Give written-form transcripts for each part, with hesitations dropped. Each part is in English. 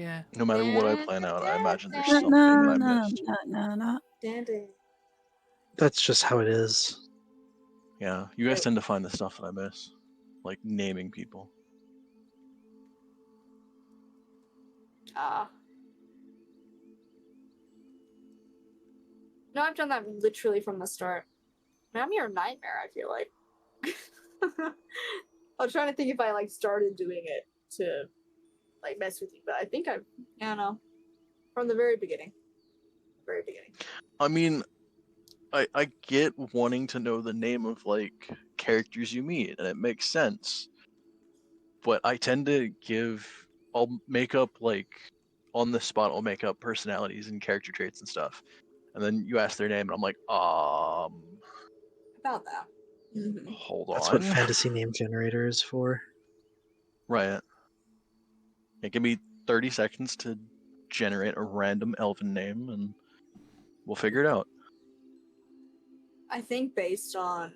Yeah. No matter what I plan out, I imagine there's No, something that I missed. no. That's just how it is. Yeah, you guys tend to find the stuff that I miss, like naming people. No, I've done that literally from the start. Man, I'm your nightmare, I feel like. I was trying to think if I, like, started doing it to, like, mess with you, but I think I don't know. From the very beginning. Very beginning. I mean, I get wanting to know the name of, like, characters you meet, and it makes sense. But I tend to I'll make up, like, on the spot, I'll make up personalities and character traits and stuff. And then you ask their name, and I'm like, About that. hold on. That's what fantasy name generator is for. Right. Yeah, give me 30 seconds to generate a random elven name, and we'll figure it out. I think based on...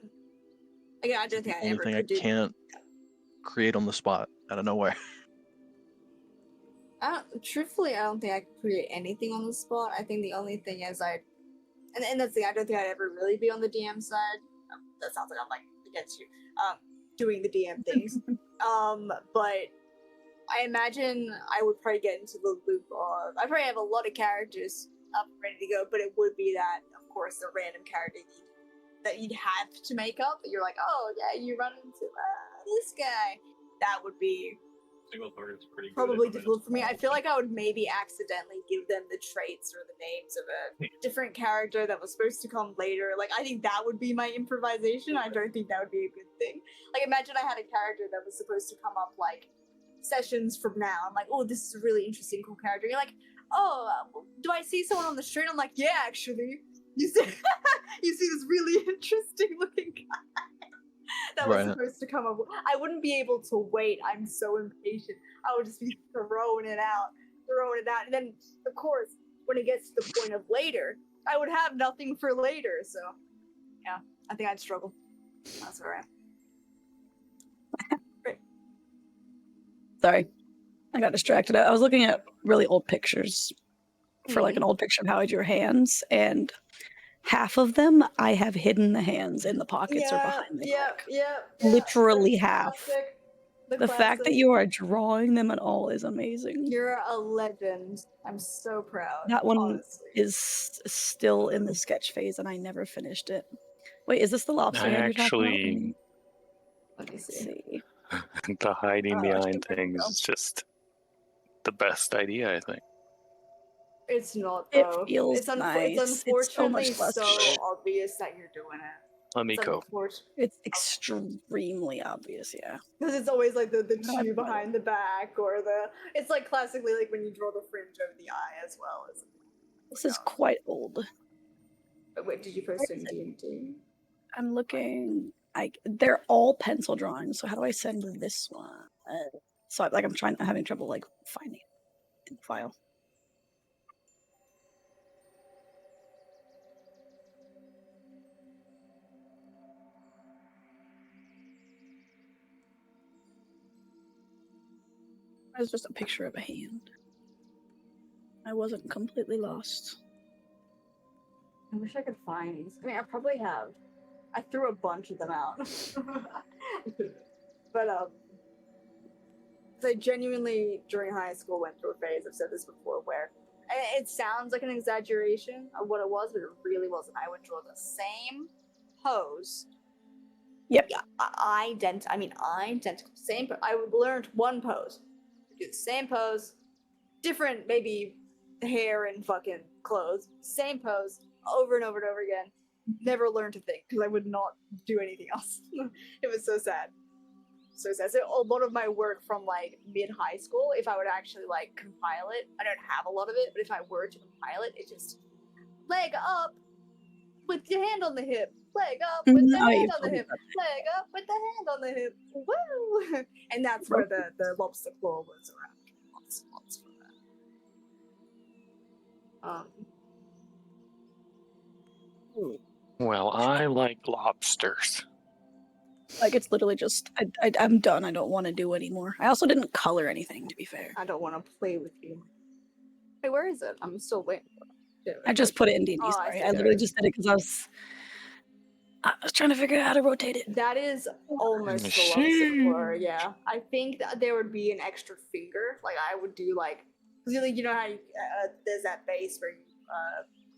Again, I don't think I Only ever thing I could do... can't create on the spot out of nowhere. Truthfully, I don't think I could create anything on the spot. I think the only thing is and that's the thing, I don't think I'd ever really be on the DM side. That sounds like I'm, like, against you. Doing the DM things. But I imagine I would probably get into the loop of... I probably have a lot of characters up and ready to go, but it would be that, of course, the random character that you'd have to make up. That you're like, oh, yeah, you run into this guy. That would be probably difficult for me. I feel like I would maybe accidentally give them the traits or the names of a different character that was supposed to come later. Like, I think that would be my improvisation. I don't think that would be a good thing. Like, imagine I had a character that was supposed to come up, like, sessions from now. I'm like, oh, this is a really interesting, cool character. You're like, oh, do I see someone on the street? I'm like, yeah, actually. You see this really interesting looking guy that was supposed to come up. I wouldn't be able to wait. I'm so impatient. I would just be throwing it out. And then, of course, when it gets to the point of later, I would have nothing for later. So, yeah, I think I'd struggle. That's all right. Great. Sorry, I got distracted. I was looking at really old pictures for like an old picture of how I drew hands, and half of them I have hidden the hands in the pockets or behind the neck. Yeah. Literally half. Classic. The fact that you are drawing them at all is amazing. You're a legend. I'm so proud. That one honestly. is still in the sketch phase, and I never finished it. Wait, is this the lobster head you're talking about? Let me Let's see. see. The hiding behind shit, things is just the best idea, I think. It's not It though. feels It's nice. It's so unfortunately much less so shit. obvious that you're doing it. Let me go. It's extremely obvious, yeah. Because it's always like the two behind the back, or it's like classically like when you draw the fringe over the eye as well. This is quite old. But wait, did you post it in D&D? I'm looking. They're all pencil drawings. So how do I send this one? So like I'm having trouble like finding it in the file. It's just a picture of a hand. I wasn't completely lost. I wish I could find these. I mean, I probably have. I threw a bunch of them out. But I genuinely during high school went through a phase. I've said this before, where it sounds like an exaggeration of what it was, but it really wasn't. I would draw the same pose. Yep. Yeah, identical. Same. I would learn one pose. Do the same pose, different maybe hair and fucking clothes. Same pose over and over and over again. Never learned to think because I would not do anything else. It was so sad. So sad. So a lot of my work from like mid high school, if I would actually like compile it, I don't have a lot of it, but if I were to compile it, it just leg up with your hand on the hip, leg up with the hand on the hip, leg up with the hand on the hip. Woo! And that's where the lobster claw was around. Lots for that. Well, I like lobsters. Like it's literally just I'm done. I don't want to do anymore. I also didn't color anything, to be fair. I don't want to play with you. Hey, where is it? I'm still waiting for it. I just put it in D&D. Oh, I Sorry, see, I there literally it is. just did it because I was trying to figure out how to rotate it. That is almost the lowest floor. Yeah, I think that there would be an extra finger. Like I would do like, cause you know how there's that base where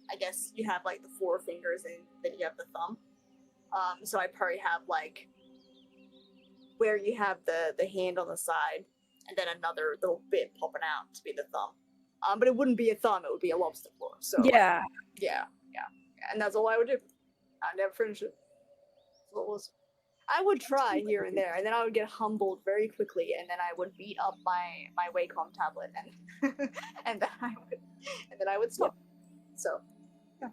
I guess you have like the 4 fingers and then you have the thumb. So I probably have like where you have the hand on the side and then another little bit popping out to be the thumb. But it wouldn't be a thumb; it would be a lobster claw. So like, Yeah, yeah, and that's all I would do. I never finish it. That's what it was. I would try here and there, and then I would get humbled very quickly, and then I would beat up my Wacom tablet, and and then I would stop. So, yeah.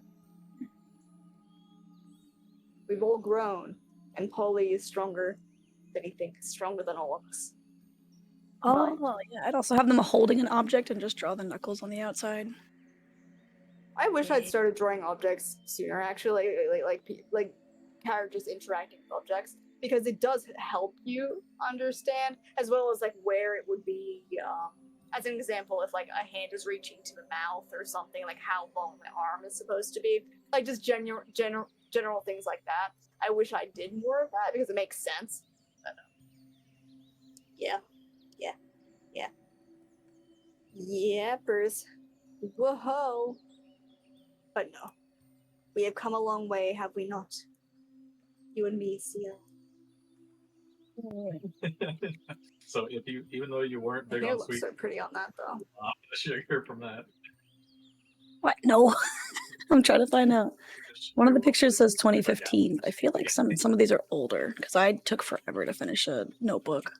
We've all grown, and Polly is stronger than he thinks, stronger than all of us. oh But well, yeah. I'd also have them holding an object and just draw the knuckles on the outside. I wish I'd started drawing objects sooner. Actually, like characters interacting with objects, because it does help you understand, as well as like where it would be. As an example, if like a hand is reaching to the mouth or something, like how long the arm is supposed to be, like just general things like that. I wish I did more of that because it makes sense. But, yeah. Yepers. Whoa. But no, we have come a long way, have we not? You and me, Sia. So if you, even though you weren't The big hair on looks sweet, so pretty on that, though. the sugar from that. What? No, I'm trying to find out. One of the pictures says 2015, but I feel like some of these are older because I took forever to finish a notebook.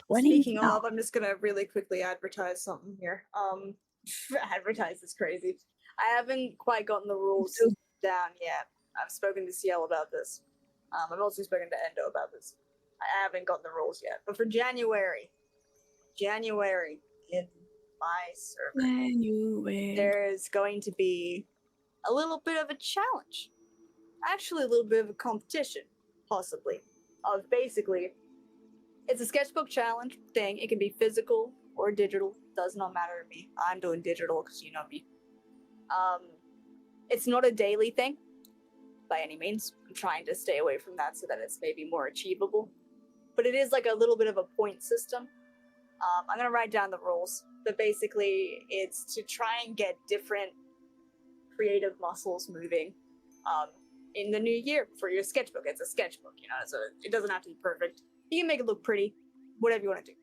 20? Speaking No. of, I'm just gonna really quickly advertise something here. Advertise is crazy. I haven't quite gotten the rules down yet. I've spoken to CL about this. I've also spoken to Endo about this. I haven't gotten the rules yet. But for January in my server, January. there's going to be a little bit of a challenge. Actually, a little bit of a competition, possibly. Of basically, it's a sketchbook challenge thing. It can be physical or digital. Does not matter to me. I'm doing digital because you know me. It's not a daily thing by any means. I'm trying to stay away from that so that it's maybe more achievable. But it is like a little bit of a point system. I'm gonna write down the rules, but basically it's to try and get different creative muscles moving in the new year for your sketchbook. It's a sketchbook, you know, so it doesn't have to be perfect. You can make it look pretty, whatever you want to do.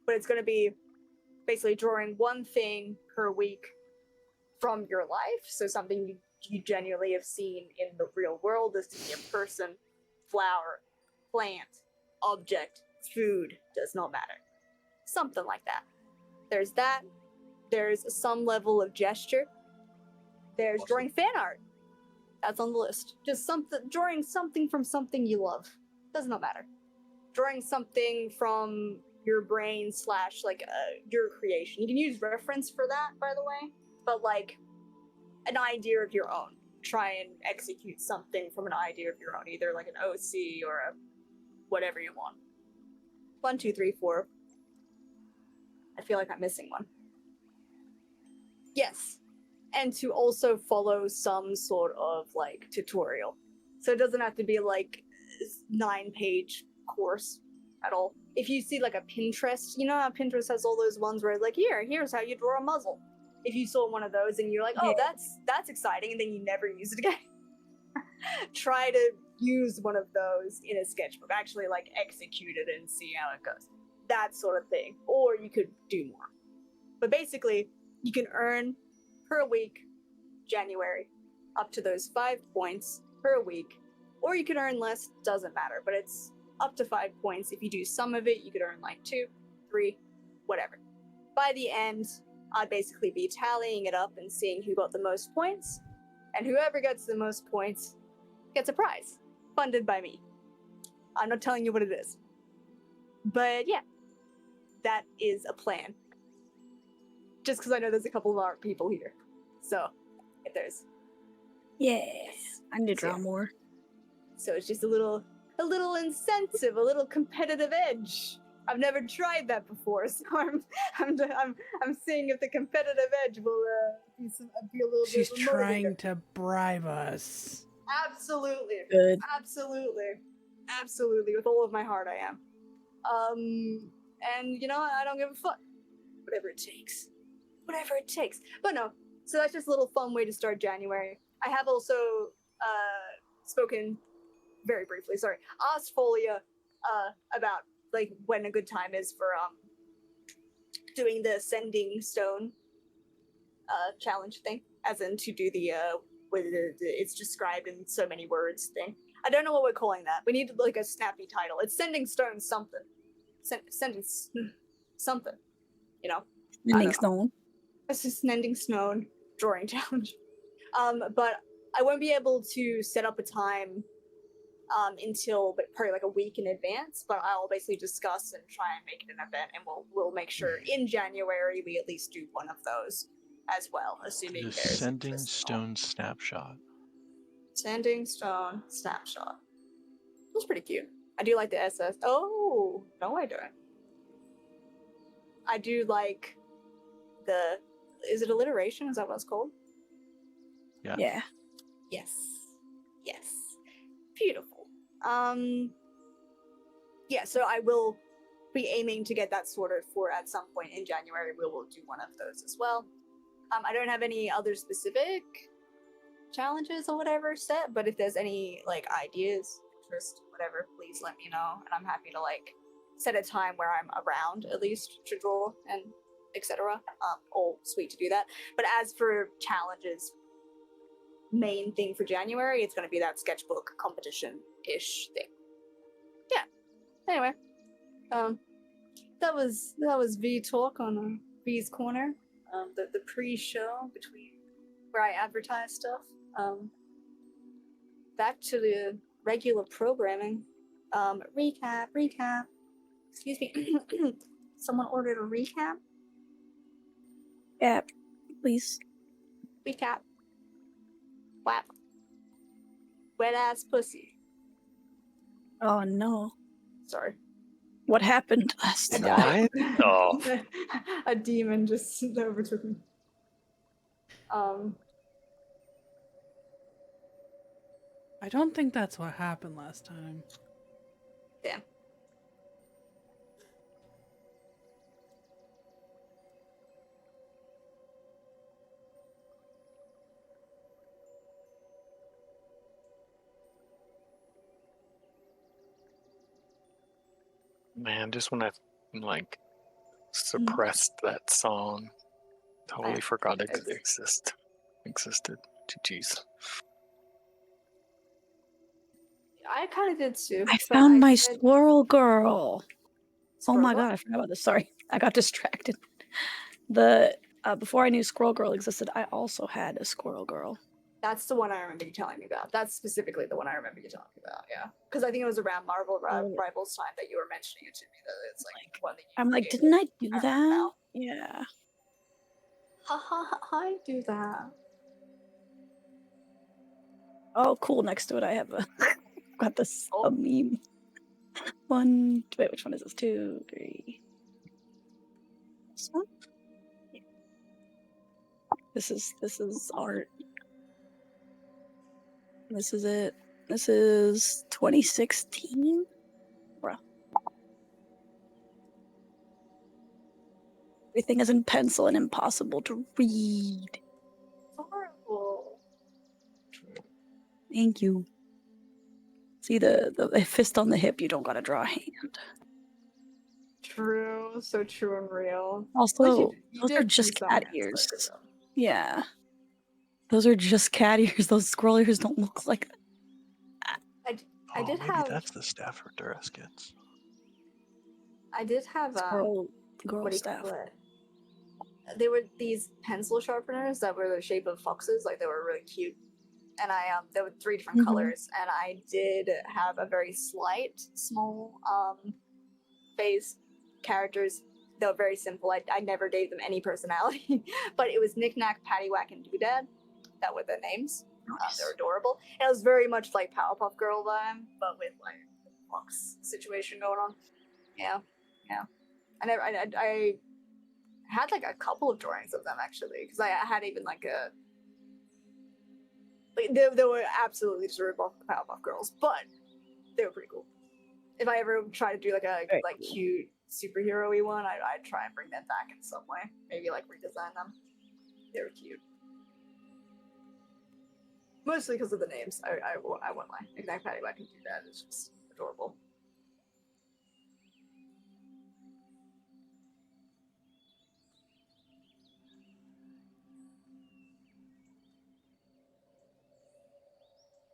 But it's gonna be basically drawing one thing per week from your life. So something you genuinely have seen in the real world. This could be a person, flower, plant, object, food, does not matter. Something like that. There's that. There's some level of gesture. There's drawing fan art. That's on the list. Just something, drawing something from something you love. Does not matter. Drawing something from your brain / like your creation. You can use reference for that, by the way, but like an idea of your own. Try and execute something from an idea of your own, either like an OC or a whatever you want. 1, 2, 3, 4. I feel like I'm missing one. Yes. And to also follow some sort of like tutorial. So it doesn't have to be like 9-page course at all. If you see like a Pinterest, you know how Pinterest has all those ones where it's like, here's how you draw a muzzle. If you saw one of those and you're like, oh, that's exciting, and then you never use it again. Try to use one of those in a sketchbook. Actually like execute it and see how it goes. That sort of thing. Or you could do more. But basically, you can earn per week, January, up to those 5 points per week. Or you can earn less, doesn't matter. But it's up to 5 points. If you do some of it, you could earn like 2, 3, whatever. By the end, I'd basically be tallying it up and seeing who got the most points. And whoever gets the most points gets a prize, funded by me. I'm not telling you what it is. But yeah, that is a plan. Just because I know there's a couple of art people here. So, if there's... Yes. I need to draw Yeah. more. So it's just a little incentive, a little competitive edge. I've never tried that before, so I'm seeing if the competitive edge will be a little She's bit of a trying motivator. to bribe us. Absolutely, Good. absolutely, with all of my heart, I am. And you know, I don't give a fuck. Whatever it takes. But no, so that's just a little fun way to start January. I have also spoken very briefly, asked Folia about like when a good time is for doing the sending stone challenge thing, as in to do the with it's described in so many words thing. I don't know what we're calling that. We need like a snappy title. It's sending stone something. Sending something. You know. Ending know. stone. It's just sending stone drawing challenge. But I won't be able to set up a time until probably like a week in advance, but I'll basically discuss and try and make it an event, and we'll make sure in January we at least do one of those as well, assuming The there's Sending interest at all. Stone Snapshot. Sending Stone Snapshot. That's pretty cute. I do like the SS. Oh, no I don't. I do like the, is it alliteration? Is that what it's called? Yeah. Yeah. Yes. Beautiful. Yeah, so I will be aiming to get that sorted for at some point in January. We will do one of those as well. I don't have any other specific challenges or whatever set, but if there's any like ideas, interest, whatever, please let me know, and I'm happy to like set a time where I'm around at least to draw and etc. All sweet to do that. But as for challenges, main thing for January, it's going to be that sketchbook competition-ish thing. Yeah. Anyway, that was V talk on V's Corner, the pre-show between where I advertise stuff. Back to the regular programming. Recap. Excuse me. Someone ordered a recap. Yeah. Please. Recap. Whap. Wet ass pussy. Oh no. Sorry. What happened last I time? died. Oh. A demon just overtook me. I don't think that's what happened last time. Yeah. Man, just when I like suppressed that song, totally forgot it existed. Jeez. I kind of did too. I but found my said squirrel girl. Oh my Squirrel? god, I forgot about this. Sorry. I got distracted. The before I knew Squirrel Girl existed, I also had a Squirrel Girl. That's the one I remember you telling me about. That's specifically the one I remember you talking about. Yeah, because I think it was around Marvel Rivals time that you were mentioning it to me. That it's like one that you. I'm like, created. didn't I do I that? remember now. Yeah. I do that. Oh, cool. Next to it, I have a got this Oh. a meme. One. Wait, which one is this? 2, 3. This one. Yeah. This is art. This is it. This is 2016. Bruh. Everything is in pencil and impossible to read. Horrible. Thank you. See the fist on the hip, you don't gotta draw a hand. True. So true and real. Also, At least you those are did just do some cat hands ears. later, though. Yeah. Those are just cat ears. Those squirrel ears don't look like that. I did maybe have. that's the Stafford Duress gets. I did have Squirrel girl what do you staff. call it? They were these pencil sharpeners that were the shape of foxes, like they were really cute. And I there were 3 different Mhm. colors, and I did have a very slight, small phase characters. They were very simple. I never gave them any personality, but it was Knick Knack, Paddywhack, and Doodad. That were their names. They're adorable. And it was very much like Powerpuff Girl vibe, but with like the Fox situation going on. Yeah, yeah. I had like a couple of drawings of them actually, because I had even like a they were absolutely just ripoff of the Powerpuff Girls, but they were pretty cool. If I ever try to do like a Very like cool. cute superhero-y one, I'd try and bring them back in some way. Maybe like redesign them. They were cute. Mostly because of the names. I won't lie. Exact Patty Whack can do that. It's just adorable.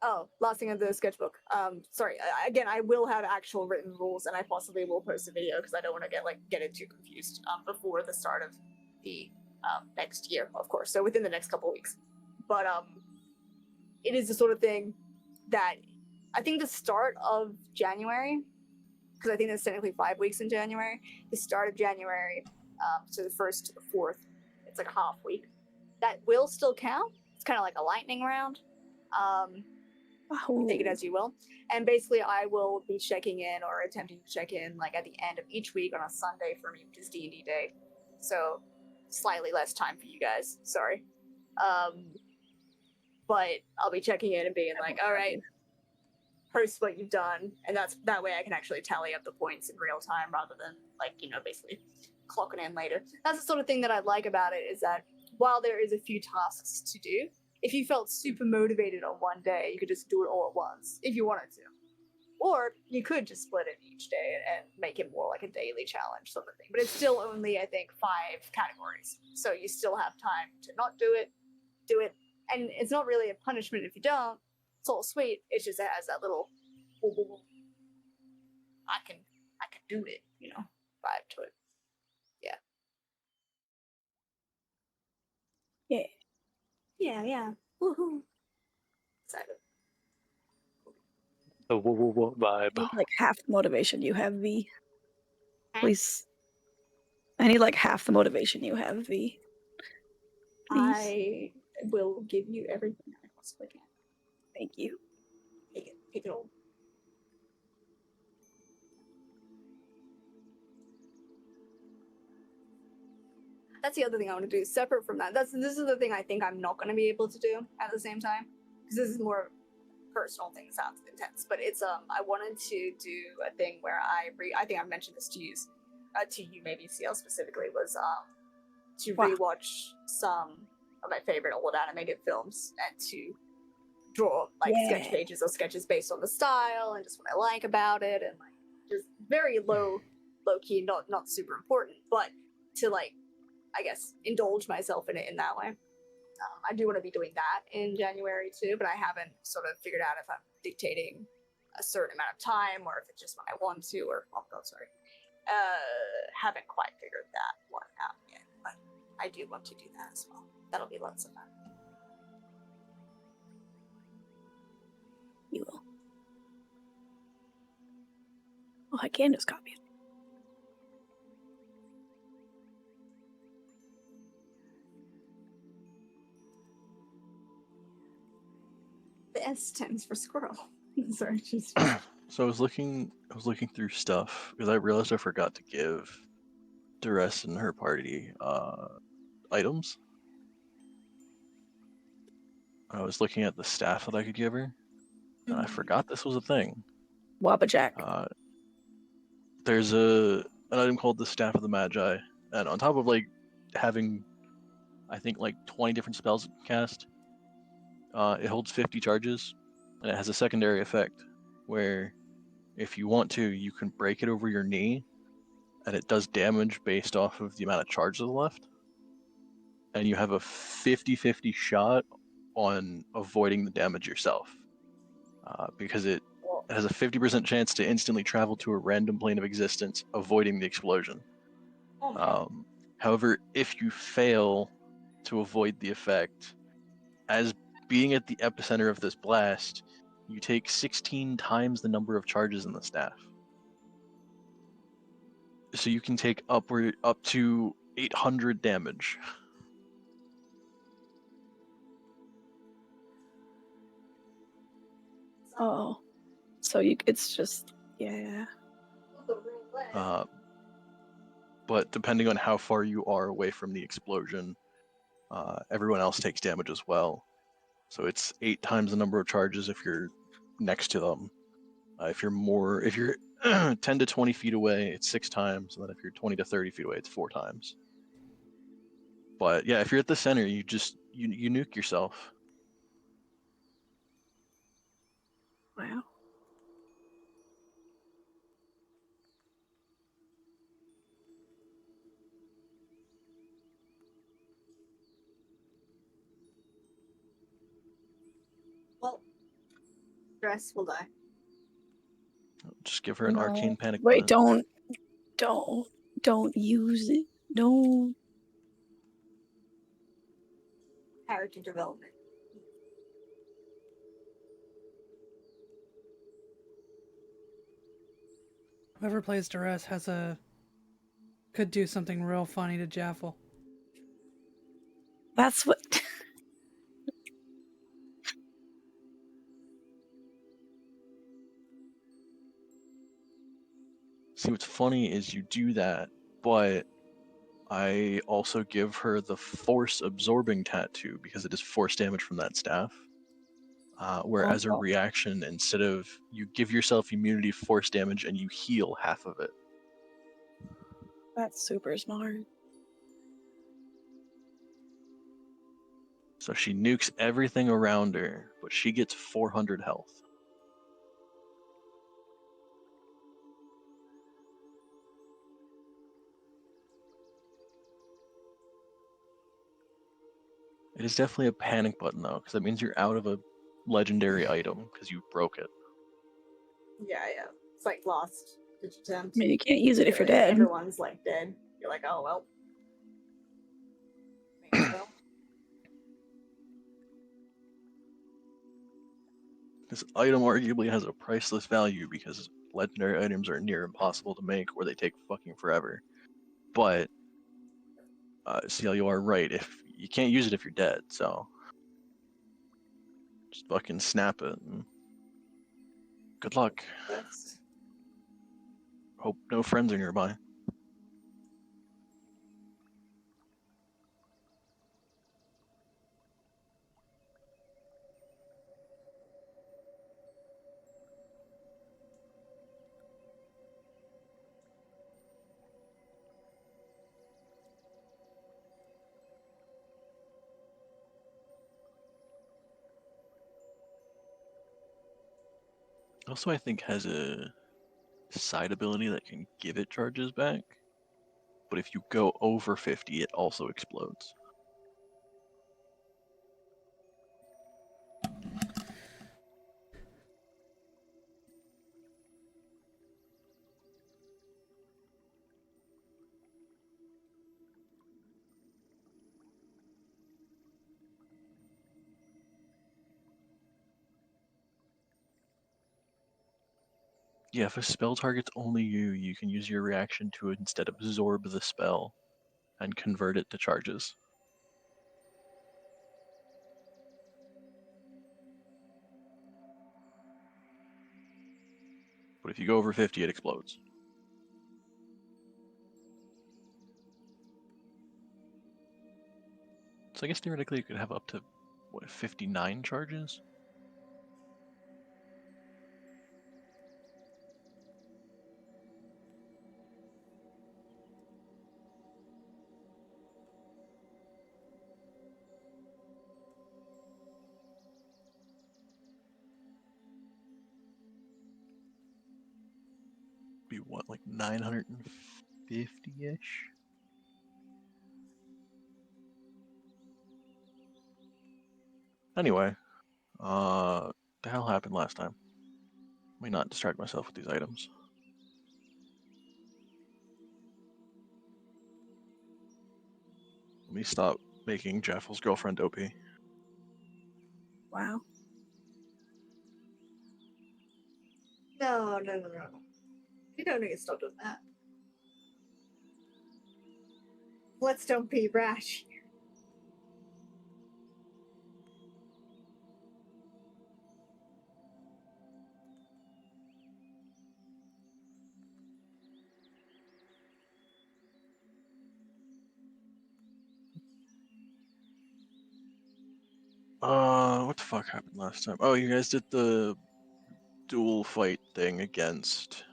Oh, last thing of the sketchbook. Sorry. Again, I will have actual written rules, and I possibly will post a video because I don't want to get it too confused. Before the start of the next year, of course. So within the next couple weeks. But it is the sort of thing that I think the start of January, because I think there's technically 5 weeks in January. The start of January, so the 1st to the 4th, it's like a half week. That will still count. It's kind of like a lightning round. Take it as you will. And basically, I will be checking in or attempting to check in like at the end of each week on a Sunday for me, which is D&D day. So slightly less time for you guys. Sorry. But I'll be checking in and being like, all right, post what you've done, and that way I can actually tally up the points in real time rather than like basically clocking in later. That's the sort of thing that I like about it, is that while there is a few tasks to do, if you felt super motivated on one day, you could just do it all at once if you wanted to, or you could just split it each day and make it more like a daily challenge sort of thing. But it's still only, I think, 5 categories, so you still have time to not do it, and it's not really a punishment if you don't. It's all sweet. It's just it has that little I can do it, vibe to it. Yeah. Yeah. Woohoo. Excited. The woo I vibe. need like half the motivation you have, V. Huh? Please. I need like half the motivation you have, V. Please. I will give you everything I possibly can. Thank you. Take it all. That's the other thing I want to do. Separate from that, this is the thing I think I'm not going to be able to do at the same time, because this is more personal thing. Sounds intense, but it's I wanted to do a thing where I think I've mentioned this to you maybe CL specifically, was to Wow. rewatch some of my favorite old animated films and to draw like sketch Yeah. pages or sketches based on the style and just what I like about it, and like just very low key, not super important, but to like, I guess, indulge myself in it in that way. I do want to be doing that in January too, but I haven't sort of figured out if I'm dictating a certain amount of time or if it's just when I want to, or haven't quite figured that one out yet. But I do want to do that as well. That'll be lots of fun. You will. Oh, I can just copy it. The S stands for squirrel. Sorry, just So I was looking through stuff because I realized I forgot to give Duress and her party items. I was looking at the staff that I could give her, and I forgot this was a thing. Wabajack. There's an item called the Staff of the Magi, and on top of like having, I think, like 20 different spells it can cast, it holds 50 charges, and it has a secondary effect where if you want to, you can break it over your knee, and it does damage based off of the amount of charges left. And you have a 50-50 shot on avoiding the damage yourself, because it has a 50% chance to instantly travel to a random plane of existence, avoiding the explosion. However, if you fail to avoid the effect, as being at the epicenter of this blast, you take 16 times the number of charges in the staff. So you can take up to 800 damage. Oh, so it's just yeah. But depending on how far you are away from the explosion, everyone else takes damage as well. So it's 8 times the number of charges if you're next to them. If you're 10 to 20 feet away, it's 6 times, and then if you're 20 to 30 feet away, it's 4 times. But yeah, if you're at the center, you nuke yourself. Wow. Well, Dress will die. Just give her an No. arcane panic Wait, button. don't use it. Don't. Character development. Whoever plays Duress could do something real funny to Jaffel. That's what. See, what's funny is you do that, but I also give her the force absorbing tattoo because it is force damage from that staff. Where as a Oh. reaction, instead of you give yourself immunity force damage and you heal half of it. That's super smart. So she nukes everything around her, but she gets 400 health. It is definitely a panic button though, because that means you're out of a legendary item because you broke it. Yeah. It's like lost. Did you attempt? I mean, you can't use it if you're Like, dead. Everyone's like dead. You're like, oh well. Maybe so. This item arguably has a priceless value because legendary items are near impossible to make or they take fucking forever. But CL, you are right. If you can't use it if you're dead, so just fucking snap it. And good luck. That's Hope no friends are nearby. Also, I think has a side ability that can give it charges back. But if you go over 50, it also explodes. Yeah, if a spell targets only you, you can use your reaction to instead absorb the spell and convert it to charges. But if you go over 50, it explodes. So I guess theoretically you could have up to, what, 59 charges? Be what, like 950-ish? Anyway, the hell happened last time? Let me not distract myself with these items. Let me stop making Jaffel's girlfriend OP. Wow. no. You don't need to stop doing that. Let's don't be rash. the fuck happened last time? Oh, you guys did the dual fight thing against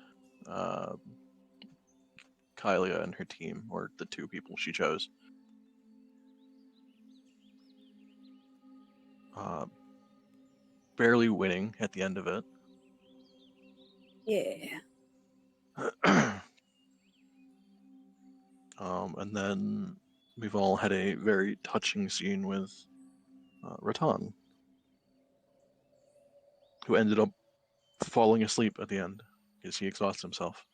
Kylia and her team, or the two people she chose. Barely winning at the end of it. Yeah. And then we've all had a very touching scene with Ratan, who ended up falling asleep at the end because he exhausts himself.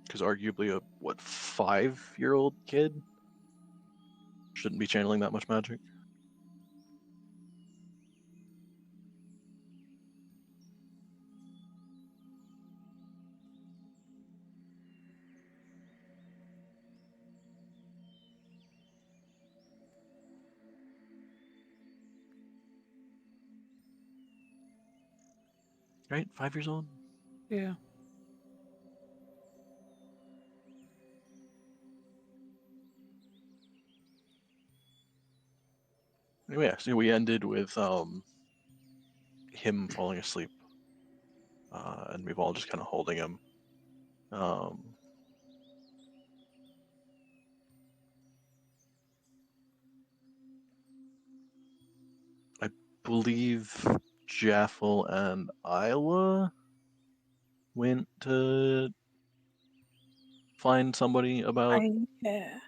Because arguably a 5-year-old kid shouldn't be channeling that much magic. Right? 5 years old? Yeah. Anyway, so we ended with him falling asleep. And we've all just kind of holding him. I believe Jaffel and Isla went to find somebody about Yeah.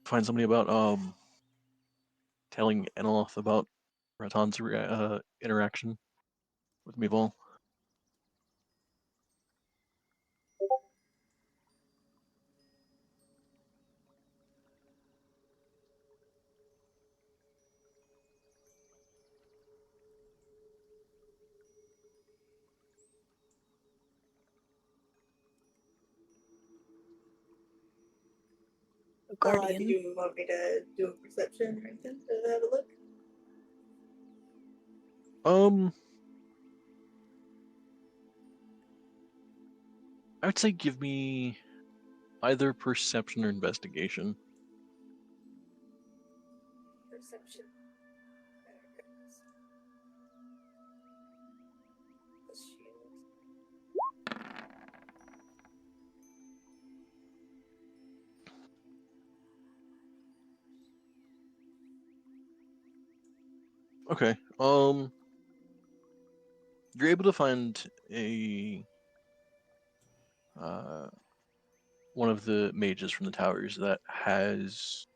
find somebody about telling Enaloth about Ratan's interaction with Meeval. The Do Guardian. you want me to do a perception or anything to have a look? I would say give me either perception or investigation. Perception. Plus shield. Okay. You're able to find a one of the mages from the towers that has,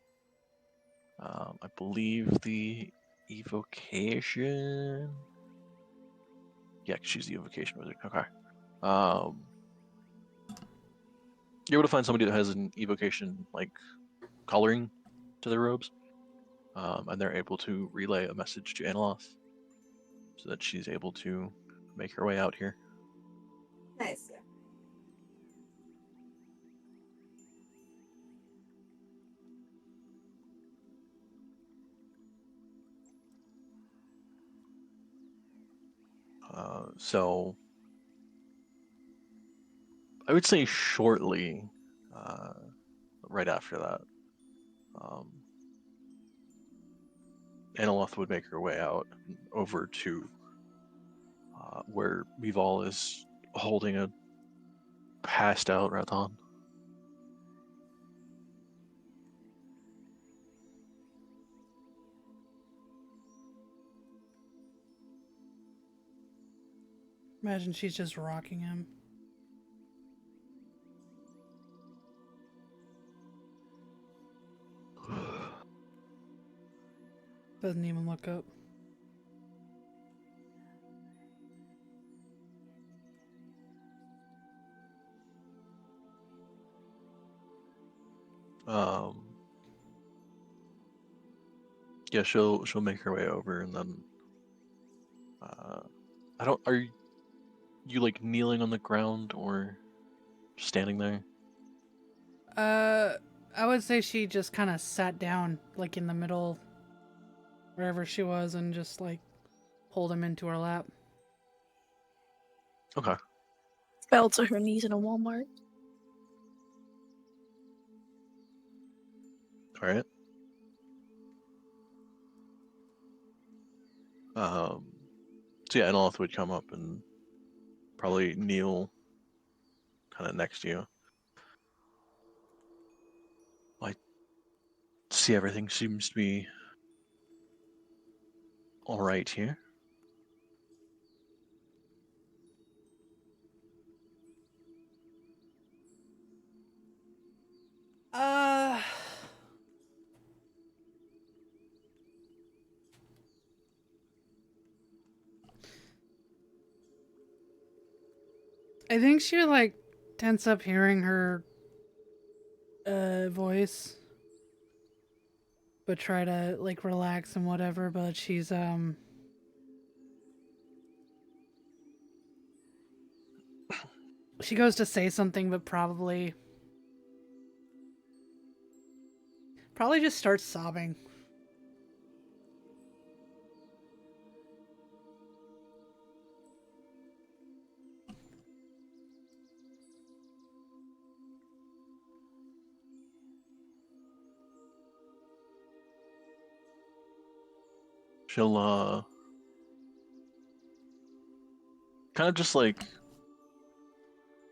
I believe, the evocation. Yeah, she's the evocation wizard. Okay. You're able to find somebody that has an evocation like coloring to their robes, and they're able to relay a message to Analoth so that she's able to make her way out here. Nice. Yeah. So I would say shortly, right after that, Analoth would make her way out over to where Meeval is holding a passed out Raton. Imagine she's just rocking him. Doesn't even look up. Yeah, she'll make her way over, and then I don't. Are you like kneeling on the ground or standing there? I would say she just kind of sat down, like in the middle, wherever she was, and just like pulled him into her lap. Okay. Fell to her knees in a Walmart. All right. So yeah, Enolith would come up and probably kneel kind of next to you. I see everything seems to be all right here. I think she would like tense up hearing her voice, but try to like relax and whatever. But she's she goes to say something, but probably just starts sobbing. She'll kind of just like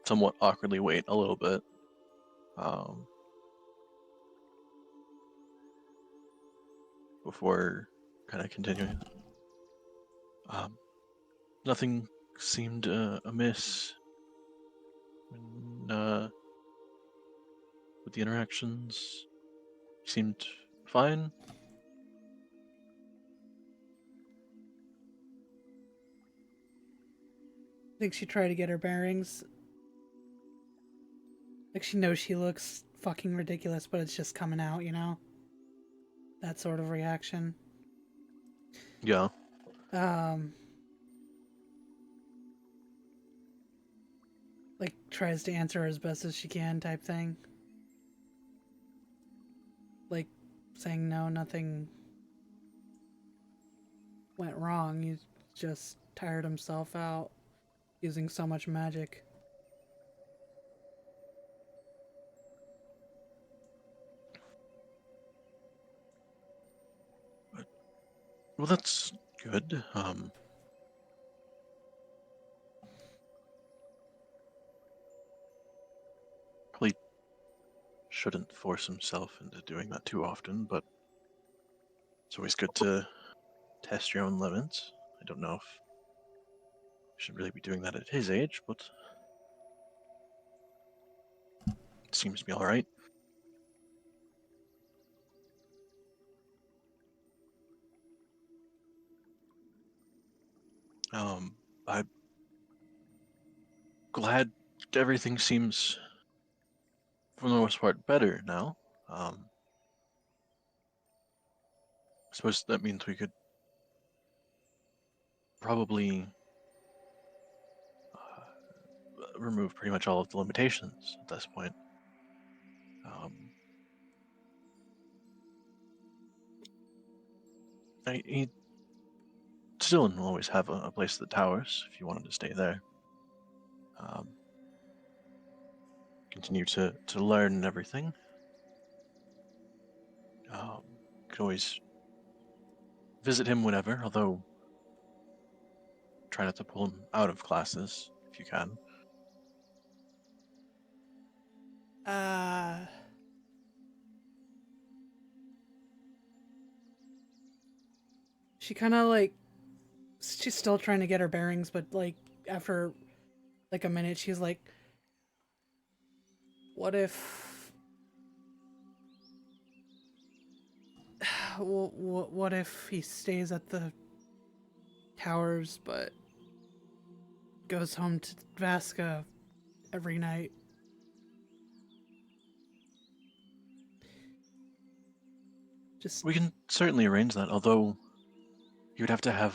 somewhat awkwardly wait a little bit. Before kind of continuing. Nothing seemed amiss when, with the interactions. Seemed fine. I think she tried to get her bearings. Like she knows she looks fucking ridiculous, but it's just coming out, you know? That sort of reaction. Yeah. Like tries to answer as best as she can type thing. Like saying no, nothing went wrong. He just tired himself out using so much magic. Well, that's good. Probably shouldn't force himself into doing that too often, but it's always good to test your own limits. I don't know if I should really be doing that at his age, but it seems to be all right. I'm glad everything seems, for the most part, better now. I suppose that means we could probably remove pretty much all of the limitations at this point. He still will always have a place at the towers if you wanted to stay there. Continue to learn and everything. Could always visit him whenever, although try not to pull him out of classes if you can. She kind of like, she's still trying to get her bearings, but like after like a minute, she's like, what if what if he stays at the towers but goes home to Vasca every night? Just We can certainly arrange that, although you would have to have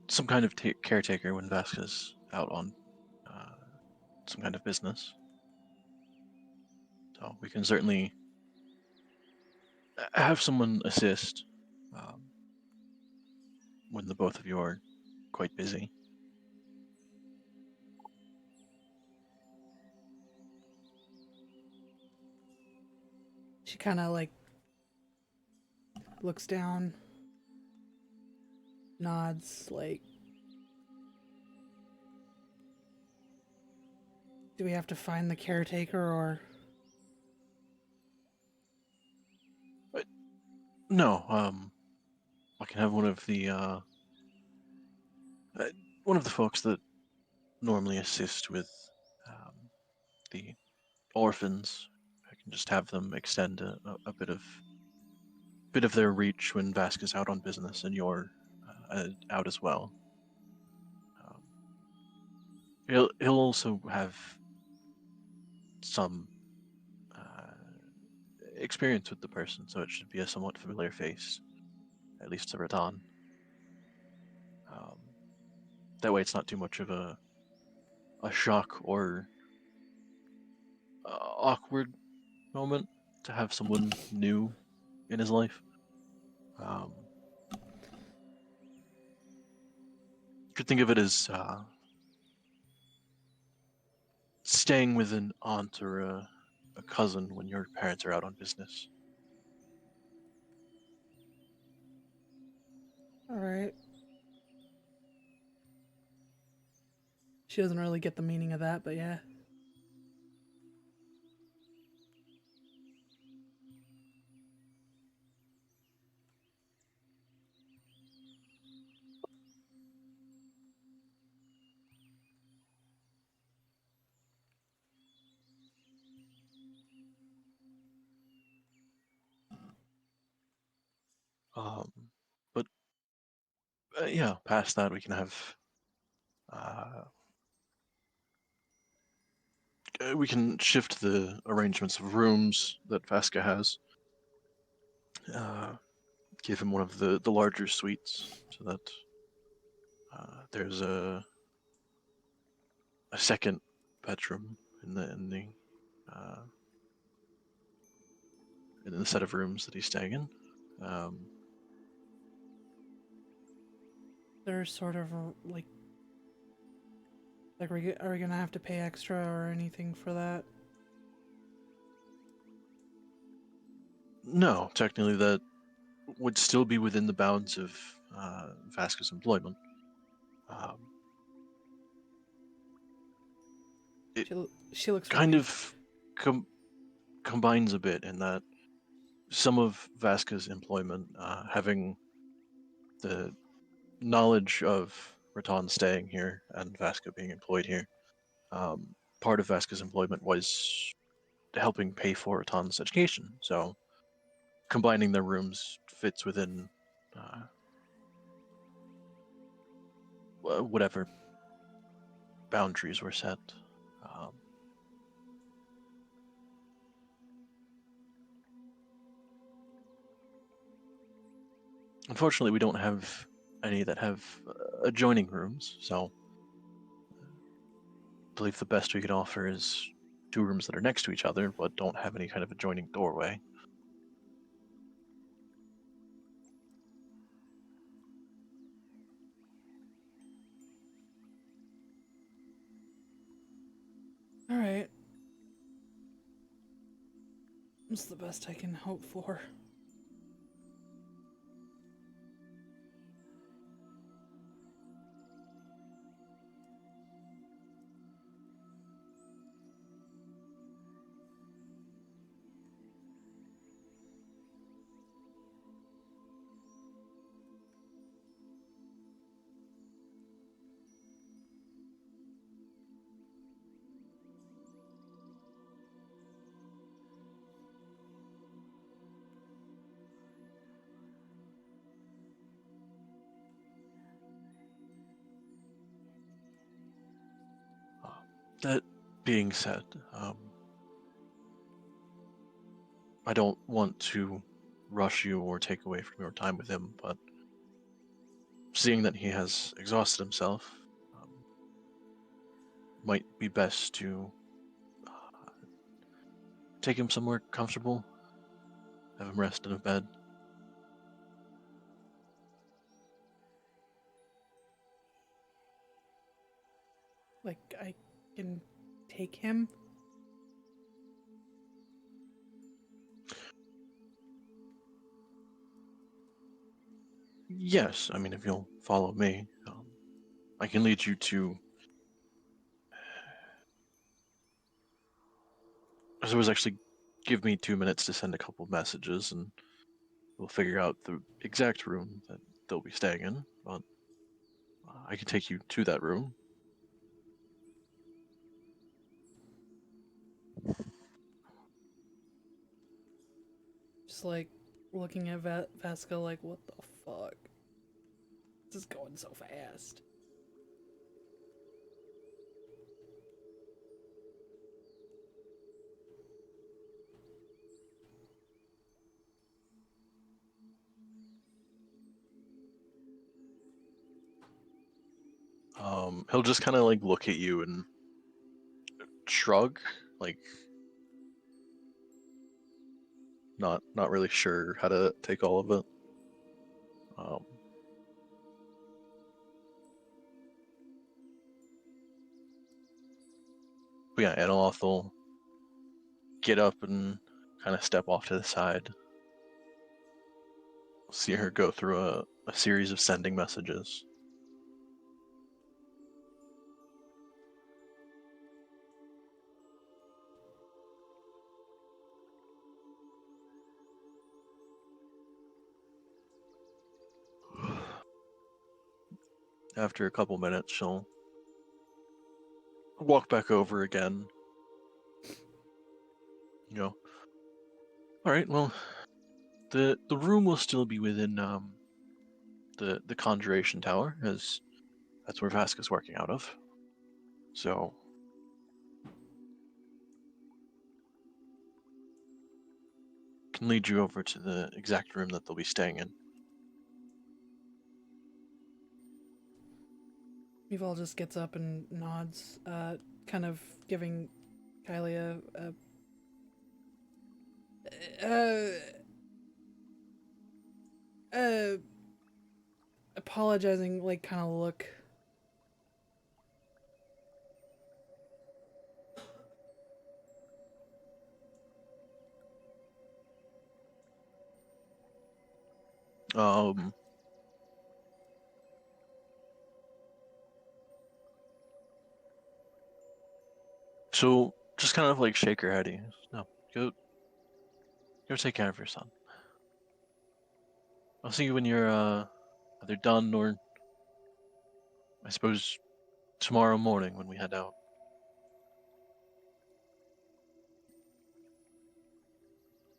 some kind of caretaker when Vasca's out on some kind of business. So we can certainly have someone assist when the both of you are quite busy. kind of like looks down, nods, like, do we have to find the caretaker or? No, I can have one of the folks that normally assist with the orphans. I can just have them extend a bit of their reach when Vasquez out on business and you're out as well. He'll also have some experience with the person, so it should be a somewhat familiar face, at least to Radon. That way, it's not too much of a shock or awkward moment to have someone new in his life. You could think of it as staying with an aunt or a cousin when your parents are out on business. All right. She doesn't really get the meaning of that, but yeah. But yeah, past that we can have uh, we can shift the arrangements of rooms that Vasca has. Give him one of the larger suites so that there's a second bedroom uh, in the set of rooms that he's staying in. There's sort of like are we gonna have to pay extra or anything for that? No, technically that would still be within the bounds of Vasca's employment. It She looks kind relieved. of combines a bit in that some of Vasca's employment, having the knowledge of Raton staying here and Vasca being employed here, part of Vasca's employment was helping pay for Raton's education. So combining their rooms fits within whatever boundaries were set. Unfortunately, we don't have any that have adjoining rooms, so I believe the best we could offer is 2 rooms that are next to each other, but don't have any kind of adjoining doorway. All right. That's the best I can hope for. That being said, I don't want to rush you or take away from your time with him, but seeing that he has exhausted himself, might be best to take him somewhere comfortable, have him rest in a bed. Like, I can take him? Yes, I mean, if you'll follow me, I can lead you to. I suppose actually give me 2 minutes to send a couple messages and we'll figure out the exact room that they'll be staying in. But I can take you to that room. Just like looking at Vasca like, what the fuck? This is going so fast. He'll just kind of like look at you and shrug, like not really sure how to take all of it. But yeah, Anoloth will get up and kind of step off to the side. See her go through a series of sending messages. After a couple minutes, she'll walk back over again. You know, all right, well, the room will still be within the conjuration tower, as that's where Vasca's working out of. So can lead you over to the exact room that they'll be staying in. Evil just gets up and nods, kind of giving Kylia apologizing, like, kind of look. So just kind of like shake her head. No, go take care of your son. I'll see you when you're either done or I suppose tomorrow morning when we head out.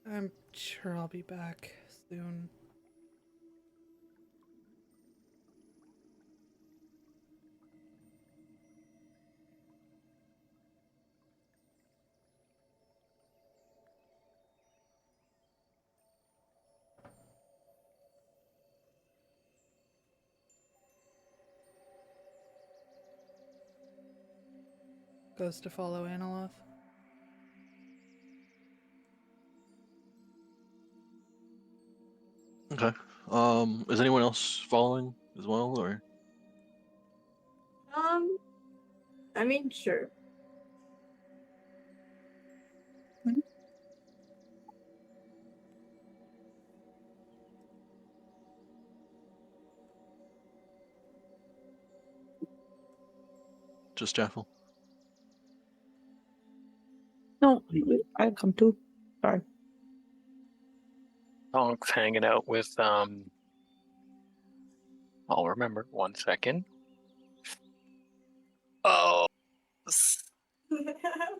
I'm sure I'll be back soon. Goes to follow Anoloth. Okay. Is anyone else following as well, or? I mean, sure. Just Jaffel? No, I come too. Sorry. Tonk's hanging out with I'll remember 1 second. Oh,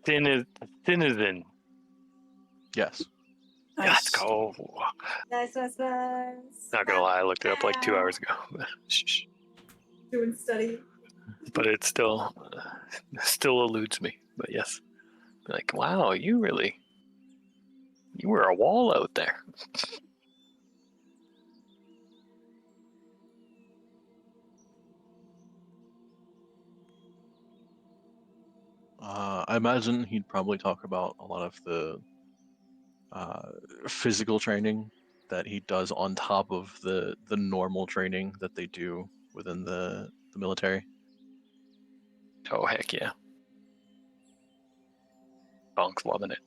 Citizen. Yes. Let's go. Nice. Not gonna lie, I looked it up like 2 hours ago. Shh. Doing study. But it still eludes me. But yes, like, wow, you were a wall out there. I imagine he'd probably talk about a lot of the physical training that he does on top of the normal training that they do within the military. Oh heck yeah. Tonk's loving it.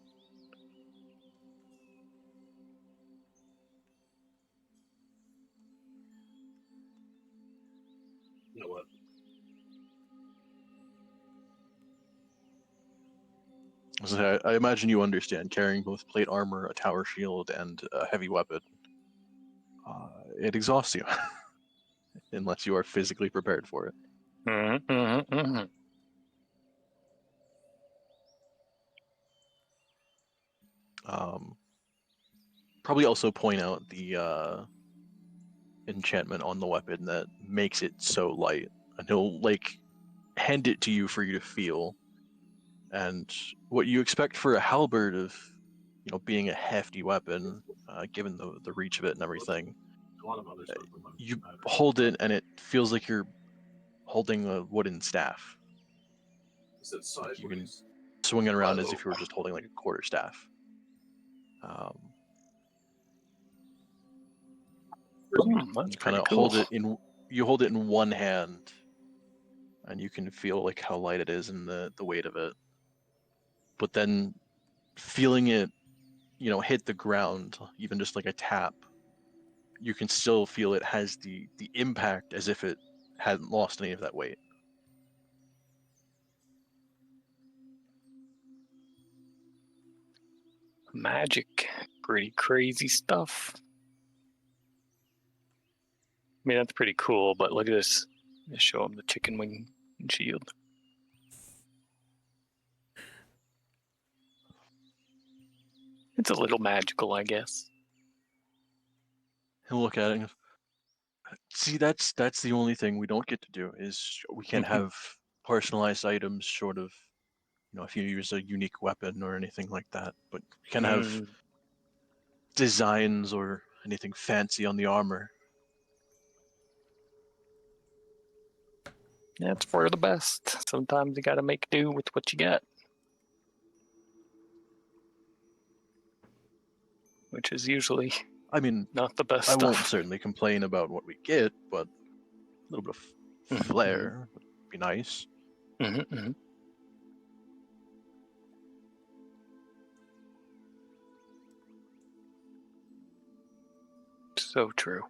You know what? So I imagine you understand carrying both plate armor, a tower shield, and a heavy weapon. It exhausts you unless you are physically prepared for it. Probably also point out the enchantment on the weapon that makes it so light, and he'll like hand it to you for you to feel. And what you expect for a halberd of, being a hefty weapon, given the reach of it and everything, A lot of other stuff. you hold it and it feels like you're holding a wooden staff. Is it Like you can sideways? swing it around as if you were just holding like a quarter staff. That's You kind pretty of cool. hold it in one hand, and you can feel like how light it is and the weight of it. But then feeling it, hit the ground, even just like a tap, you can still feel it has the impact as if it hadn't lost any of that weight. Magic. Pretty crazy stuff. I mean, that's pretty cool, but look at this. Let's show him the chicken wing shield. It's a little magical, I guess. He'll look at it and goes, see, that's the only thing we don't get to do is we can't have personalized items short of, if you use a unique weapon or anything like that. But we can have designs or anything fancy on the armor. That's for the best. Sometimes you gotta make do with what you got. Which is usually I mean, not the best I stuff. won't certainly complain about what we get, but a little bit of flair would be nice. So true.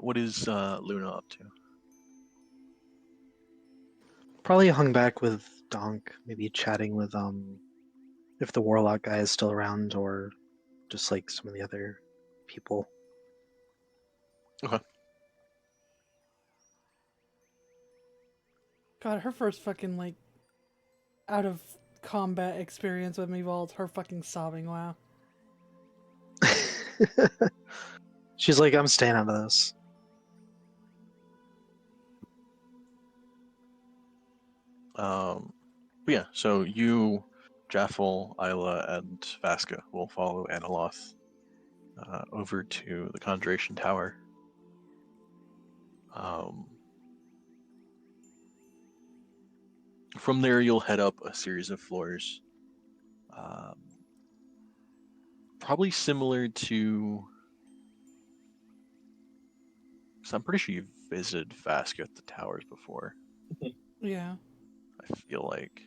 What is Luna up to? Probably hung back with Donk, maybe chatting with if the warlock guy is still around or just like some of the other people. Okay. God, her first fucking like out of combat experience with me vault, her fucking sobbing. Wow. She's like, I'm staying out of this. But yeah, so you, Jaffel, Isla, and Vasca will follow Analoth over to the Conjuration Tower. From there, you'll head up a series of floors. Probably similar to... Because I'm pretty sure you've visited Vasca at the towers before. Yeah. I feel like.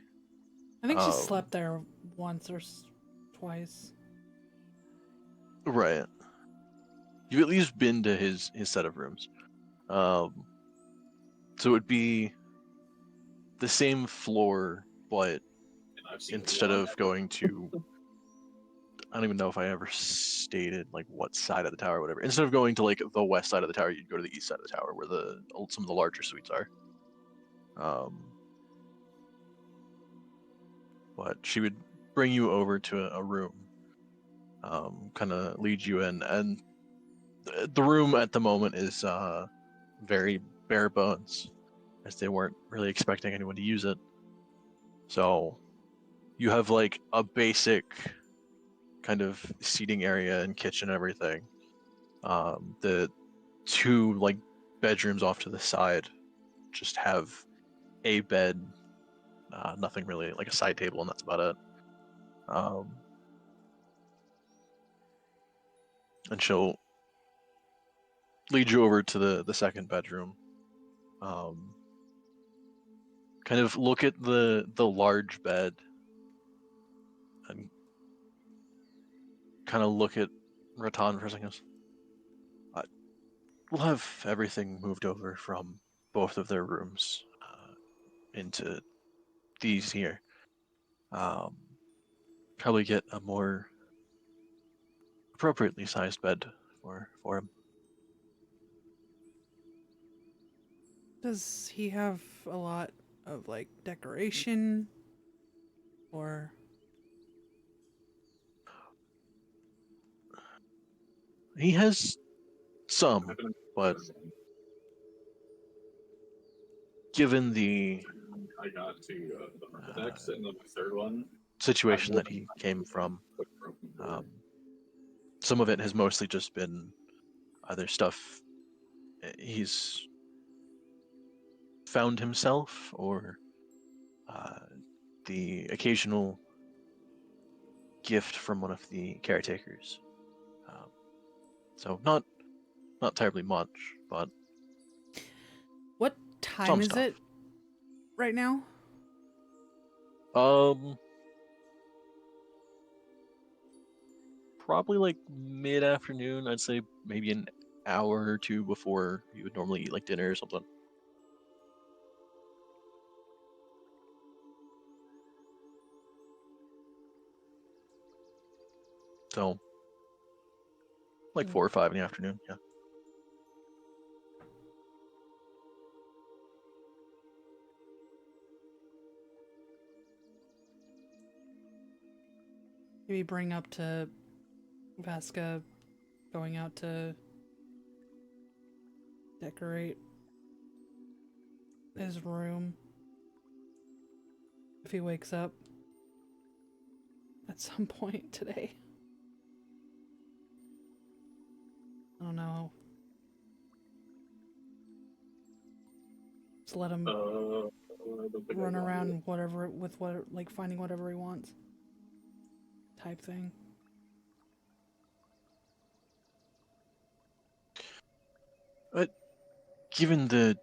I think she slept there once or twice. Right. You've at least been to his set of rooms. So it would be the same floor, but instead of going to... I don't even know if I ever stated like what side of the tower or whatever. Instead of going to like the west side of the tower, you'd go to the east side of the tower where some of the larger suites are. But she would bring you over to a room, kind of lead you in, and the room at the moment is very bare bones, as they weren't really expecting anyone to use it. So you have like a basic kind of seating area and kitchen and everything. The two like bedrooms off to the side just have a bed, nothing really, like a side table, and that's about it. And she'll lead you over to the second bedroom. Kind of look at the large bed and kind of look at Ratan for a second. We'll have everything moved over from both of their rooms into these here. Probably get a more appropriately sized bed for him. Does he have a lot of like decoration or He has some, but given the I got to the next and then the third one. situation that he came from, some of it has mostly just been either stuff he's found himself or the occasional gift from one of the caretakers. So not terribly much, but what time some is stuff. it right now? Probably like mid-afternoon. I'd say maybe an hour or two before you would normally eat like dinner or something. So like 4 or 5 in the afternoon, yeah. Maybe bring up to Vasca going out to decorate his room if he wakes up at some point today. I don't know. Just let him run around whatever with what like finding whatever he wants. Type thing. But given the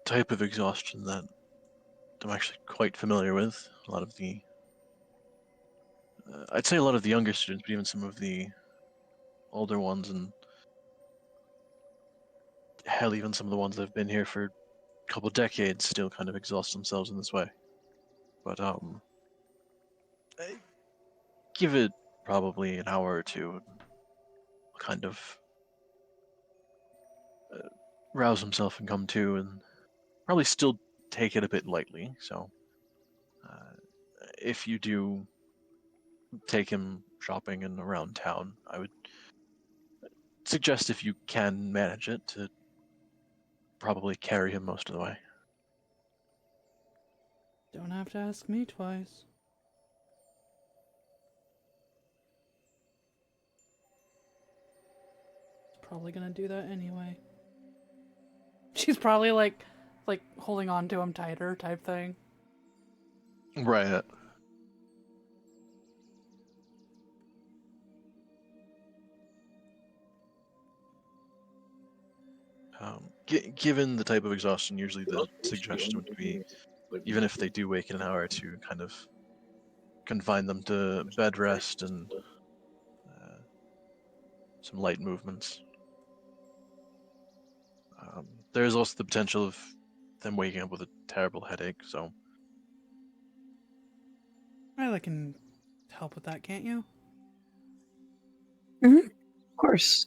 type of exhaustion that I'm actually quite familiar with, a lot of the I'd say a lot of the younger students, but even some of the older ones, and hell, even some of the ones that have been here for a couple decades, still kind of exhaust themselves in this way. But give it probably an hour or two, kind of rouse himself and come to, and probably still take it a bit lightly. So, if you do take him shopping and around town, I would suggest, if you can manage it, to probably carry him most of the way. Don't have to ask me twice. He's probably gonna do that anyway. She's probably like holding on to him tighter type thing. Right. Given the type of exhaustion, usually the suggestion would be, even if they do wake in an hour or two, kind of confine them to bed rest and some light movements. There is also the potential of them waking up with a terrible headache, so... I can help with that, can't you? Of course.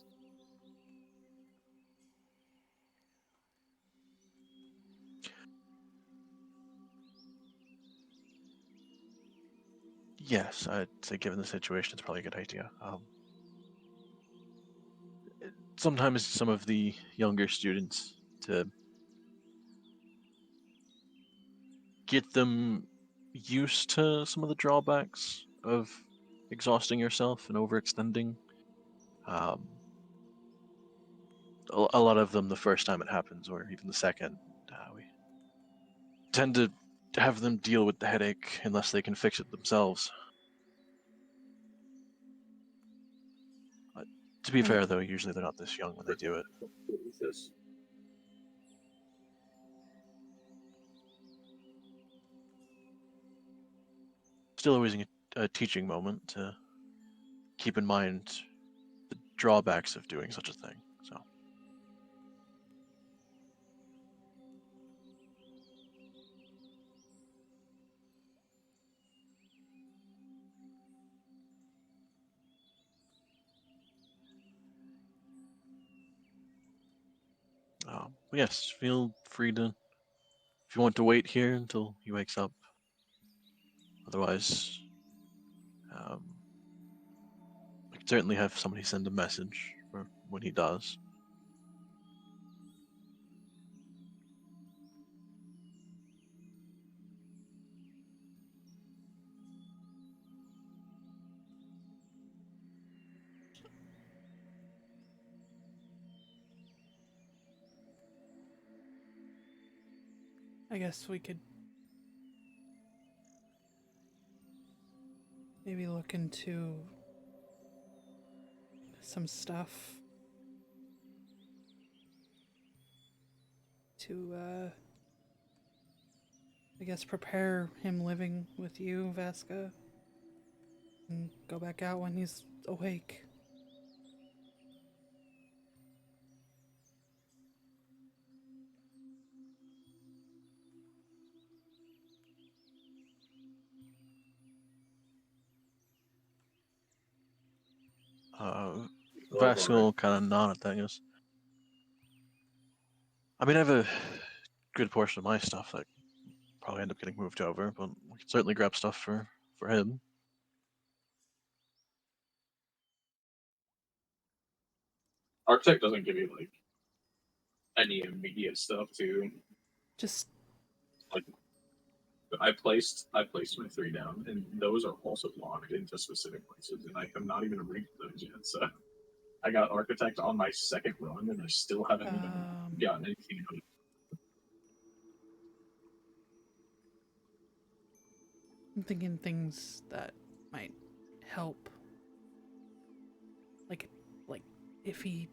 Yes, I'd say given the situation, it's probably a good idea. Sometimes some of the younger students, to get them used to some of the drawbacks of exhausting yourself and overextending. A lot of them, the first time it happens, or even the second, we tend to have them deal with the headache unless they can fix it themselves. To be fair, though, usually they're not this young when they do it. Still always a teaching moment to keep in mind the drawbacks of doing such a thing. So. Yes, feel free to, if you want to wait here until he wakes up. Otherwise, I can certainly have somebody send a message for when he does. I guess we could maybe look into some stuff to, I guess, prepare him living with you, Vasca, and go back out when he's awake. Vasco will kind of nod at that. Goes, I mean, I have a good portion of my stuff that probably end up getting moved over, but we can certainly grab stuff for him. Architect doesn't give you like any immediate stuff too. Just Like I placed my 3 down, and those are also locked into specific places, and I have not even reached those yet. So I got Architect on my second run, and I still haven't even gotten anything out of it. I'm thinking things that might help. Like if he,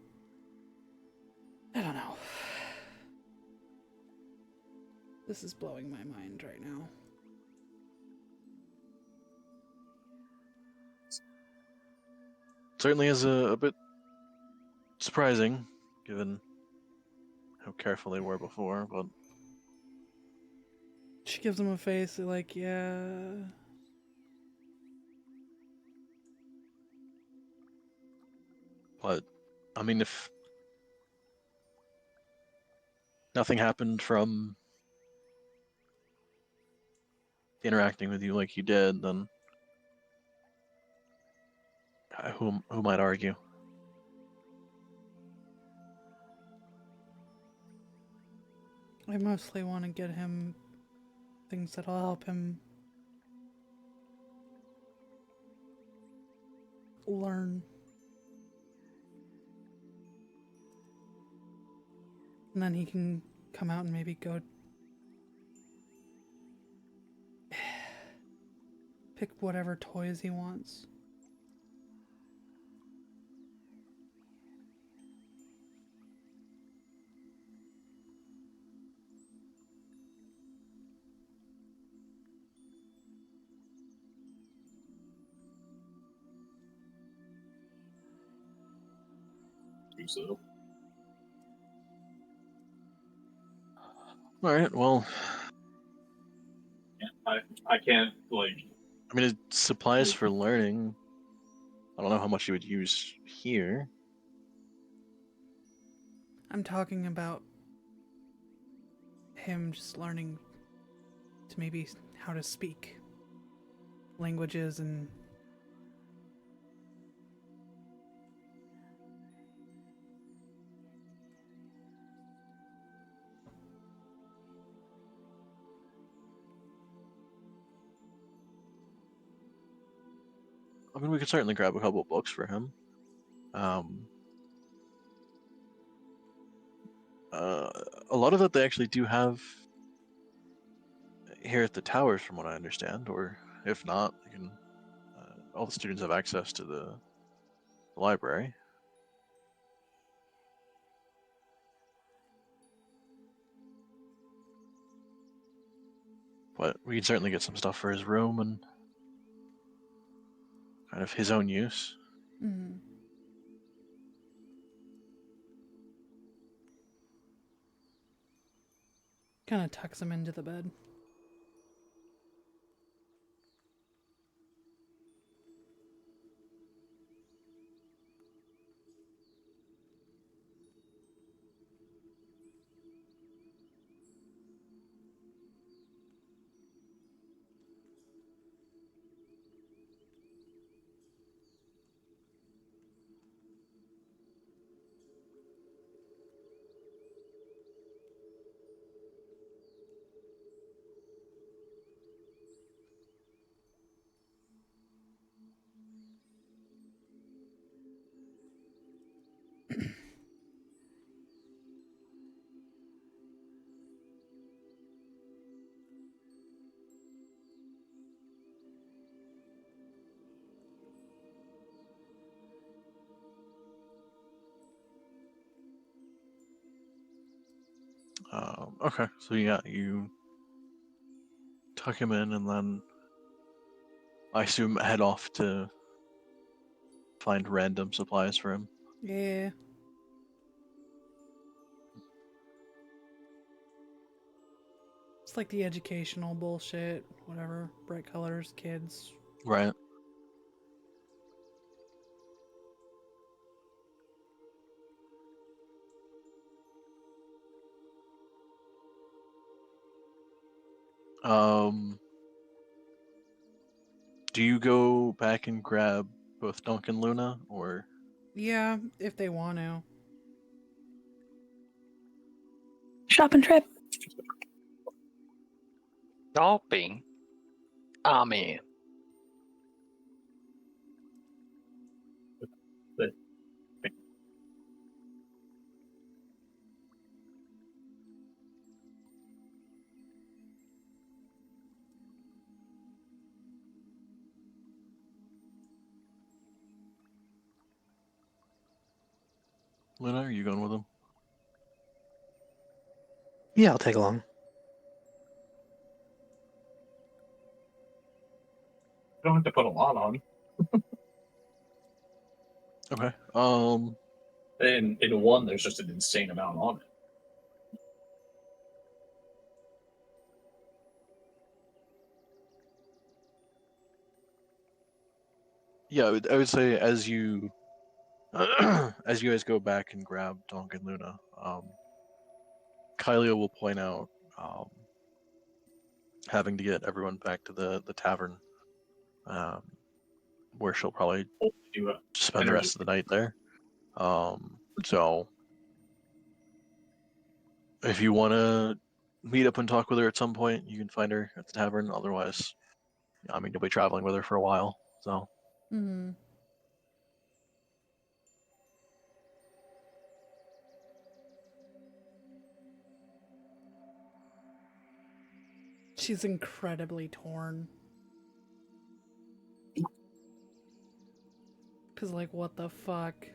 I don't know. This is blowing my mind right now. Certainly is a bit surprising, given how careful they were before, but She gives him a face like, yeah. I mean, if nothing happened from interacting with you like he did, then who might argue? I mostly want to get him things that'll help him learn. And then he can come out and maybe go pick whatever toys he wants. So All right, well, I can't like. I mean, it's supplies for learning. I don't know how much you would use here. I'm talking about him just learning to maybe how to speak languages and I mean, we could certainly grab a couple of books for him. A lot of it they actually do have here at the towers, from what I understand, or if not, they can. All the students have access to the library. But we can certainly get some stuff for his room and kind of his own use. mm, Kind of tucks him into the bed. Okay, so yeah, you tuck him in and then I assume head off to find random supplies for him. Yeah. It's like the educational bullshit, whatever. Bright colors, kids. Right. Do you go back and grab both Dunk and Luna, or? Yeah, if they want to. Shopping trip. Shopping? I mean, Luna, are you going with him? Yeah, I'll take along. You don't have to put a lot on. Okay. In one, there's just an insane amount on it. Yeah, I would say as you as you guys go back and grab Dunk and Luna, Kylia will point out having to get everyone back to the tavern, where she'll probably Do spend the rest of the night there. So if you want to meet up and talk with her at some point, you can find her at the tavern. Otherwise, I mean, you'll be traveling with her for a while. So Hmm. She's incredibly torn. Cause like, what the fuck?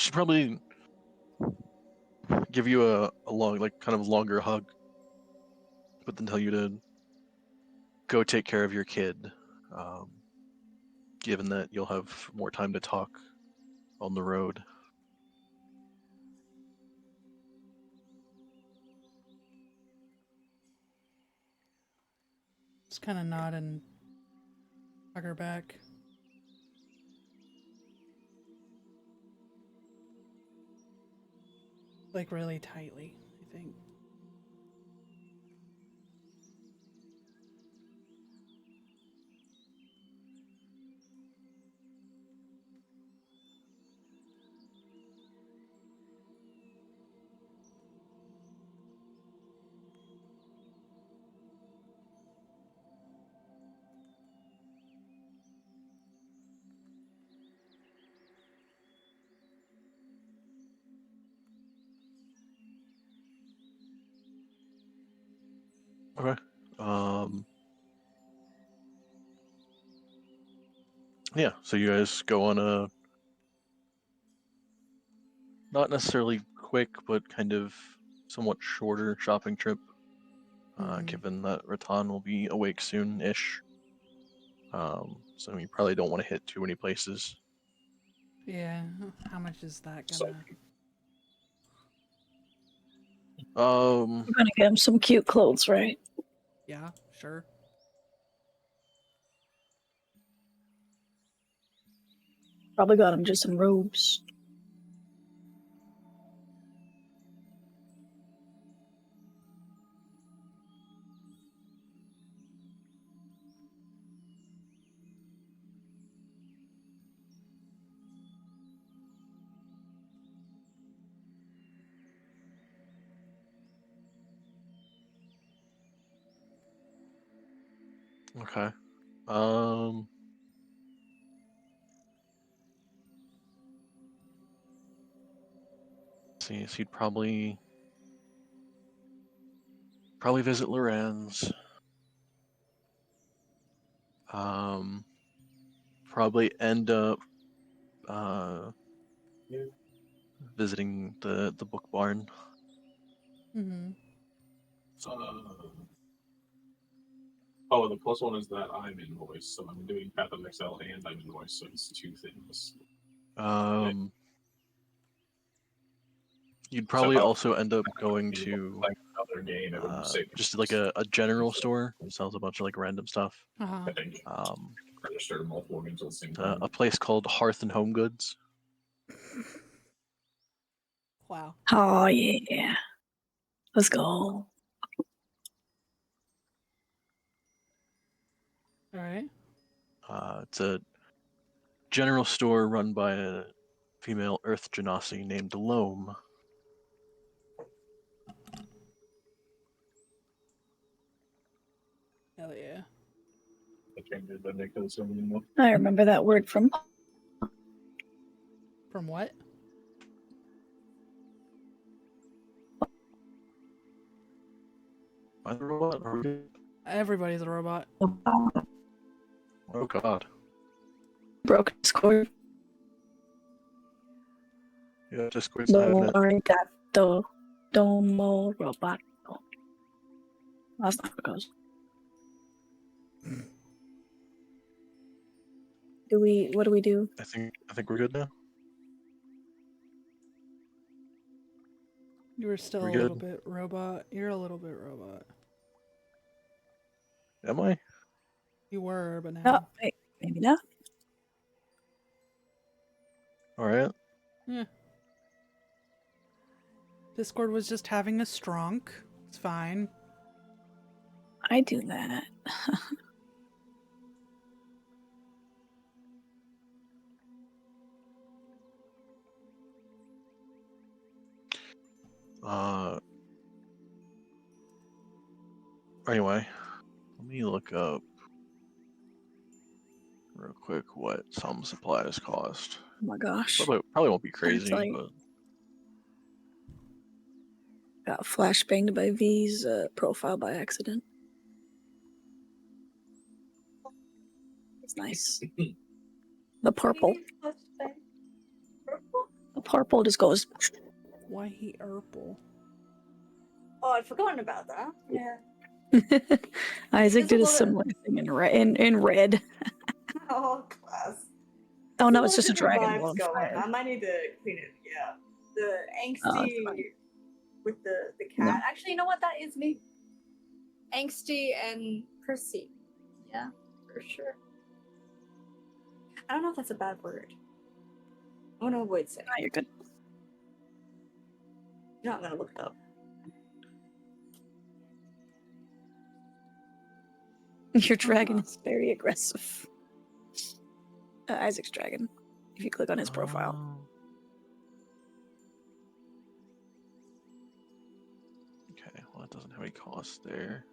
she'll probably give you a long, like, kind of longer hug, but then tell you to go take care of your kid, given that you'll have more time to talk on the road. Just kind of nod and hug her back. Like really tightly, I think. Okay. Yeah, so you guys go on a not necessarily quick, but kind of somewhat shorter shopping trip. Mhm. given that Rattan will be awake soon-ish. So you probably don't want to hit too many places. Yeah. How much is that So gonna? Um, We're gonna get him some cute clothes, right? Yeah, sure. Probably got him just some robes. okay. See, so you'd probably visit Lorenz. Probably end up visiting the book barn. Mm-hmm. Oh, the plus one is that I'm invoiced, so I'm doing Path of Excel and I'm invoiced, so it's 2 things. You'd So probably if I was also end up going playing to another game, it would save just like a general store that sells a bunch of like random stuff. Uh-huh. I think register multiple games at the same time. A place called Hearth and Home Goods. Wow. Oh yeah. Let's go. All right. It's a general store run by a female Earth Genasi named Loam. Hell yeah. I can't do the Nicholas anymore. I remember that word from From what? By the robot? Are we good? Everybody's a robot. Oh god. broken Discord. Yeah, Discord's not having No it. arigato. Domo roboto. That's not how it goes. What do we do? I think we're good now. You were still We a little good? bit robot. You're a little bit robot. Am I? You were, but Oh, now. wait, maybe not. Alright. Yeah. Discord was just having a stronk. It's fine. I do that. Anyway, let me look up real quick what some supplies cost. Oh my gosh. Probably won't be crazy, like- but Got flashbanged by V's profile by accident. It's nice. The purple. The purple just goes. Why he purple? Oh, I'd forgotten about that. Yeah. Isaac It's a did a lot of- similar thing in red. Oh, class. Oh There's no, lot it's of just a different dragon vibes on going. fire. I might need to clean it. Yeah. The Oh, angsty that's funny. with the cat. No. Actually, you know what? That is me. Angsty and Percy. Yeah, for sure. I don't know if that's a bad word. I want to avoid saying. No, you're good. You're not gonna look it up. Your dragon is very aggressive. Isaac's dragon. If you click on his profile. Okay, well that doesn't have any cost there.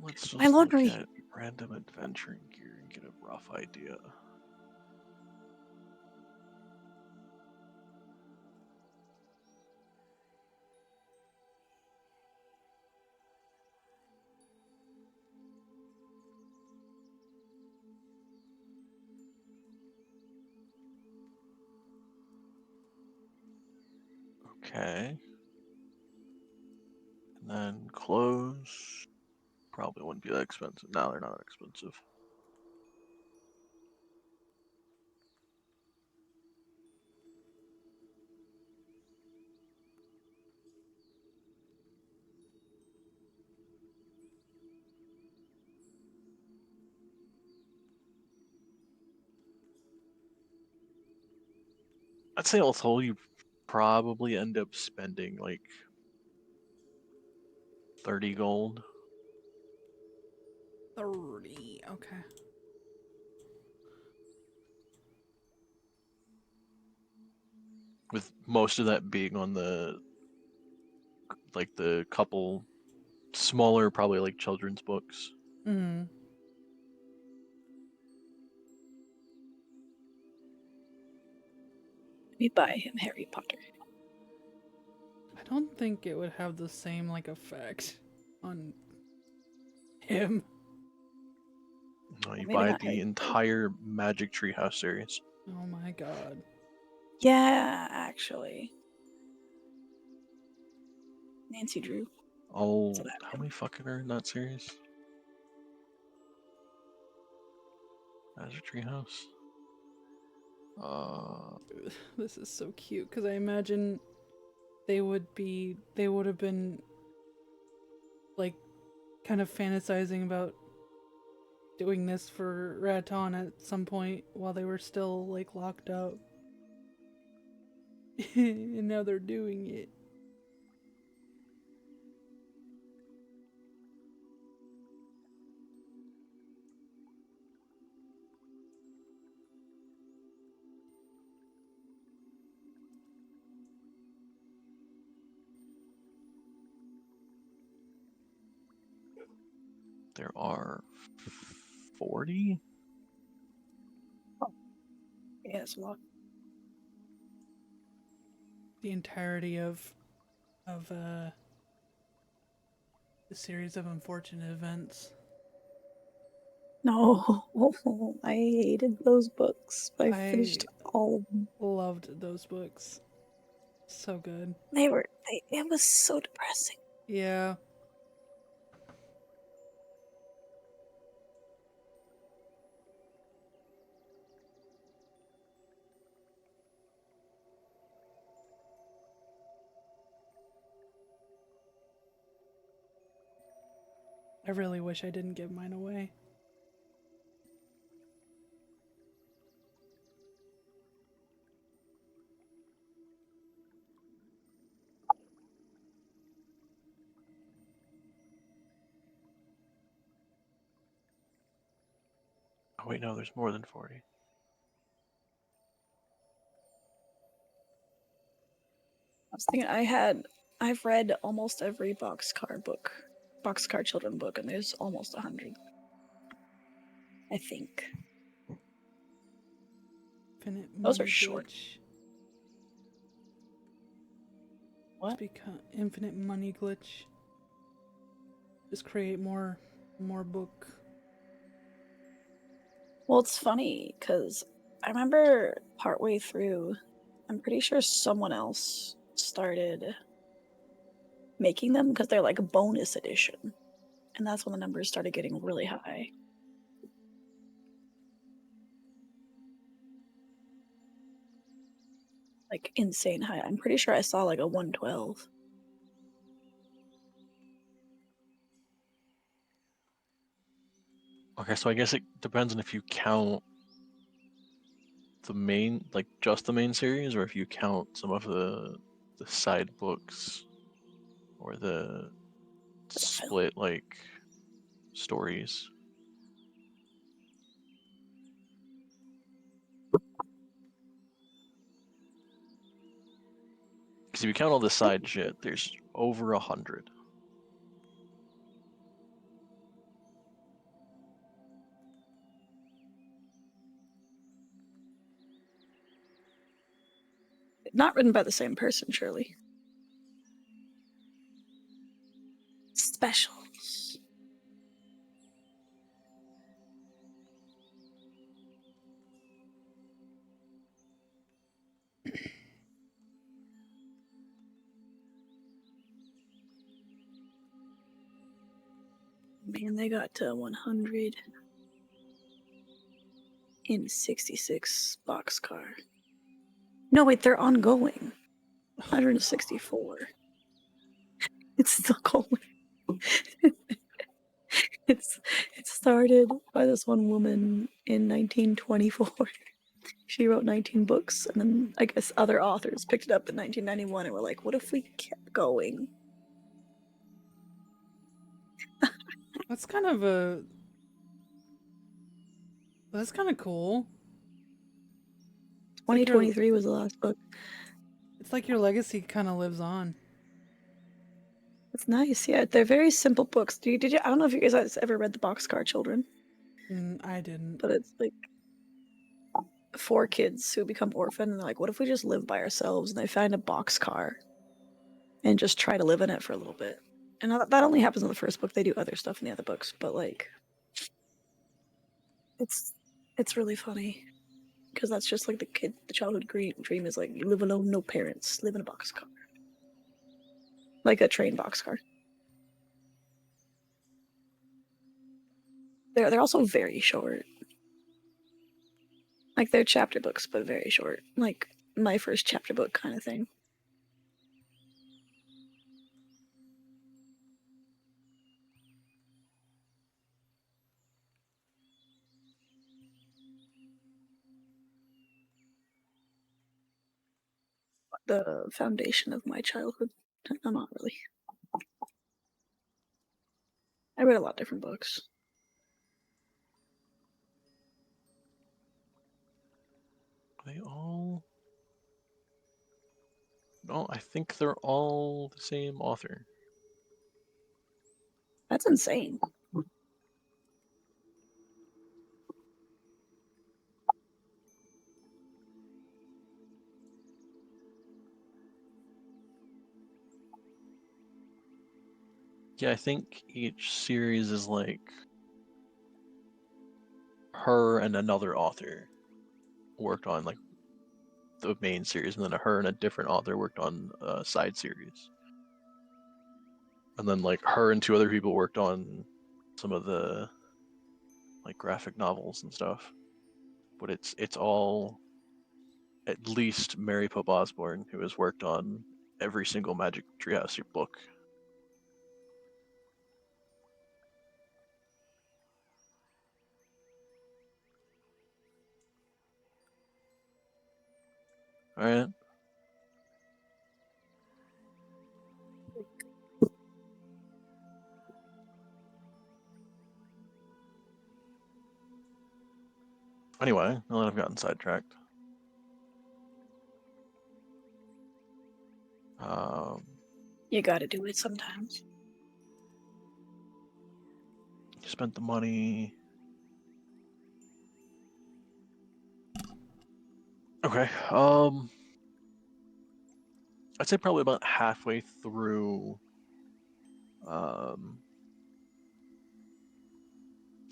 Let's My just lord, look are you- at random adventuring gear and get a rough idea. Okay. then clothes probably wouldn't be that expensive. No, they're not expensive. I'd say all told, you probably end up spending like 30 gold. 30. Okay. With most of that being on the couple smaller, probably like children's books. Hmm. Let me buy him Harry Potter. I don't think it would have the same like effect on him. No, you maybe buy not the Harry Potter. entire Magic Treehouse series. Oh my god. Yeah, actually. Nancy Drew. Oh, So that how many fucking are in that series? Magic Treehouse. This is so cute because I imagine they would have been like kind of fantasizing about doing this for Raton at some point while they were still like locked up. And now they're doing it. There are 40? Yeah, it's a lot. The entirety of the series of unfortunate events. No, I hated those books. But I finished all of them. Loved those books. So good. It was so depressing. Yeah. I really wish I didn't give mine away. Oh wait, no, there's more than 40. I was thinking I've read almost every boxcar children book, and there's almost 100. I think. Infinite Those are money short. glitch. What? Become infinite money glitch. Just create more book. Well, it's funny because I remember partway through, I'm pretty sure someone else started making them because they're like a bonus edition, and that's when the numbers started getting really high. Like insane high. I'm pretty sure I saw like a 112. Okay, so I guess it depends on if you count the main, like just the main series, or if you count some of the side books or the split like stories. Because if you count all the side shit, there's over 100. Not written by the same person, surely. Specials. and they got to 166 boxcar. No, wait, they're ongoing. 164. It's still going. It started by this one woman in 1924. She wrote 19 books, and then I guess other authors picked it up in 1991 and were like, what if we kept going? That's kind of cool. It's like your 2023 was the last book. it's like your legacy kind of lives on. It's nice, yeah. They're very simple books. Did you? I don't know if you guys ever read the Boxcar Children, I didn't. but it's like 4 kids who become orphaned, and they're like, what if we just live by ourselves? And they find a boxcar and just try to live in it for a little bit. And that only happens in the first book. They do other stuff in the other books, but like, it's really funny because that's just like the childhood dream is like you live alone, no parents, live in a boxcar, like a train boxcar. They're also very short. Like they're chapter books, but very short. Like my first chapter book kind of thing. The foundation of my childhood. I'm not really. I read a lot of different books. They all. No, I think they're all the same author. That's insane. Yeah, I think each series is like her and another author worked on like the main series, and then her and a different author worked on a side series. And then like her and 2 other people worked on some of the like graphic novels and stuff. But it's all at least Mary Pope Osborne, who has worked on every single Magic Treehouse book. All right. Anyway, now that I've gotten sidetracked. You gotta do it sometimes. Spent the money. Okay. I'd say probably about halfway through.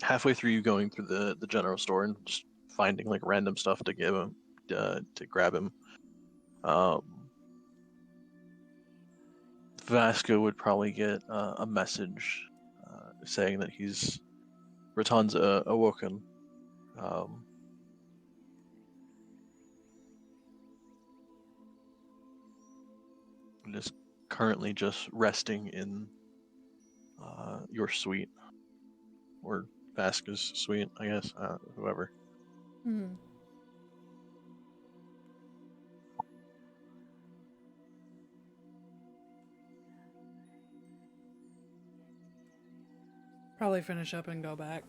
Halfway through you going through the general store and just finding like random stuff to give him, to grab him. Vasco would probably get a message saying that Raton's awoken. And is currently just resting in your suite, or Vasco's suite, I guess. Whoever. Probably finish up and go back.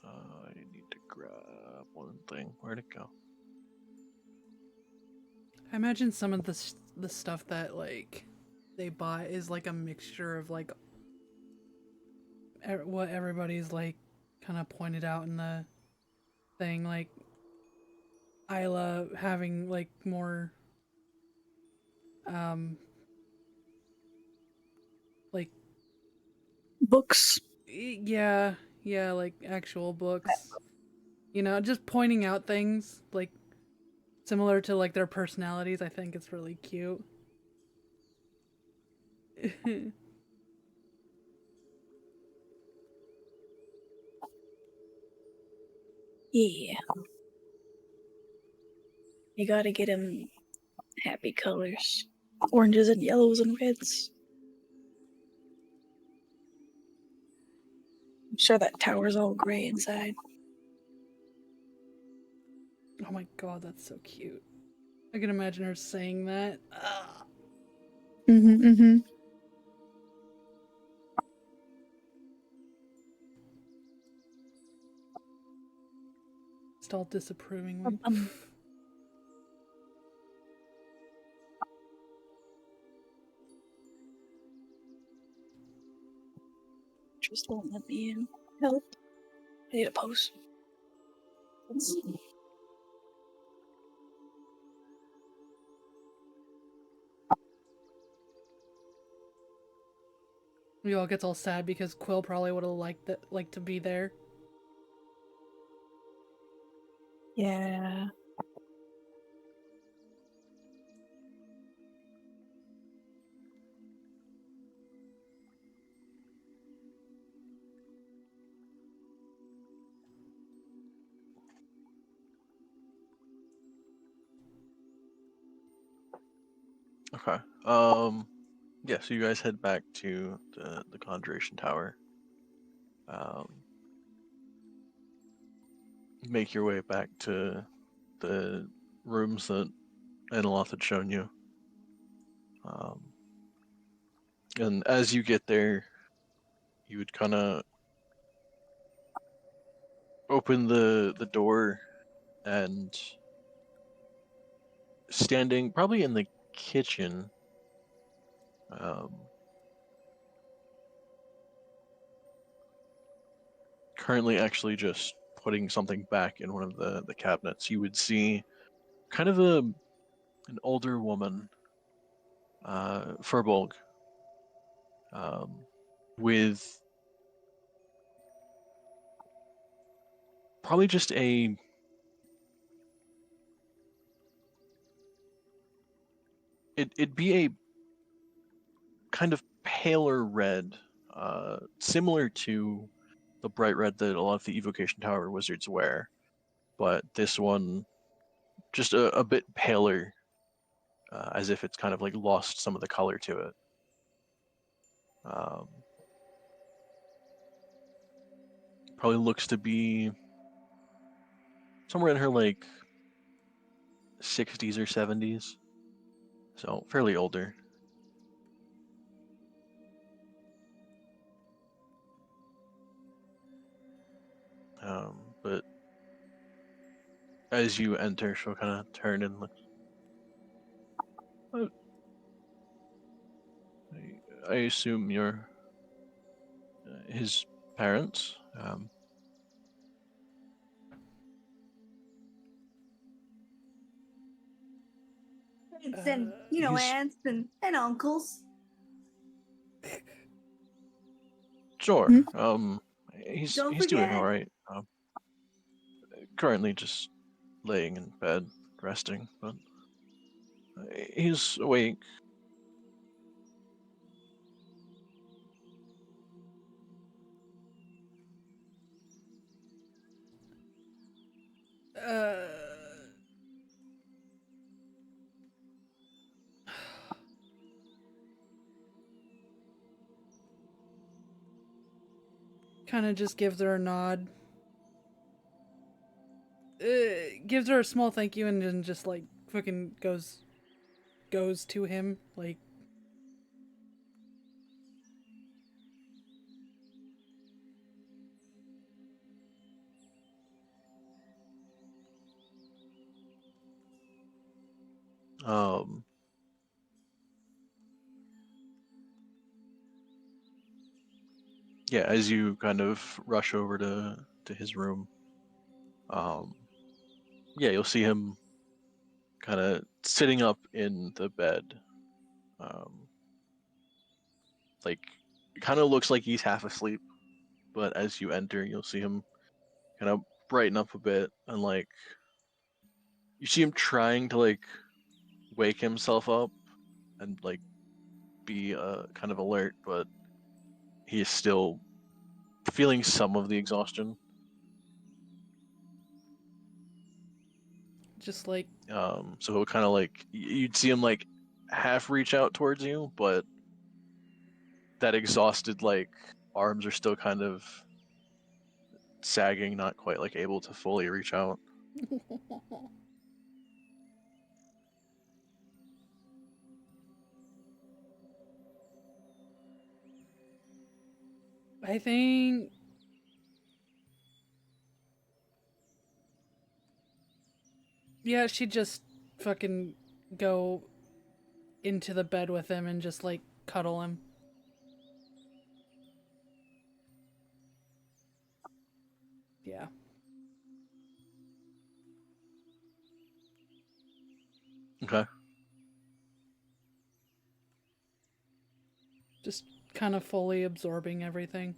I need to grab one thing. Where'd it go? I imagine some of the stuff that like they buy is like a mixture of like what everybody's like kind of pointed out in the thing, like Isla having like more like Books. yeah, like actual books. You know, just pointing out things like similar to like their personalities. I think it's really cute. Yeah. You gotta get him happy colors. Oranges and yellows and reds. I'm sure that tower's all gray inside. Oh my god, that's so cute. I can imagine her saying that. Mm-hmm. Just all disapprovingly. Just won't let me in. Help. I need a post. Let's see. We all gets all sad because Quill probably would have liked to be there. Yeah. Okay. Yeah, so you guys head back to the Conjuration Tower. Make your way back to the rooms that Analoth had shown you. And as you get there, you would kind of open the door, and standing probably in the kitchen, currently actually just putting something back in one of the cabinets, you would see kind of an older woman, Furbolg, with probably just it'd be a kind of paler red, similar to the bright red that a lot of the Evocation Tower wizards wear, but this one just a bit paler, as if it's kind of like lost some of the color to it. Probably looks to be somewhere in her like 60s or 70s, so fairly older. But as you enter, she'll kind of turn and look. "Oh, I assume you're his parents." And you know, He's aunts and uncles. sure. Mhm. Don't He's doing all forget. right. Currently just laying in bed, resting, but he's awake. Kind of just gives her a nod. Gives her a small thank you and then just like fucking goes to him like. Um, yeah, as you kind of rush over to to his room. Yeah, you'll see him kind of sitting up in the bed. Like, it kind of looks like he's half asleep, but as you enter, you'll see him kind of brighten up a bit, and like you see him trying to like wake himself up and like be kind of alert, but he is still feeling some of the exhaustion. Just like, So he'll kind of like you'd see him like half reach out towards you, but that exhausted like arms are still kind of sagging, not quite like able to fully reach out. I think yeah, she'd just fucking go into the bed with him and just like cuddle him. Yeah. Okay. Just kind of fully absorbing everything.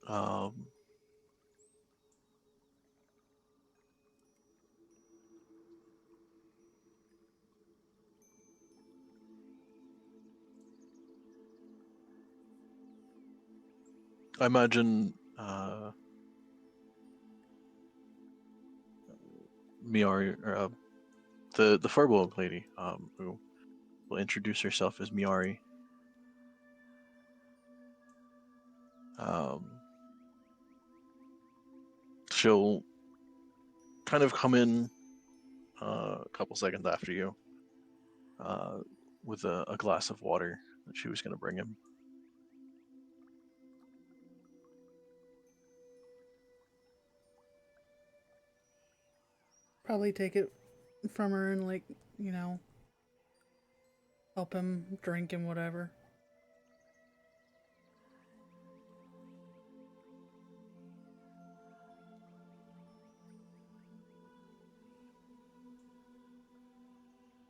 Um, I imagine Miari, or the Furbolg lady, who will introduce herself as Miari. She'll kind of come in a couple seconds after you with a glass of water that she was going to bring him. Probably take it from her and like, you know, help him drink and whatever.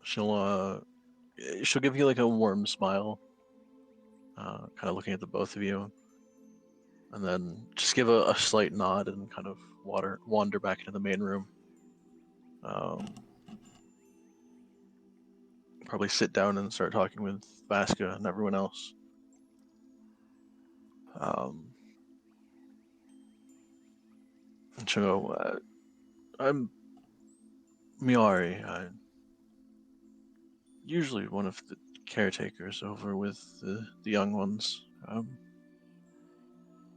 She'll give you like a warm smile, kind of looking at the both of you, and then just give a slight nod and kind of wander back into the main room. Probably sit down and start talking with Vasca and everyone else. And she'll go, I'm Miari. I'm usually one of the caretakers over with the young ones.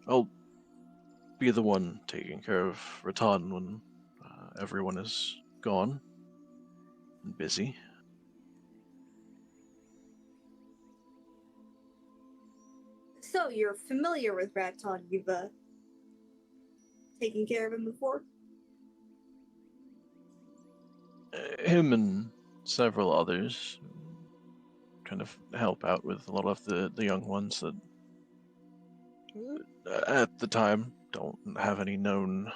I'll be the one taking care of Ratan when everyone is gone and busy. So you're familiar with Raton? You've taken care of him before? Him and several others kind of help out with a lot of the young ones that at the time don't have any known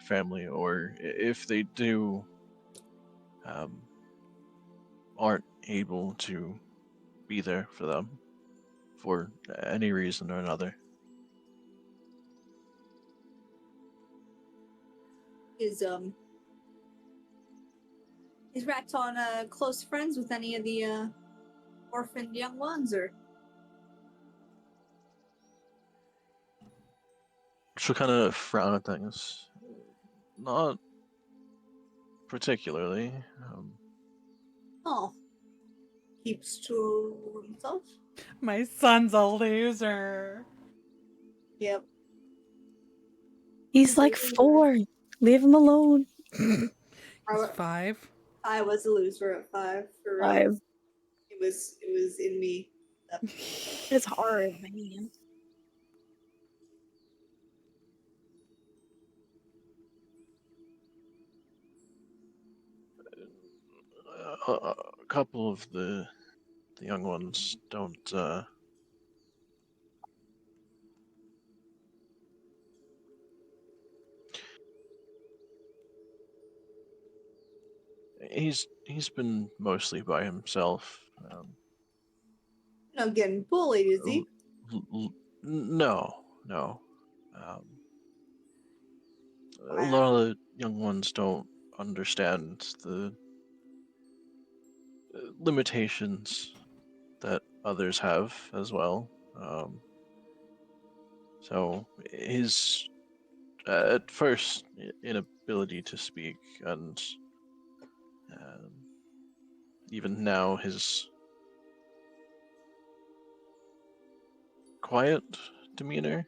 family, or if they do, aren't able to be there for them for any reason or another. Is Raton close friends with any of the orphaned young ones, or? She'll kind of frown at things. Not particularly. Oh, keeps to himself. My son's a loser. Yep. He's like 4. Leave him alone. He's I, 5. I was a loser at 5 for real. 5. It was in me. It's hard, man. A couple of the young ones don't. He's been mostly by himself. Not getting bullied, is he? No, no. A Wow. lot of the young ones don't understand the limitations that others have as well. So his at first inability to speak, and um, even now his quiet demeanor.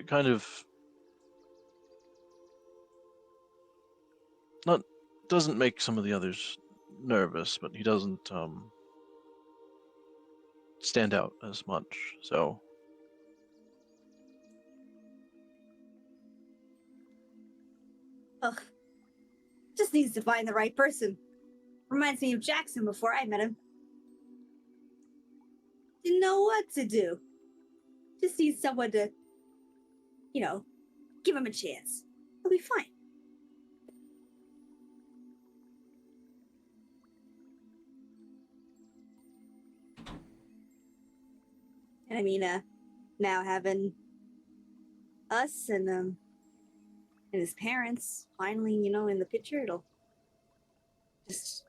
Kind of not doesn't make some of the others nervous, but he doesn't stand out as much. So Ugh. Just needs to find the right person. Reminds me of Jackson before I met him. Didn't know what to do. Just needs someone to, give him a chance. He'll be fine. And I mean, now having us and his parents finally, in the picture, it'll just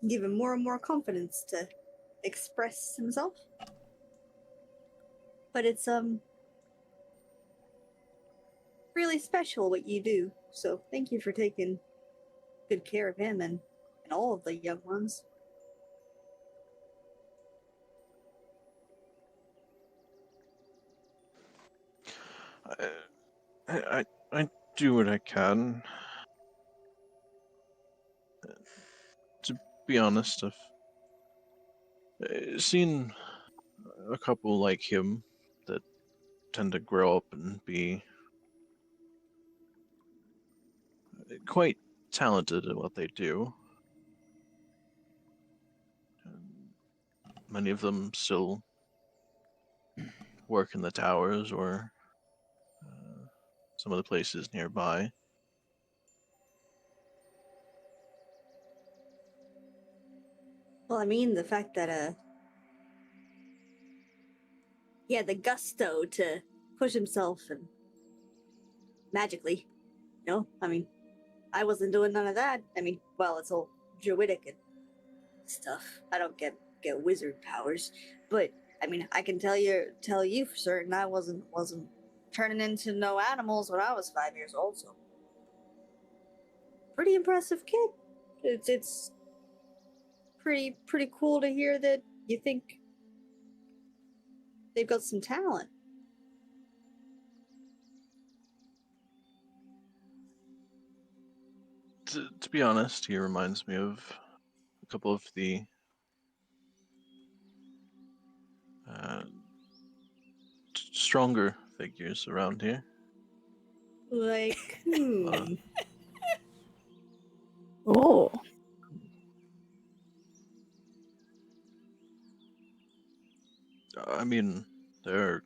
give him more and more confidence to express himself. But it's really special what you do. So thank you for taking good care of him and all of the young ones. I do what I can. To be honest, I've seen a couple like him that tend to grow up and be quite talented at what they do. Many of them still work in the towers or some of the places nearby. Well, I mean, the fact that he had the gusto to push himself and magically, I mean, I wasn't doing none of that. I mean, well, it's all druidic and stuff. I don't get wizard powers, but I mean, I can tell you for certain I wasn't turning into no animals when I was 5 years old. So, pretty impressive kid. It's pretty cool to hear that you think they've got some talent. To be honest, he reminds me of a couple of the stronger figures around here. Like, Oh. I mean, there are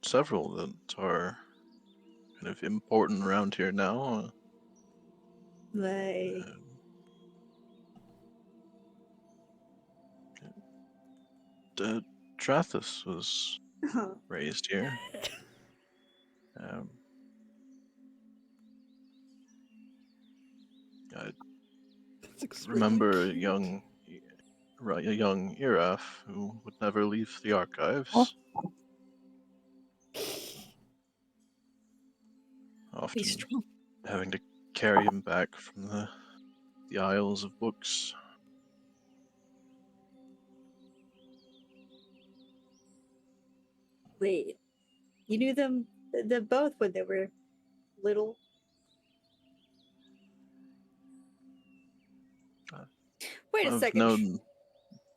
several that are kind of important around here now. like, Trathis was raised here. I That's extremely remember a cute. young Iraf who would never leave the archives. Oh. Often He's strong. having to carry him back from the Isles of Books. Wait, you knew them both when they were little? Wait a I've second. known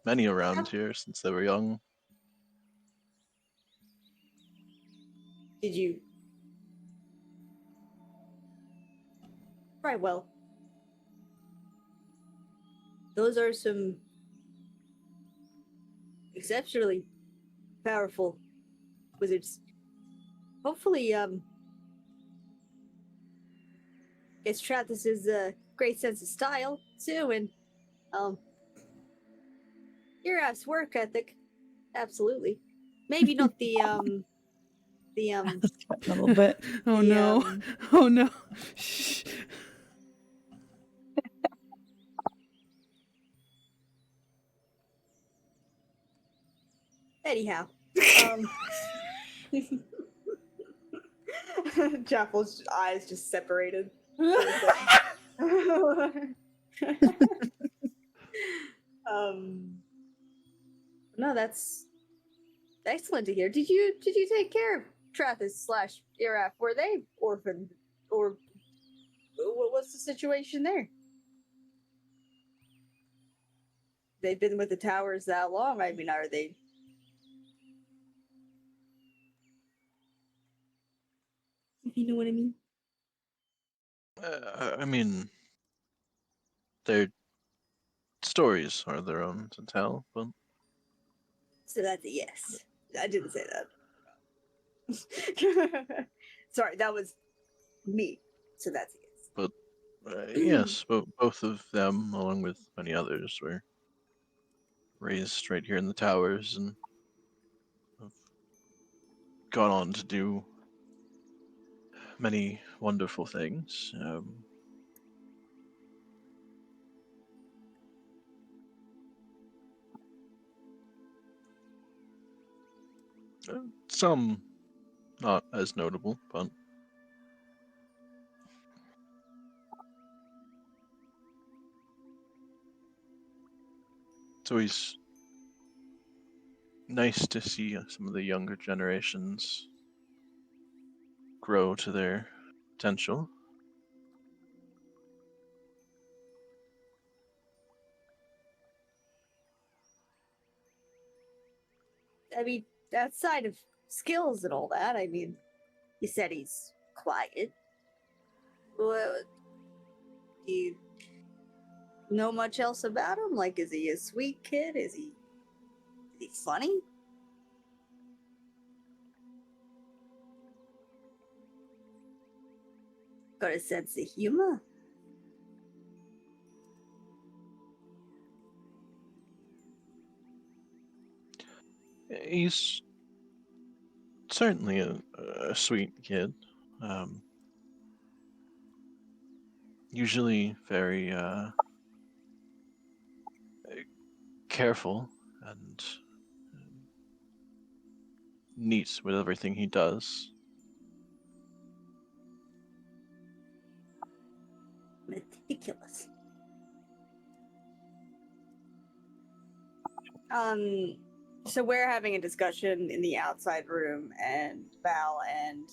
many around here since they were young. Did you? Right, well. Those are some exceptionally powerful wizards. Hopefully, it's Trathus's great sense of style too, and your ass work ethic. Absolutely. Maybe not the Sweating a little bit. Oh The, no. Oh no. Shh. anyhow. Jaffle's eyes just separated. No, that's excellent to hear. Did you take care of Trathus / Iraf? Were they orphaned, or what was the situation there? They've been with the towers that long. I mean, are they? If you know what I mean. I mean, their stories are their own to tell, but So that's a yes. I didn't say that. Sorry, that was me. So that's a yes. yes, both of them, along with many others, were raised right here in the towers and have gone on to do many wonderful things. Some not as notable, but it's always nice to see some of the younger generations grow to their potential. I mean, outside of skills and all that, I mean, you said he's quiet. What, do you know much else about him? Like, is he a sweet kid? Is he funny? Got a sense of humor? He's certainly a sweet kid. Usually very careful and neat with everything he does. Meticulous. So we're having a discussion in the outside room, and Val and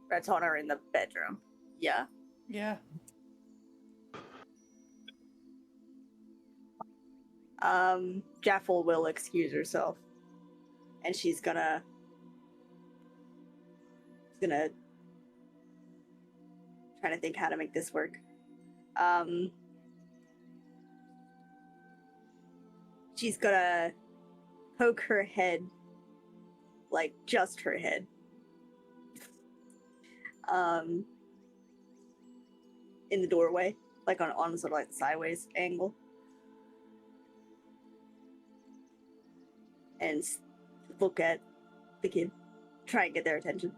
Raton are in the bedroom. Yeah. Yeah. Jaffel will excuse herself, and she's gonna trying to think how to make this work. She's gonna poke her head, like just her head, in the doorway, like on sort of like the sideways angle, and look at the kid, try and get their attention.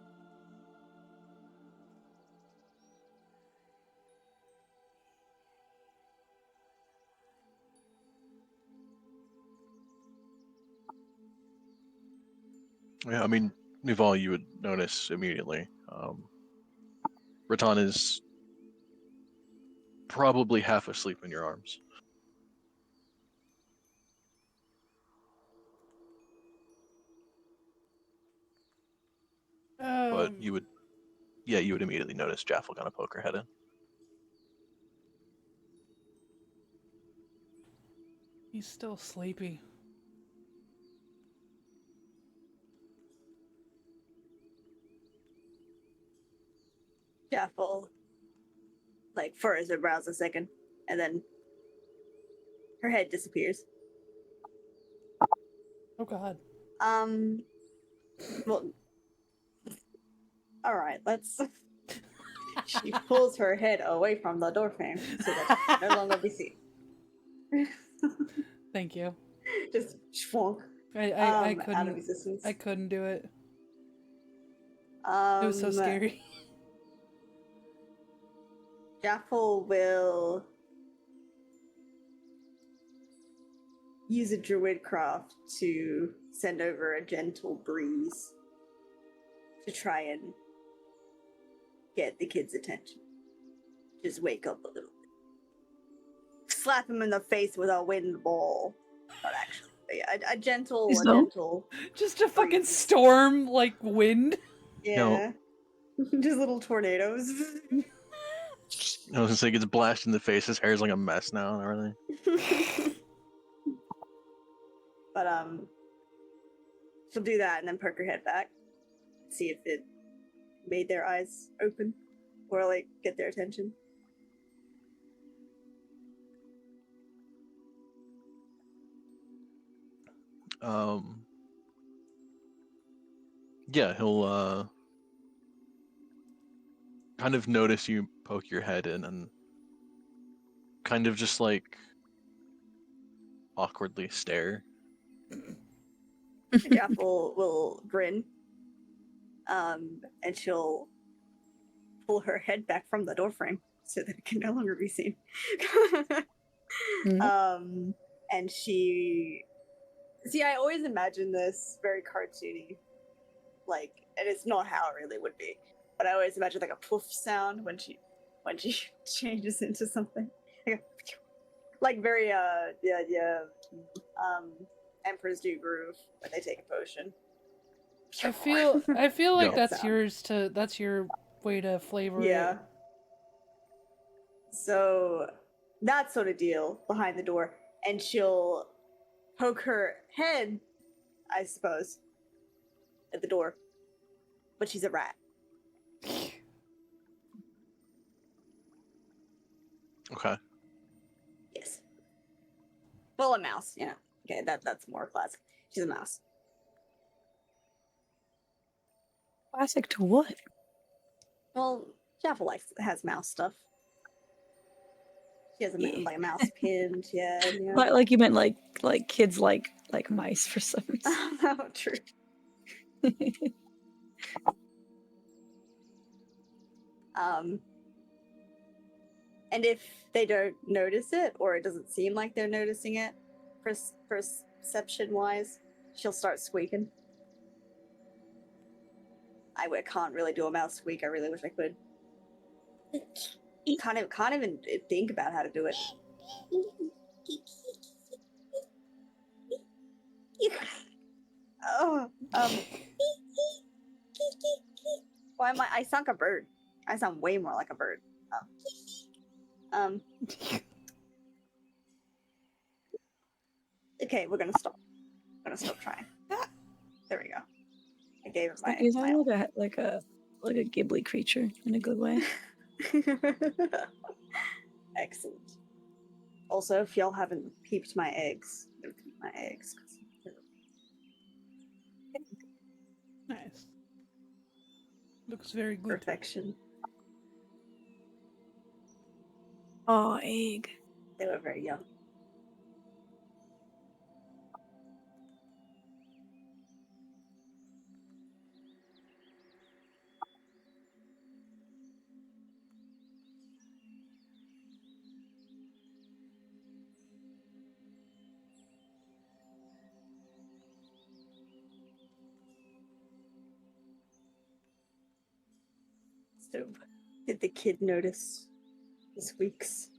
Yeah, I mean, Nival, you would notice immediately. Raton is probably half asleep in your arms. but you would immediately notice Jaffel kind of poke her head in. He's still sleepy. Jaffel, like, furrows her brows a second, and then her head disappears. Oh God. Well, all right, let's. She pulls her head away from the doorframe so that she can no longer be seen. Thank you. Just schwonk. I Out of couldn't. existence. I couldn't do it. It was so scary. Jaffel will use a druidcraft to send over a gentle breeze to try and get the kid's attention. Just wake up a little bit. Slap him in the face with a wind ball. Not actually. But yeah, a gentle. Just a fucking storm like wind. Yeah. Just little tornadoes. I was gonna say, gets blasted in the face. His hair's like a mess now and everything. But she'll do that and then poke her head back, see if it made their eyes open or like get their attention. Yeah, he'll kind of notice you poke your head in and kind of just like awkwardly stare. Jaffel will grin, and she'll pull her head back from the doorframe so that it can no longer be seen. And she, see, I always imagine this very cartoony, like, and it's not how it really would be, but I always imagine like a poof sound when she changes into something, like very Emperor's New Groove when they take a potion. I feel like Yeah. that's your way to flavor Yeah. it. So that sort of deal behind the door, and she'll poke her head, I suppose, at the door, but she's a rat. Okay. Yes. Well, a mouse. Yeah. Okay, that's more classic. She's a mouse. Classic to what? Well, Jaffel has mouse stuff. She has a, Yeah. like a mouse pinned. Yeah. Like you meant like kids like mice for some reason. Oh, true. And if they don't notice it, or it doesn't seem like they're noticing it, perception-wise, she'll start squeaking. I can't really do a mouse squeak. I really wish I could. Can't even think about how to do it. Oh, why am I sound like a bird. I sound way more like a bird. Okay, we're gonna stop. Trying. There we go. I gave it my. You sound like a Ghibli creature in a good way. Excellent. Also, if y'all haven't peeped my eggs, Nice. Looks very good. Perfection. Oh, egg. They were very young. So, did the kid notice the squeaks?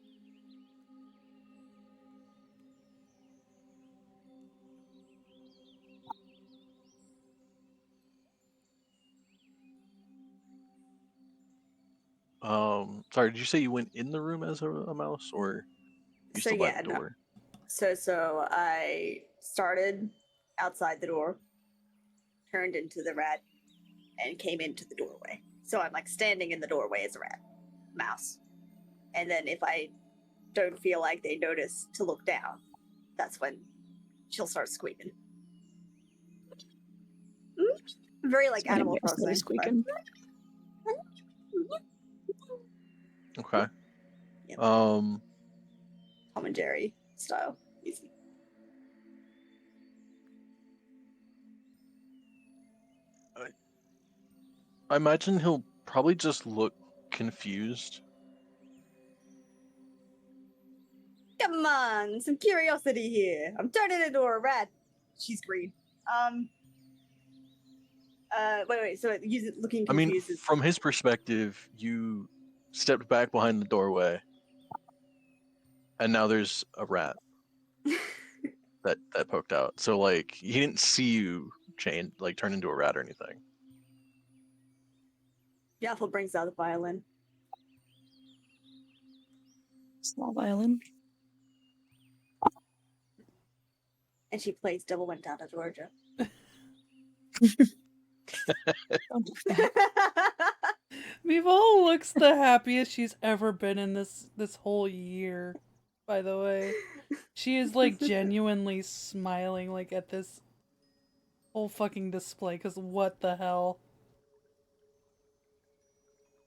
Sorry, did you say you went in the room as a mouse, or you So still by yeah, the no. door? So I started outside the door, turned into the rat, and came into the doorway. So I'm like standing in the doorway as a rat, mouse. And then if I don't feel like they notice to look down, that's when she'll start squeaking. Very like Somebody Animal gets somebody Crossing. squeaking. Okay. Yep. Um, Tom and Jerry style. Easy. I imagine he'll probably just look confused. Come on, some curiosity here. I'm turning into a rat. She's green. Wait. So looking I mean, confused. from his perspective, you stepped back behind the doorway, and now there's a rat that poked out. So like, he didn't see you turn into a rat or anything. Yaffle brings out the violin. Small violin. And she plays Double Went Down to Georgia. Don't do that. Mivol looks the happiest she's ever been in this whole year. By the way, she is like genuinely smiling like at this whole fucking display. Cause what the hell?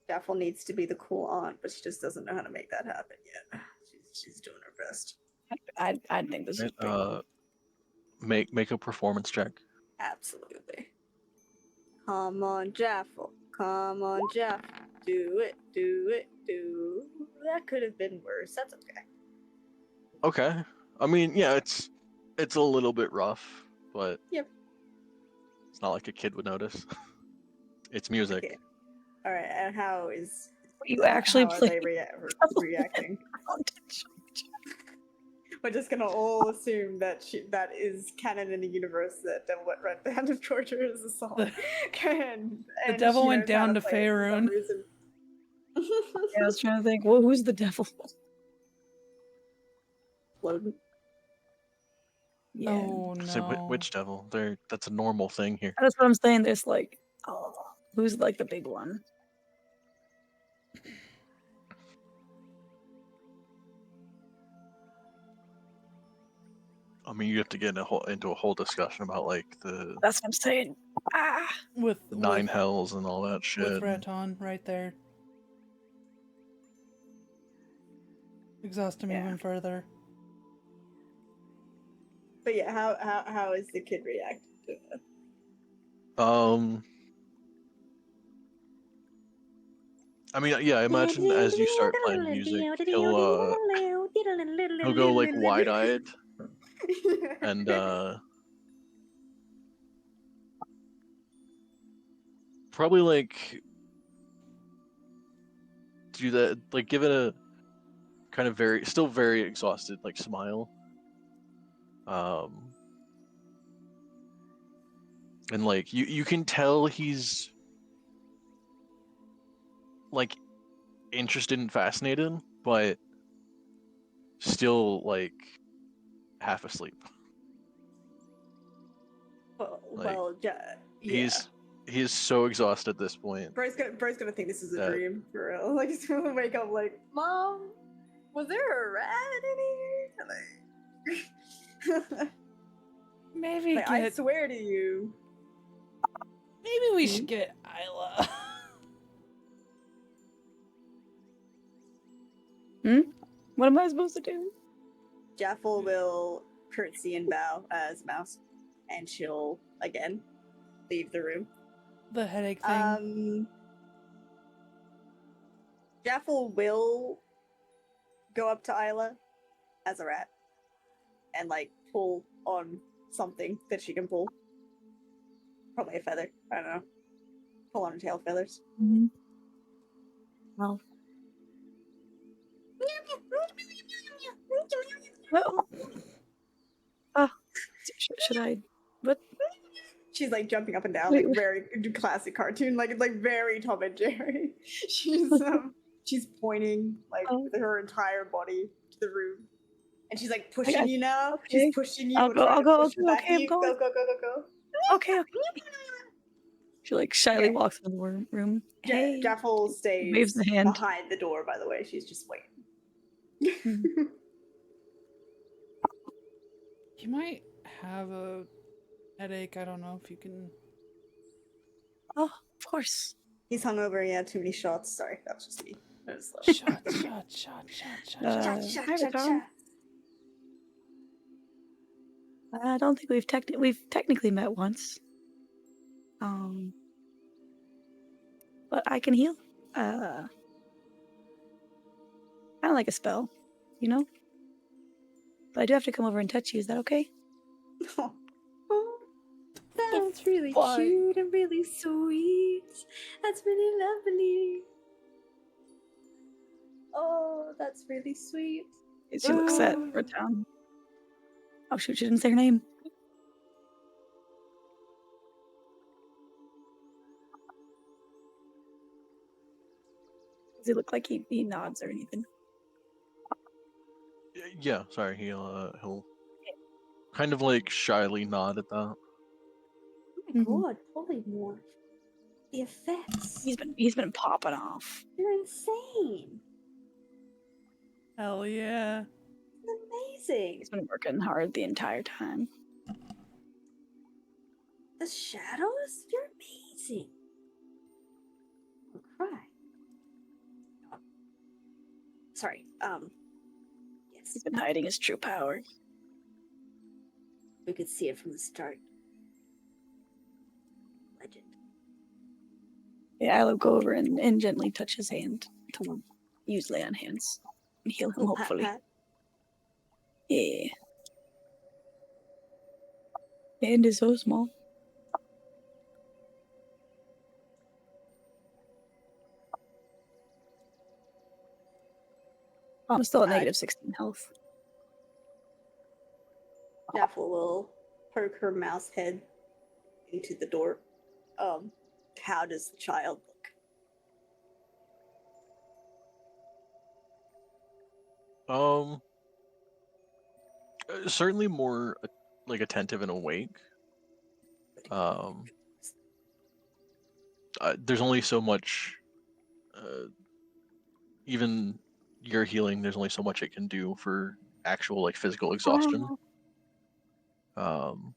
Yaffle needs to be the cool aunt, but she just doesn't know how to make that happen yet. She's doing her best. I think this is pretty cool. Make a performance check. Absolutely. Come on, Jaffle. Come on, Jaffle. Do it. That could have been worse. That's okay. Okay. I mean, yeah, it's a little bit rough, but Yep. it's not like a kid would notice. It's music. Okay. All right. And how is You actually how are play they reacting? We're just gonna all assume that that is canon in the universe that Devil Went Down to Georgia is a song. The devil went down to Faerun. Yeah, I was trying to think, well, who's the devil? Loden. Yeah. Oh So no. which devil? That's a normal thing here. That's what I'm saying. There's like, oh, who's like the big one? I mean, you have to get into a whole discussion about like the That's what I'm saying. Ah, With nine hells and all that shit. with Raton right there. Exhaust him Yeah. even further. But yeah, how is the kid reacting to it? I mean, yeah, I imagine as you start playing music, he'll go like wide-eyed and probably like do that, like give it a kind of still very exhausted like smile. And like you can tell he's like interested and fascinated, but still like half asleep. Yeah. He's so exhausted at this point. Bro's gonna think this is a that- dream for real. Like he's gonna wake up like, Mom, was there a rat in here? Like, Maybe like, I swear to you. maybe we should get Isla. what am I supposed to do? Jaffle will curtsy and bow as Mouse, and she'll again leave the room. The headache thing. Jaffle will go up to Isla as a rat and like pull on something that she can pull. Probably a feather. I don't know. Pull on her tail feathers. Mm-hmm. Well. Should I? What? She's like jumping up and down, Wait. like very classic cartoon, like very Tom and Jerry. She's she's pointing like with her entire body to the room, and she's like pushing you now. Okay. She's pushing you. I'll and go. trying I'll to go. push the back Okay, of I'm you. going. Go. Okay. She like shyly Okay. walks in the room. Hey, Jaffel stays waves the hand. behind the door. By the way, she's just waiting. You might have a headache. I don't know if you can. Oh, of course. He's hungover. He had too many shots. Sorry, that was just me. That was Shot. Hi, Tom. I don't think we've technically met once. But I can heal. Kind of like a spell, you know. But I do have to come over and touch you. Is that okay? Oh, that's really fuck? cute and really sweet. That's really lovely. Oh, that's really sweet. She looks at Raton. Oh shoot, she didn't say her name. Does he look like he nods or anything? Yeah, sorry, he'll kind of like shyly nod at that. Oh my god, polymorph. The effects. He's been popping off. They're insane. Hell yeah. It's amazing. He's been working hard the entire time. The shadows? You're amazing. I'll cry. Sorry, yes. He's been hiding his true power. We could see it from the start. Legend. Yeah, I'll go over and gently touch his hand to use lay on hands and heal him, Little pat, hopefully. pat. Yeah. Hand is so small. I'm still at negative 16 health. Daffel will poke her mouse head into the door. How does the child look? Certainly more like attentive and awake. There's only so much. Even your healing, there's only so much it can do for actual like physical exhaustion. And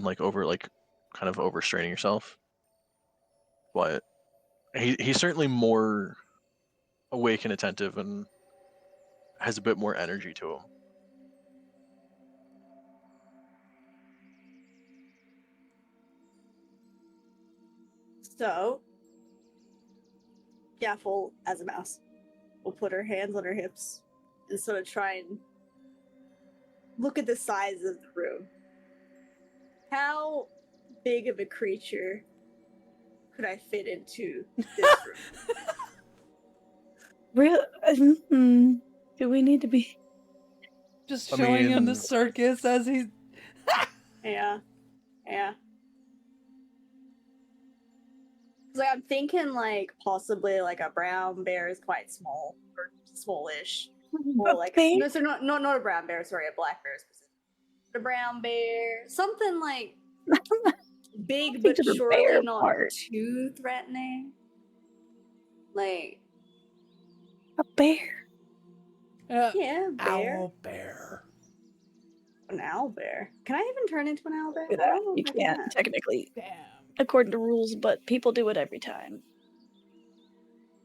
like kind of overstraining yourself. But he's certainly more awake and attentive and has a bit more energy to him. So, Daffel, as a mouse, will put her hands on her hips and sort of try and look at the size of the room. How big of a creature could I fit into this room? Real? Do we need to be? Just I showing him the mean- circus as he's. Yeah. Like, I'm thinking like possibly like a brown bear is quite small or smallish. Or like no, so not a brown bear, sorry, a black bear specifically. A brown bear, something like big but surely not too threatening. Like a bear. Yeah, bear. Owl bear. An owl bear. Can I even turn into an owl bear? I don't know. You can't technically, according to rules, but people do it every time.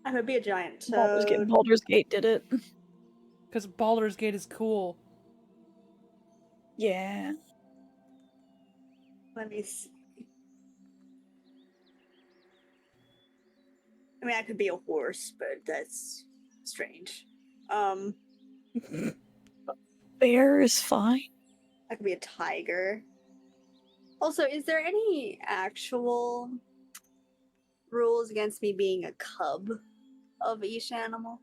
I would be a giant toad. Baldur's Gate did it. Because Baldur's Gate is cool. Yeah. Let me see. I mean, I could be a horse, but that's strange. Bear is fine. I could be a tiger. Also, is there any actual rules against me being a cub of each animal?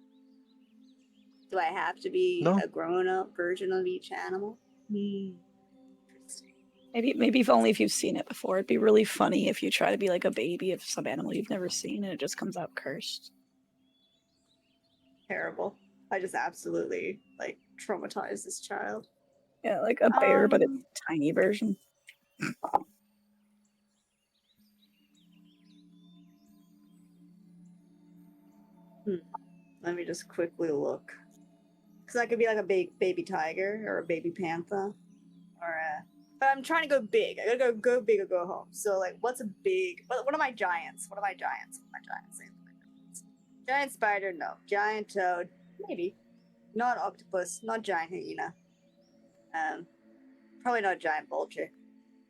Do I have to be a grown-up version of each animal? Interesting. Maybe if only if you've seen it before. It'd be really funny if you try to be like a baby of some animal you've never seen and it just comes out cursed. Terrible. I just absolutely like traumatized this child. Yeah, like a bear, but it's Um, a tiny version. Let me just quickly look. Because I could be like a big baby tiger or a baby panther. Or a... But I'm trying to go big. I gotta go big or go home. So like what's a big what are my giants? What are my giants? What are my giants? Giant spider, no. Giant toad, maybe. Not octopus, not giant hyena. Probably not giant vulture.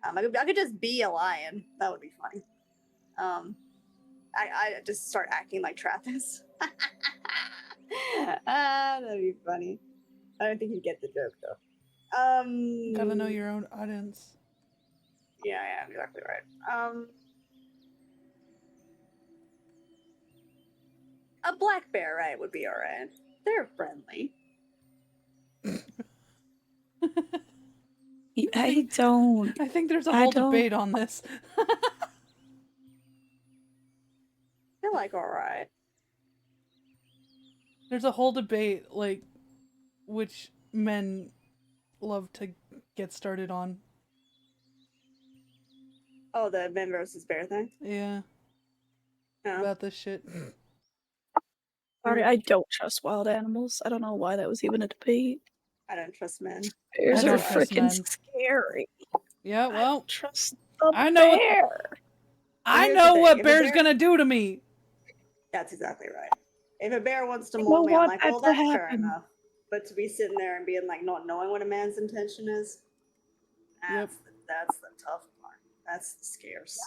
I could just be a lion. That would be funny. I just start acting like Trappist. That'd be funny. I don't think he'd get the joke though. Gotta know your own audience. Yeah, exactly right. A black bear, right, would be alright. They're friendly. I don't. I think there's a I whole don't- debate on this. They're like alright. There's a whole debate, like, which men love to get started on. Oh, the men versus bear thing? Yeah, No. about this shit. Sorry, I don't trust wild animals. I don't know why that was even a debate. I don't trust men. Bears I are don't trust freaking men. scary. Yeah, I well, don't trust the I know what- bear. I here's know the what thing, if a bear's bear- gonna do to me. That's exactly right. If a bear wants to You maul know me, I'm what? like, That's well, what that's fair happened. enough. But to be sitting there and being like, not knowing what a man's intention is, Yep. that's the tough part. That's the scarce.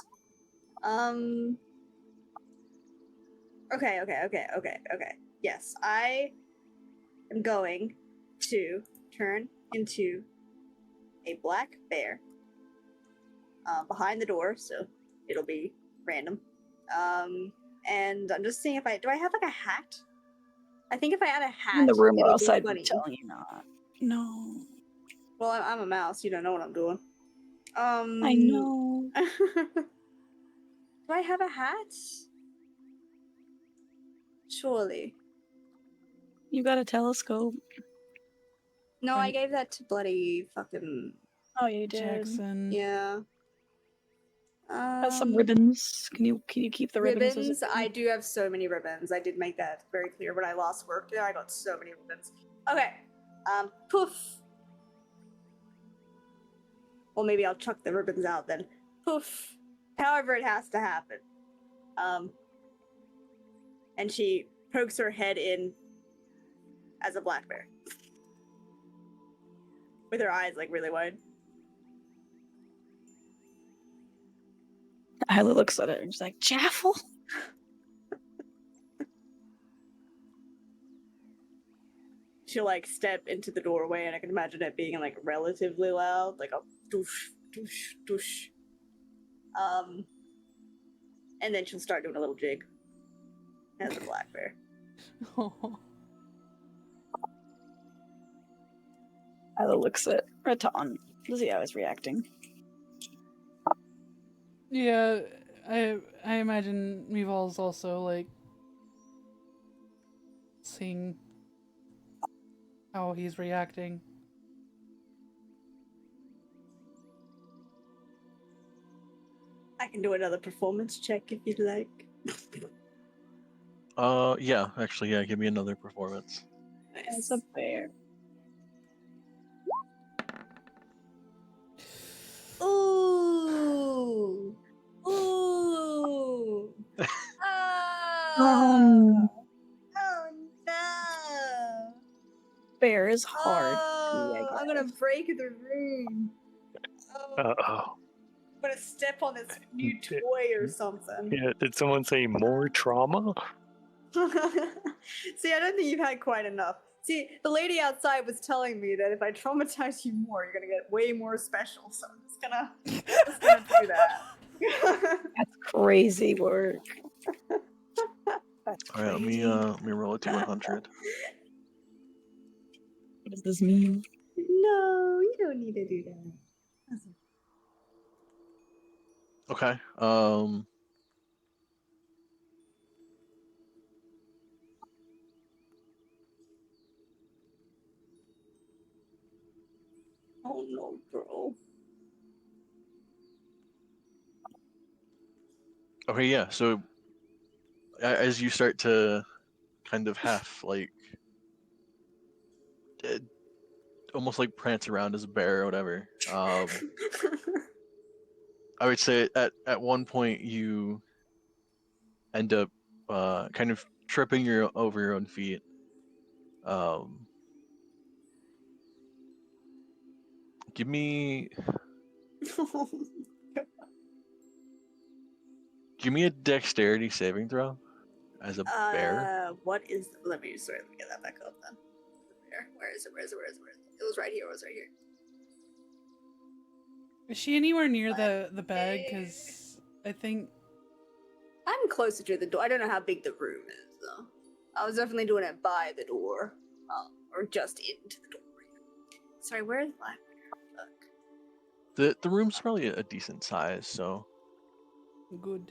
Okay. Yes, I am going to turn into a black bear behind the door, so it'll be random. And I'm just seeing if do I have like a hat? I think if I had a hat, In the room or it'll else be I'd funny. be telling you not. No. Well, I'm a mouse. You don't know what I'm doing. I know. Do I have a hat? Surely. You got a telescope. No, I Right. gave that to bloody fucking Oh, you did. Jackson. yeah. Has some ribbons. Can you keep the ribbons? as Ribbons. a- I do have so many ribbons. I did make that very clear when I last worked there. I got so many ribbons. Okay. Poof. Well, maybe I'll chuck the ribbons out then. Poof. However, it has to happen. And she pokes her head in as a black bear, with her eyes like really wide. Hyla looks at it and she's like, Jaffel? She'll like step into the doorway, and I can imagine it being like relatively loud, like a doosh, doosh, doosh. And then she'll start doing a little jig as a black bear. Hyla looks at Raton to see how he's reacting. Yeah, I imagine Meeval's also like seeing how he's reacting. I can do another performance check if you'd like. Yeah, actually, yeah, give me another performance. As a bear. Ooh! Ooh! Um, Oh no! bear is hard. Oh, I'm gonna break the room. Oh, Uh-oh. I'm gonna step on this new toy or something. Yeah, did someone say more trauma? See, I don't think you've had quite enough. See, the lady outside was telling me that if I traumatize you more, you're gonna get way more special. So I'm just gonna do that. That's crazy work. That's All right, crazy. let me roll a d100. What does this mean? No, you don't need to do that. Okay. Oh no, bro. Okay, yeah. So as you start to kind of half like almost like prance around as a bear or whatever, I would say at one point you end up kind of tripping over your own feet. Um, give me a dexterity saving throw as a bear. What is? Let me get that back up then. Where is it? Where is it? It was right here. It was right here. Is she anywhere near Let the bag? me- Because I think I'm closer to the door. I don't know how big the room is though. I was definitely doing it by the door, or just into the door. Sorry, where is my? The room's probably a decent size, so good.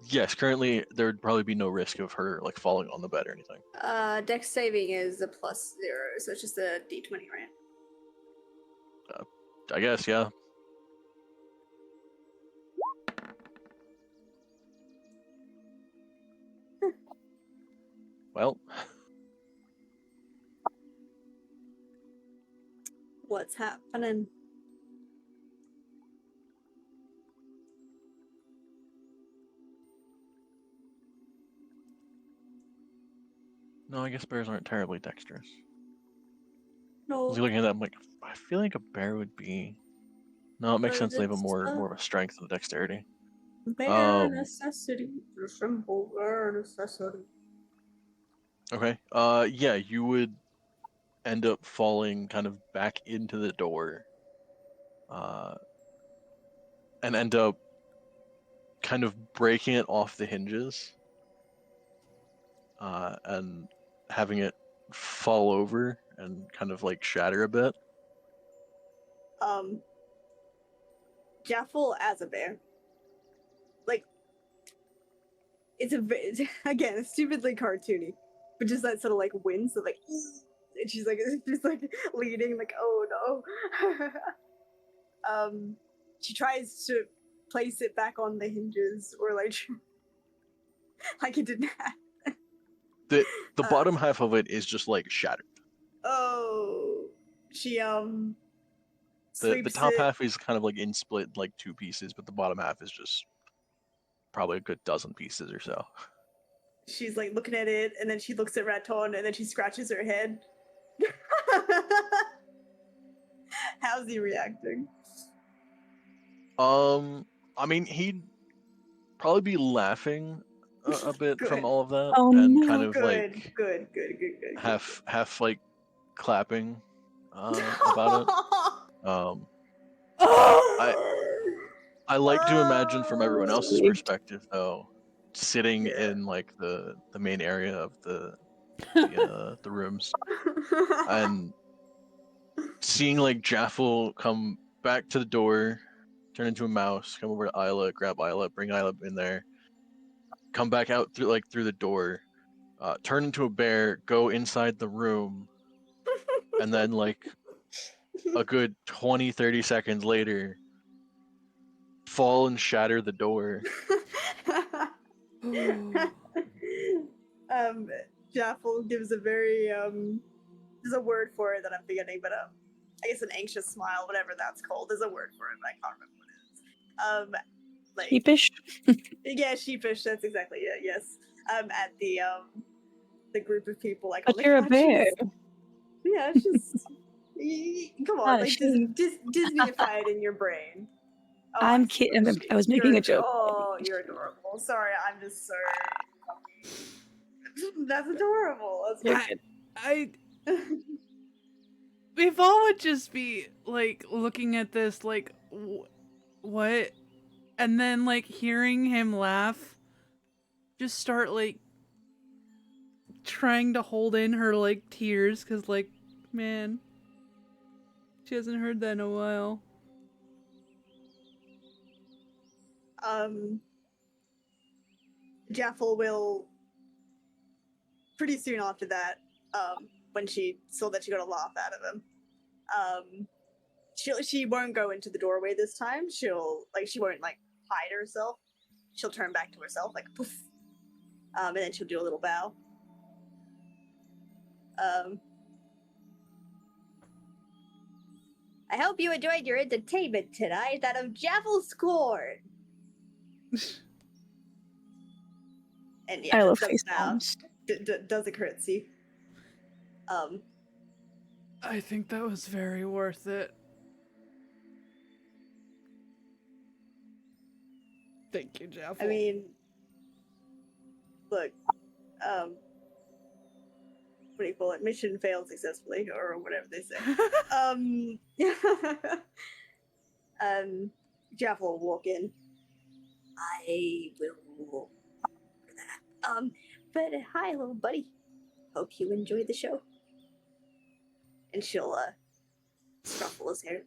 yes, currently there would probably be no risk of her like falling on the bed or anything. Dex saving is a +0, so it's just a D20, right? I guess, yeah. Well, What's happening? no, I guess bears aren't terribly dexterous. I No. was looking at that, I'm like, I feel like a bear would be. No, it makes sense. They have a more of a strength than dexterity. Bare necessity. The simple bare necessity. Okay. Yeah, you would end up falling kind of back into the door. And end up kind of breaking it off the hinges. And having it fall over and kind of like shatter a bit. Jaffel as a bear. Like, it's again, it's stupidly cartoony, but just that sort of like wince of like, and she's like, just like leaning, like, oh no. She tries to place it back on the hinges, or like, like it didn't happen. The bottom half of it is just like shattered. Oh, she The top it. half is kind of like in split like two pieces, but the bottom half is just probably a good dozen pieces or so. She's like looking at it, and then she looks at Raton, and then she scratches her head. How's he reacting? I mean, he'd probably be laughing a bit from Good. all of that, Oh, and no. kind of Good, like good. half like clapping about it. I like to imagine from everyone else's Sweet. perspective though, sitting Yeah. in like the main area of the rooms and seeing like Jaffel come back to the door, turn into a mouse, come over to Isla, grab Isla, bring Isla in there, come back out through the door, turn into a bear, go inside the room, and then like a good 20-30 seconds later fall and shatter the door. Jaffel gives a very there's a word for it that I'm forgetting, but I guess an anxious smile, whatever that's called. There's a word for it, but I can't remember what it is. Like Sheepish. yeah, sheepish. That's exactly it. Yes. At the group of people, like, But oh my you're a God, bear. yeah, it's just come on, Not a like sheep. Disneyify it in your brain. Oh, I'm I see kidding. what I was you're- making a joke. Oh, you're adorable. Sorry, I'm just so. That's adorable. That's You're great. I if all would just be like looking at this like what, and then like hearing him laugh, just start like trying to hold in her like tears, because like, man, she hasn't heard that in a while. Jaffel will pretty soon after that, when she saw that she got a laugh out of him, she won't go into the doorway this time. She won't like hide herself. She'll turn back to herself like poof. And then she'll do a little bow. I hope you enjoyed your entertainment tonight that of Javel scored. And yeah, I love does face bow. palms. Does a curtsy. I think that was very worth it. Thank you, Jaffel. I mean, look, what do you call it? Mission failed successfully, or whatever they say. Jeff will walk in. I will. But hi, little buddy. Hope you enjoyed the show. And she'll scruffle his hair.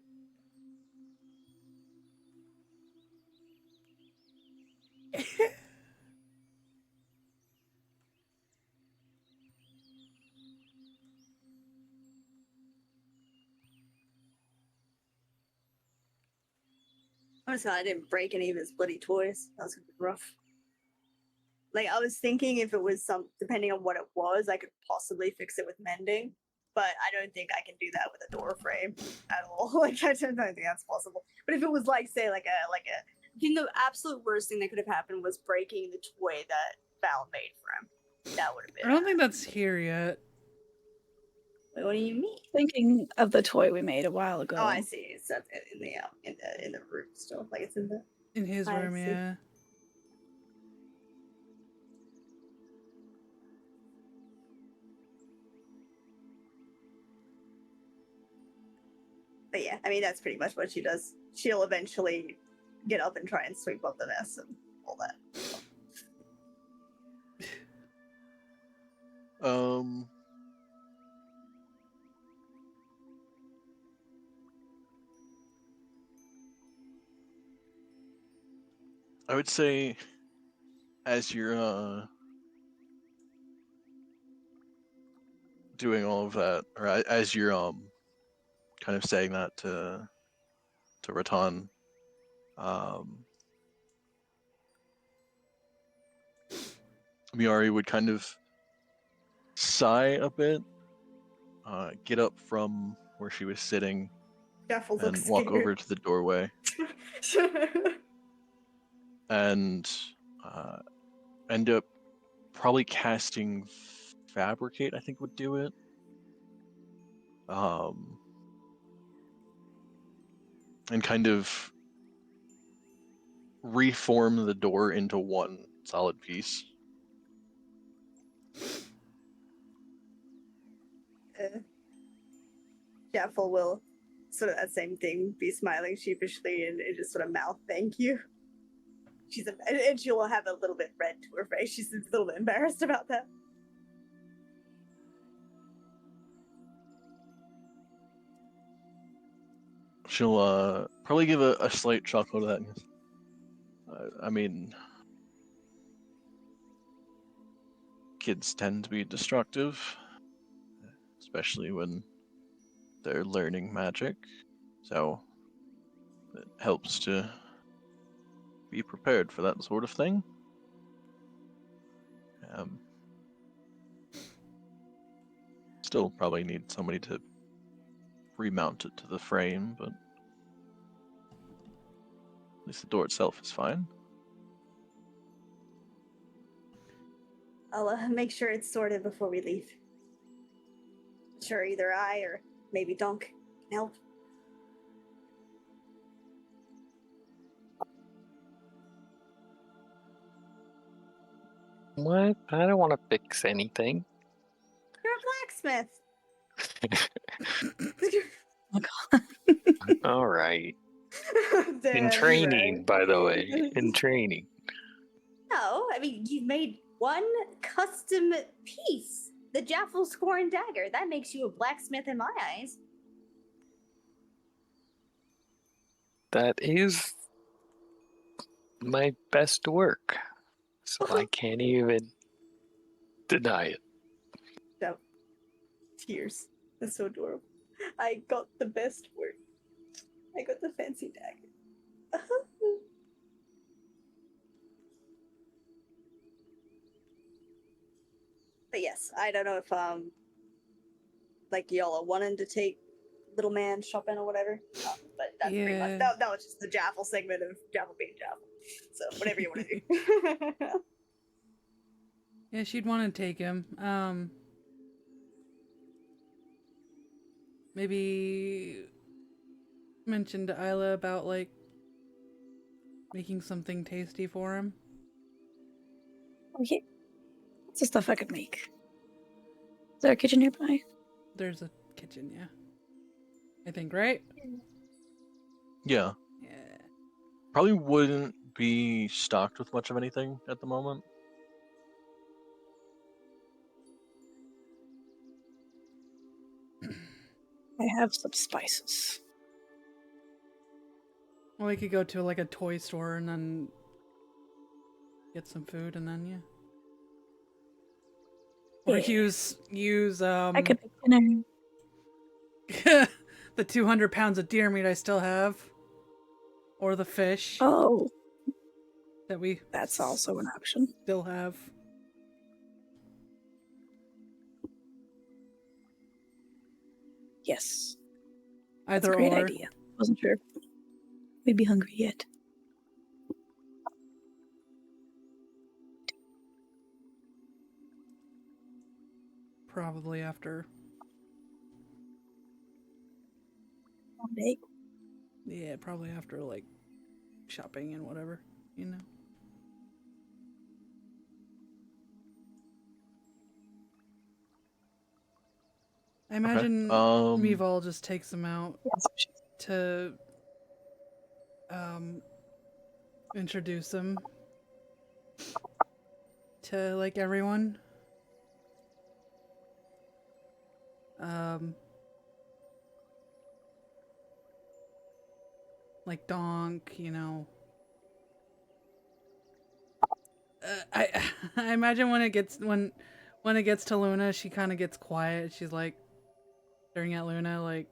Honestly, I didn't break any of his bloody toys. That was gonna be rough. Like, I was thinking if it was depending on what it was, I could possibly fix it with mending. But I don't think I can do that with a door frame at all. Like, I don't think that's possible. But if it was like, say, like a, I think the absolute worst thing that could have happened was breaking the toy that Val made for him. That would have been. I don't think that's here yet. Wait, what do you mean? Thinking of the toy we made a while ago. Oh, I see. It's in the room still. Like it's in the. In his I room, see. yeah. But yeah, I mean that's pretty much what she does. She'll eventually get up and try and sweep up the mess and all that. I would say, as you're doing all of that, or as you're kind of saying that to Ratan, Miari would kind of sigh a bit, get up from where she was sitting, Jaffel and looks walk scared. over to the doorway, and end up probably casting Fabricate, I think would do it. And kind of reform the door into one solid piece. Jaffel will sort of that same thing, be smiling sheepishly and just sort of mouth thank you. And she'll have a little bit red to her face. She's a little bit embarrassed about that. She'll probably give a slight chuckle to that. I mean, kids tend to be destructive, especially when they're learning magic. So it helps to be prepared for that sort of thing. Still probably need somebody to remount it to the frame, but at least the door itself is fine. I'll make sure it's sorted before we leave. Sure, either I or maybe Donk can help. What? I don't want to fix anything. You're a blacksmith. All right. Damn, In you're training, right. by the way. In training. No, I mean, you've made one custom piece. The Jaffel Scorn Dagger. That makes you a blacksmith in my eyes. That is my best work. So I can't even deny it. Tears. That's so adorable. I got the best work. I got the fancy dagger. But yes, I don't know if like y'all are wanting to take little man shopping or whatever. But that's pretty much Yeah. that was just the Jaffle segment of Jaffle being Jaffle. So whatever you want to do. Yeah, she'd want to take him. Maybe mention to Isla about like making something tasty for him. Okay. What's the stuff I could make? Is there a kitchen nearby? There's a kitchen, yeah. I think, right? Yeah, Yeah. probably wouldn't be stocked with much of anything at the moment. I have some spices. Well, we could go to like a toy store and then get some food and then Or Yeah. use I could make dinner. the 200 pounds of deer meat I still have. Or the fish Oh, that we that's also an option. still have. Yes. That's Either a great or. idea. Wasn't sure if we'd be hungry yet. Probably after. One day. Yeah, probably after like shopping and whatever, you know. I imagine Meval just takes him out to introduce him to like everyone. Like Donk, you know. I I imagine when it gets to Luna, she kind of gets quiet. She's like staring at Luna like,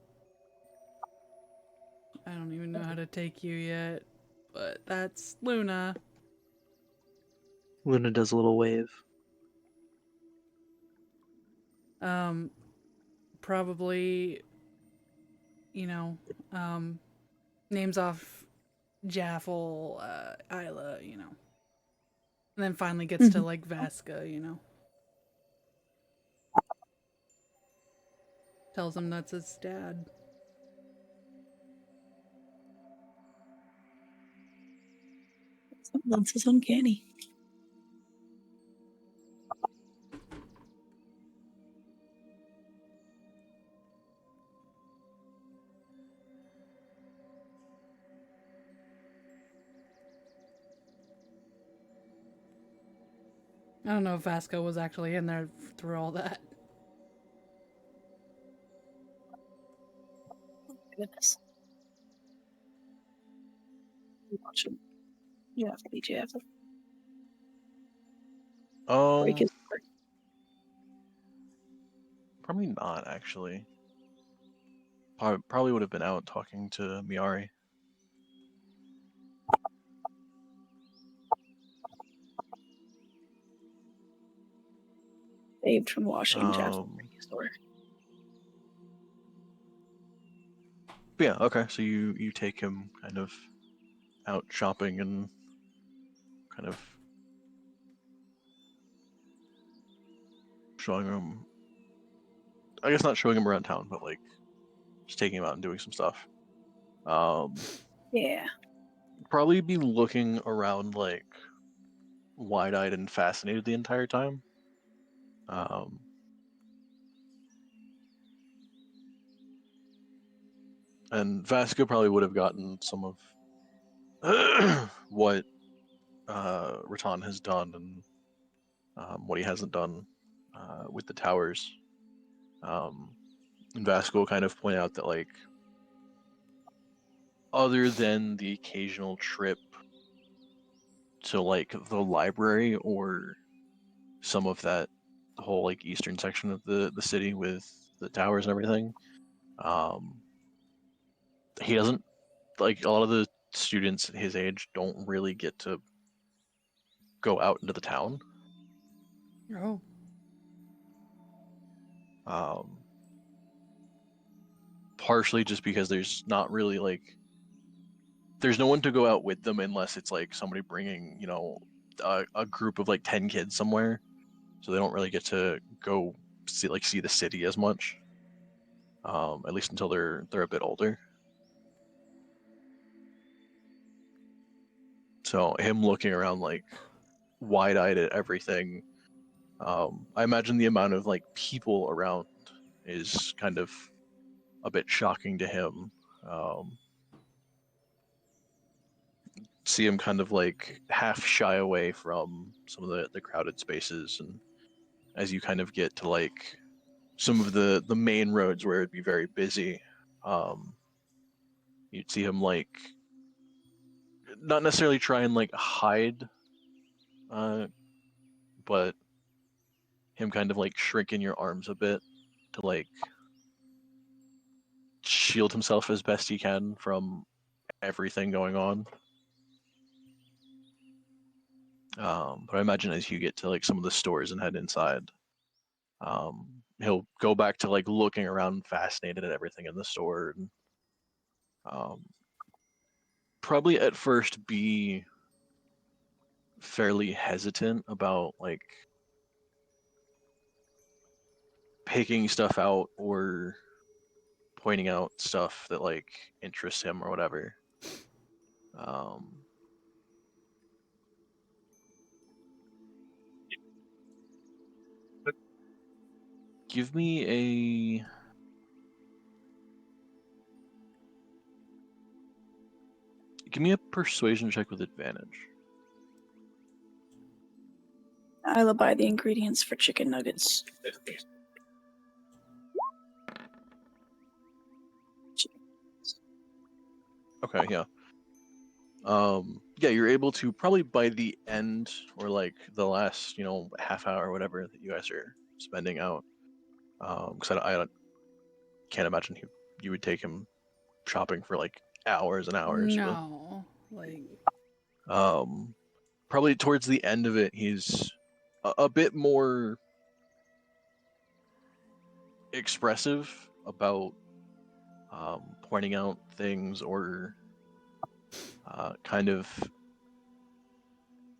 I don't even know how to take you yet, but that's Luna. Luna does a little wave. Probably, you know, names off Jaffle, Isla, you know. And then finally gets to like Vasca, you know. Tells him that's his dad. Something else is uncanny. I don't know if Vasco was actually in there through all that. Goodness. Watching. You have to be Jeff. Break his heart. Probably not actually. Probably would have been out talking to Miari. Saved from washing Jeff store. But yeah, okay. So you take him kind of out shopping and kind of showing him. I guess not showing him around town, but like just taking him out and doing some stuff. Yeah. Probably be looking around like wide-eyed and fascinated the entire time. And Vasco probably would have gotten some of what Raton has done and what he hasn't done with the towers. And Vasco will kind of point out that like other than the occasional trip to like the library or some of that whole like eastern section of the city with the towers and everything, he doesn't like a lot of the students his age don't really get to go out into the town. Oh. Partially just because there's not really like there's no one to go out with them unless it's like somebody bringing, you know, a group of like 10 kids somewhere. So they don't really get to go see the city as much. At least until they're a bit older. So him looking around like wide-eyed at everything, I imagine the amount of like people around is kind of a bit shocking to him. See him kind of like half shy away from some of the crowded spaces, and as you kind of get to like some of the main roads where it'd be very busy, you'd see him like not necessarily try and like hide, but him kind of like shrink in your arms a bit to like shield himself as best he can from everything going on. But I imagine as you get to like some of the stores and head inside, he'll go back to like looking around, fascinated at everything in the store, and probably at first be fairly hesitant about like picking stuff out or pointing out stuff that like interests him or whatever. Give me a persuasion check with advantage. I'll buy the ingredients for chicken nuggets. Okay, yeah. Yeah, you're able to probably by the end or like the last, you know, half hour or whatever that you guys are spending out. Because I can't imagine you would take him shopping for like hours and hours. No. Like, But, probably towards the end of it, he's a bit more expressive about pointing out things or kind of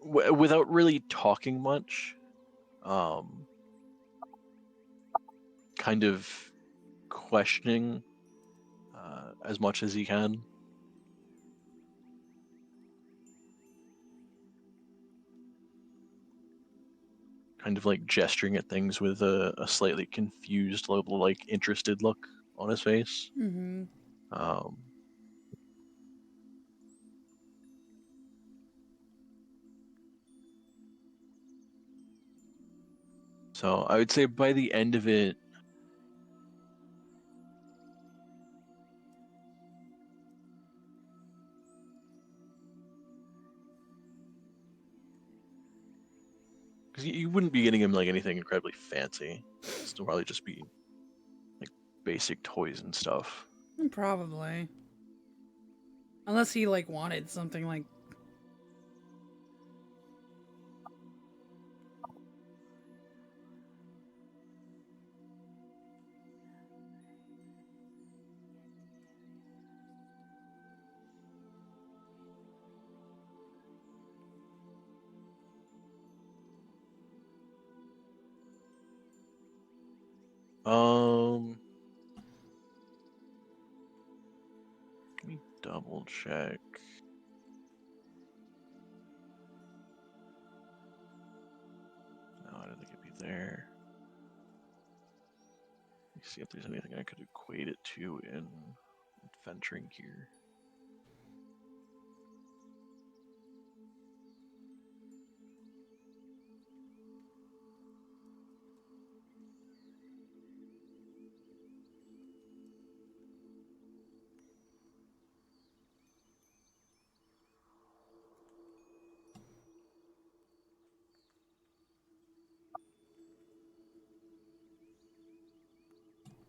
without really talking much, kind of questioning as much as he can. Kind of like gesturing at things with a slightly confused, like interested look on his face. mm-hmm. So I would say by the end of it, because you wouldn't be getting him like anything incredibly fancy. It'd still probably just be like basic toys and stuff. Probably. Unless he, like, wanted something like... Let me double check. No, I don't think it'd be there. Let me see if there's anything I could equate it to in adventuring here.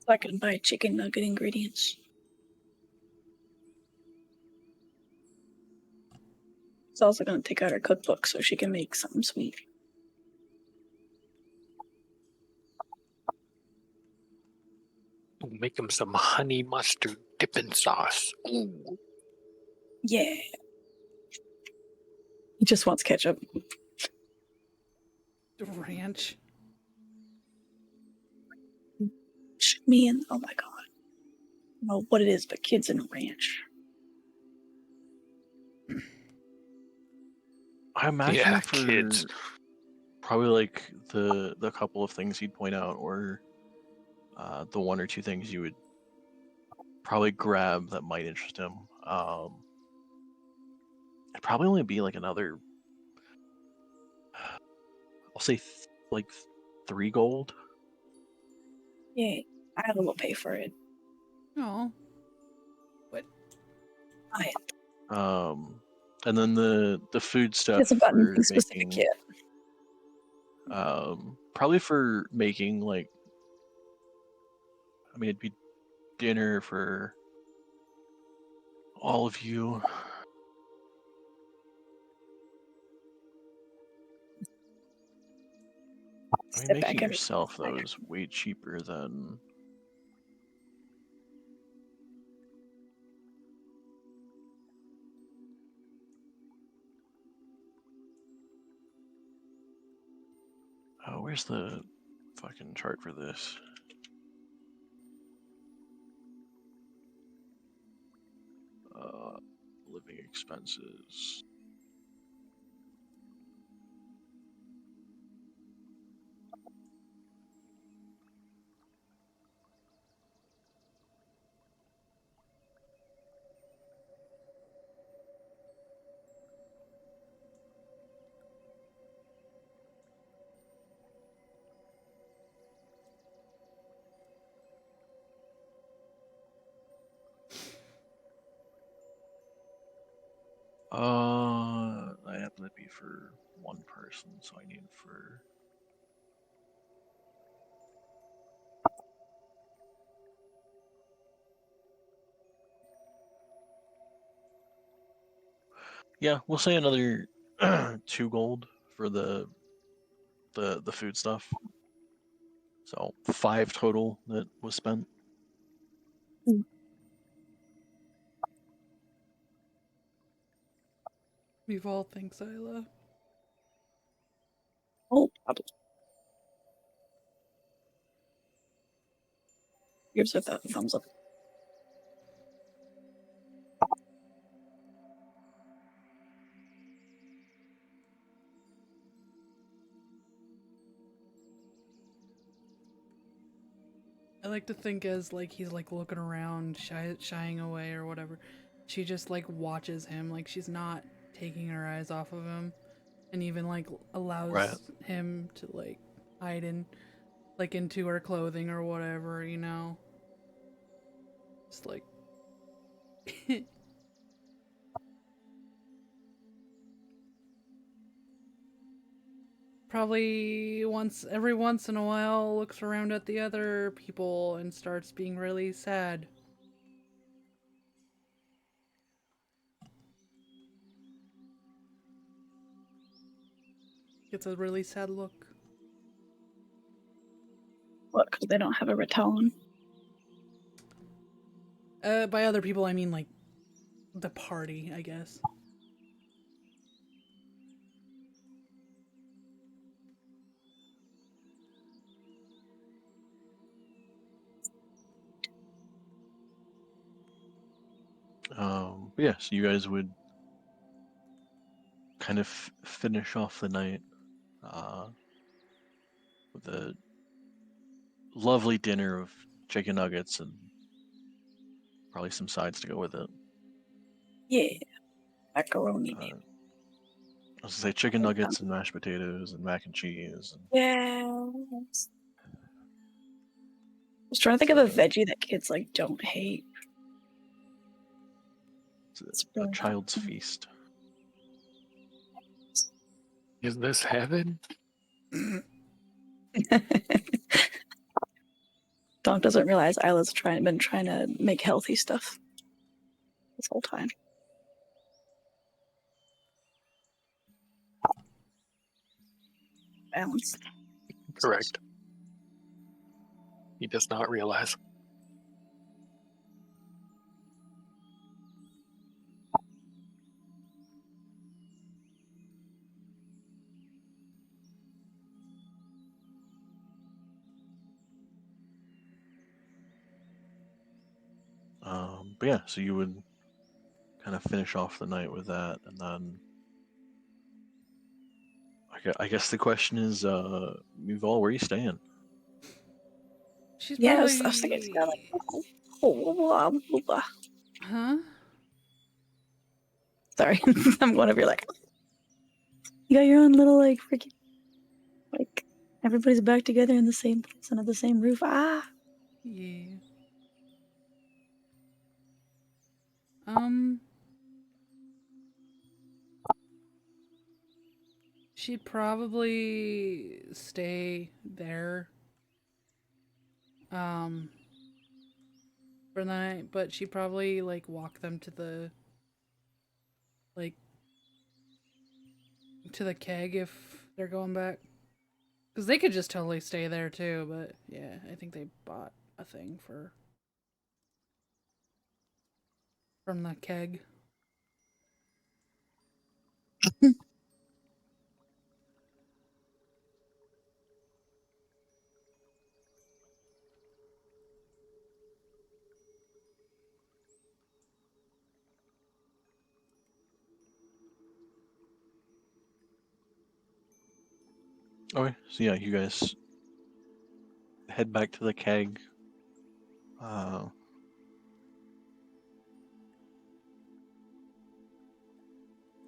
So I can buy chicken nugget ingredients. She's also going to take out her cookbook so she can make something sweet. Ooh, make him some honey mustard dipping sauce. Ooh. Yeah. He just wants ketchup. Ranch. Me and oh my god. I don't know what it is, but kids in a ranch. I imagine Yeah, for kids. probably like the couple of things you'd point out, or the one or two things you would probably grab that might interest him. It'd probably only be like another, I'll say like 3 gold. Yeah, I will pay for it. Oh. And then the food He stuff hasn't gotten for anything specific making, yet. probably for making like, I mean, it'd be dinner for all of you. I mean, Sit back making it every yourself though like, is way cheaper than. Oh, where's the fucking chart for this? Living expenses. I happen to be for one person, so I need for. Yeah, we'll say another 2 gold for the food stuff. So 5 total that was spent. We've all thanks, Isla. oh, probably. Gives her that thumbs up. I like to think as like he's like looking around, shying away or whatever. She just like watches him, like she's not taking her eyes off of him, and even like allows him to like hide in, like into her clothing or whatever, you know. Just like. Probably every once in a while looks around at the other people and starts being really sad. Gets a really sad look. What, because they don't have a Raton? By other people, I mean like the party, I guess. Yeah, so you guys would kind of finish off the night with a lovely dinner of chicken nuggets and probably some sides to go with it. Yeah. Macaroni, maybe. I was gonna say chicken nuggets and mashed potatoes and mac and cheese. And Yes. I was trying to think of a veggie that kids like don't hate. it's a child's feast. Is this heaven? Donk doesn't realize Isla's been trying to make healthy stuff this whole time. balance. Correct. He does not realize. But yeah, so you would kind of finish off the night with that, and then I guess the question is, Yuval, where are you staying? She's Yes, I was thinking it's kind of like, Huh? sorry, I'm going over here like, you got your own little like freaking like everybody's back together in the same place under the same roof. Ah, Yeah. She'd probably stay there. For the night, but she'd probably like walk them to the like to the keg if they're going back. Because they could just totally stay there too, but yeah, I think they bought a thing from the keg. Okay, so yeah, you guys head back to the keg. I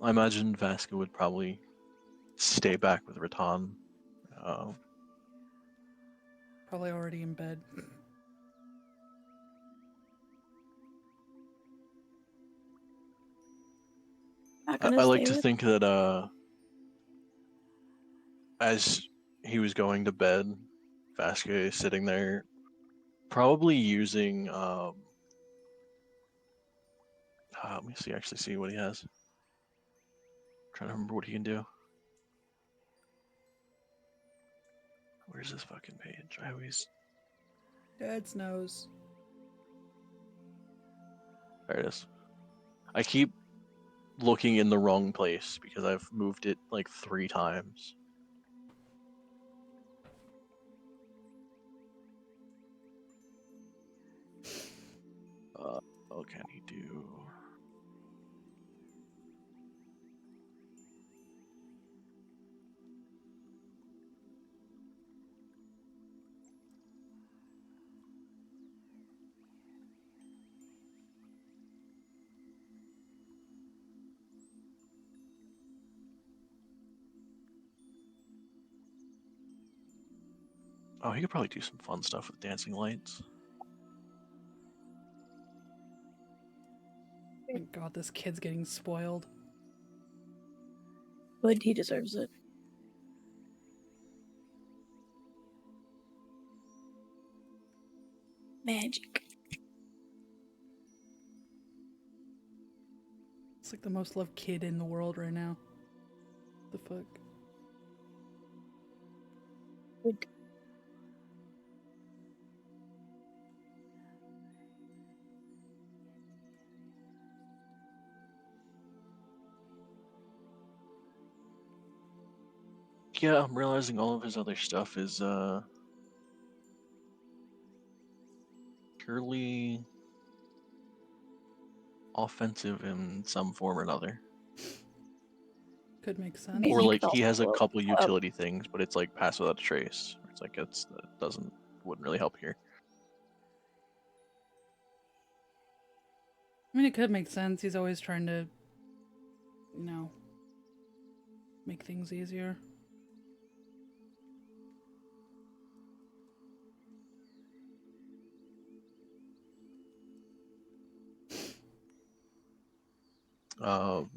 imagine Vasca would probably stay back with Ratan. Probably already in bed. not I gonna like stay to with. think that as he was going to bed, Vasca is sitting there, probably using let me see what he has. Trying to remember what he can do. Where's this fucking page? I always. Dad's nose. There it is. I keep looking in the wrong place because I've moved it like 3 times. What can he do? Oh, he could probably do some fun stuff with dancing lights. My God, this kid's getting spoiled. But he deserves it. Magic. It's like the most loved kid in the world right now. The fuck? Good. Yeah, I'm realizing all of his other stuff is purely offensive in some form or another. Could make sense. Maybe Or he like could he has a also couple utility things, but it's like pass without a trace. It's like that wouldn't really help here. I mean, it could make sense. He's always trying to, you know, make things easier. Um,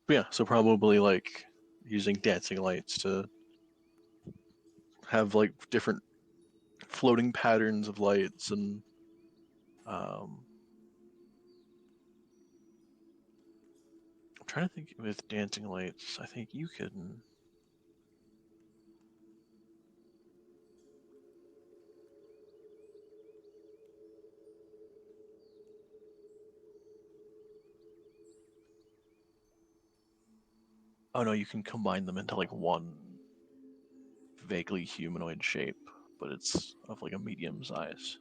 but yeah, so probably like using dancing lights to have like different floating patterns of lights and I'm trying to think with dancing lights. I think you can. Oh no, you can combine them into like one vaguely humanoid shape, but it's of like a medium size.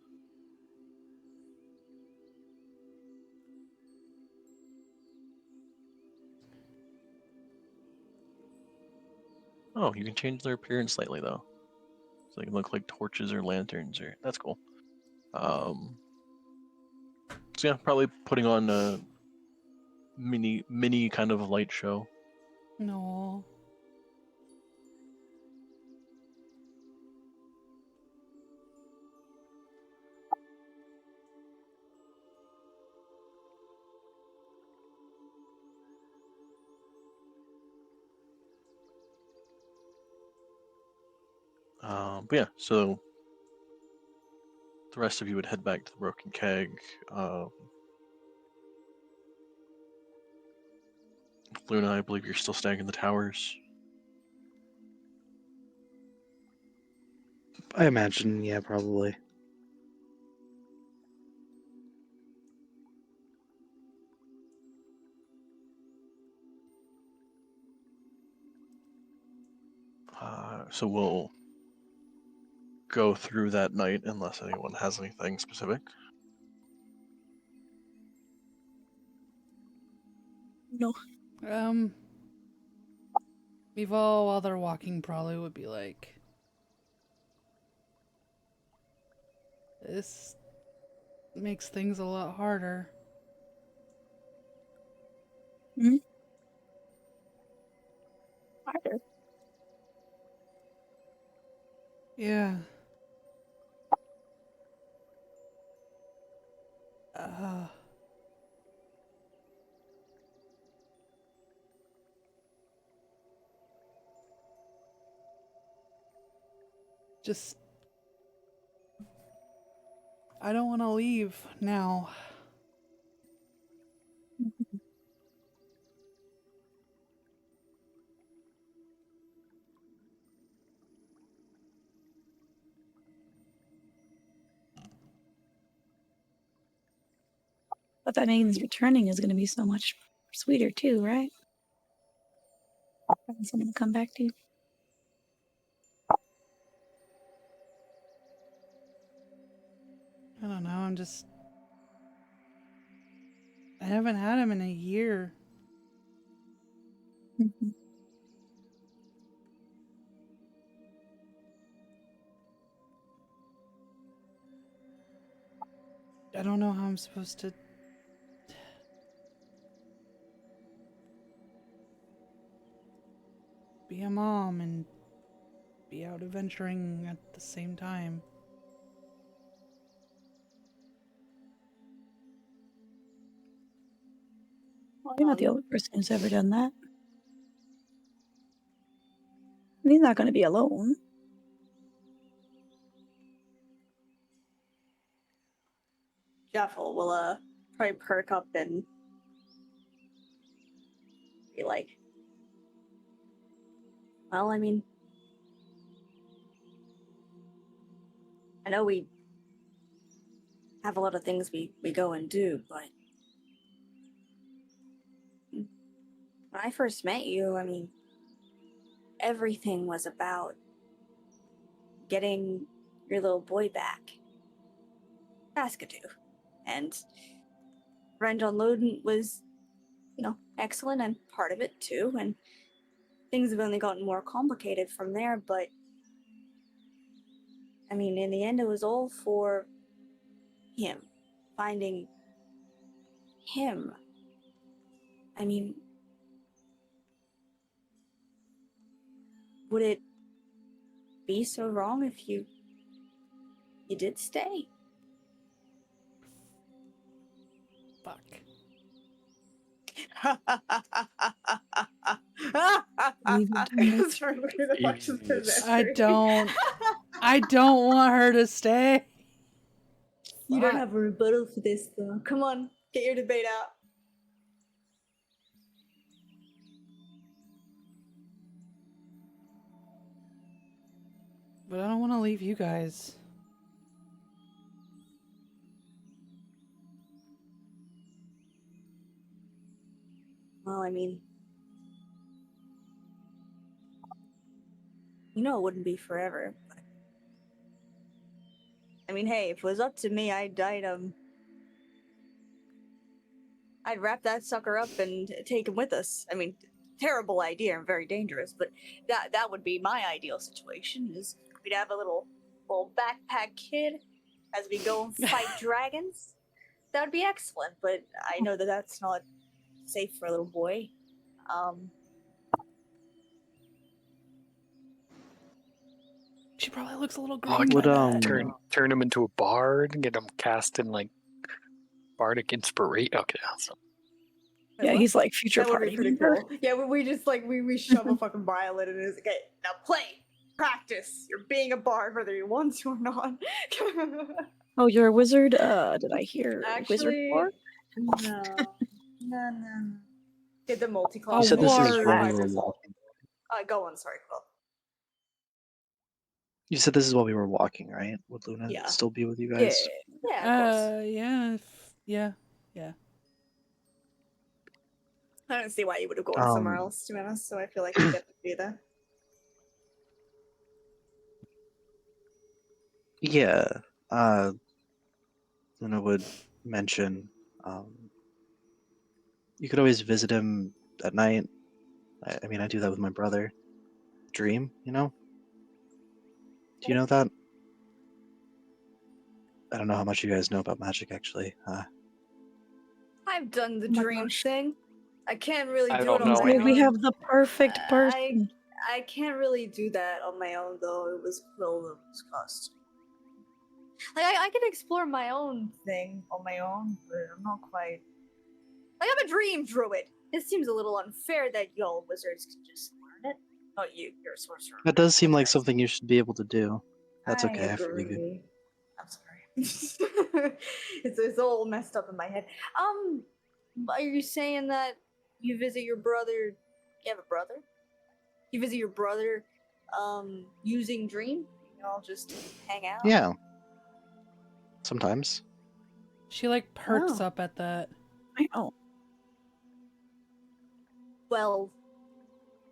Oh, you can change their appearance slightly though. So they can look like torches or lanterns, or that's cool. So yeah, probably putting on a mini kind of light show. No. But yeah, so the rest of you would head back to the Broken Keg. Luna, I believe you're still staying in the towers. I imagine, yeah, probably. So we'll go through that night unless anyone has anything specific. No. Vivo, while they're walking, probably would be like, this makes things a lot harder. Harder. Yeah. Just, I don't want to leave now. But that means returning is going to be so much sweeter too, right? Having someone to come back to. I don't know, I haven't had him in a year. Mhm. I don't know how I'm supposed to be a mom and be out adventuring at the same time. Well, you're not the only person who's ever done that. And he's not going to be alone. Jaffel will probably perk up and be like, well, I mean, I know we have a lot of things we go and do, but when I first met you, I mean, everything was about getting your little boy back, Saskatoon. And rent unloading was, excellent and part of it too. And things have only gotten more complicated from there, but I mean, in the end, it was all for him, finding him. I mean, would it be so wrong if you did stay? Fuck. I don't want her to stay. You don't have a rebuttal for this, though. Come on, get your debate out. But I don't want to leave you guys. Well, I mean, you know, it wouldn't be forever. But... I mean, hey, if it was up to me, I'd wrap that sucker up and take him with us. I mean, terrible idea and very dangerous, but that would be my ideal situation. Is we'd have a little backpack kid as we go and fight dragons. That would be excellent. But I know that that's not safe for a little boy. She probably looks a little Oh, green Would, by that. turn him into a bard and get him casting like bardic inspiration. Okay, awesome. Yeah, he's like future That would party be pretty member. cool. Yeah, we just like we shove a fucking violin in his. Okay, now play, practice. You're being a bard whether you want to or not. Oh, you're a wizard? Did I hear wizard Actually, before? no. Did the multi-class? You You said this is ward. while we were walking. Go on. Sorry, Quill. You said this is while we were walking, right? Would Luna Yeah. still be with you Yeah. guys? Yeah, of course. Yeah. I don't see why you would have gone somewhere Um, else, to be honest. So I feel like you get to do that. Yeah. Luna would mention, you could always visit him at night. I mean, I do that with my brother. Dream, you know? Do you know that? I don't know how much you guys know about magic, actually. I've done the Oh my dream gosh. thing. I can't really I do don't it on know my anything. We own. have the perfect person. I can't really do that on my own, though. It was Quill that was cost. Like, I can explore my own thing on my own, but I'm not quite... Like, I'm a dream druid! It seems a little unfair that y'all wizards can just learn it. Not you, you're a sorcerer. That does seem like Okay. something you should be able to do. That's I okay, I forgive you. agree. I'm sorry. it's all messed up in my head. Are you saying that you visit your brother? You have a brother? You visit your brother, using Dream? You all just hang out? Yeah. Sometimes. She like perks Oh. up at that. I know. Well,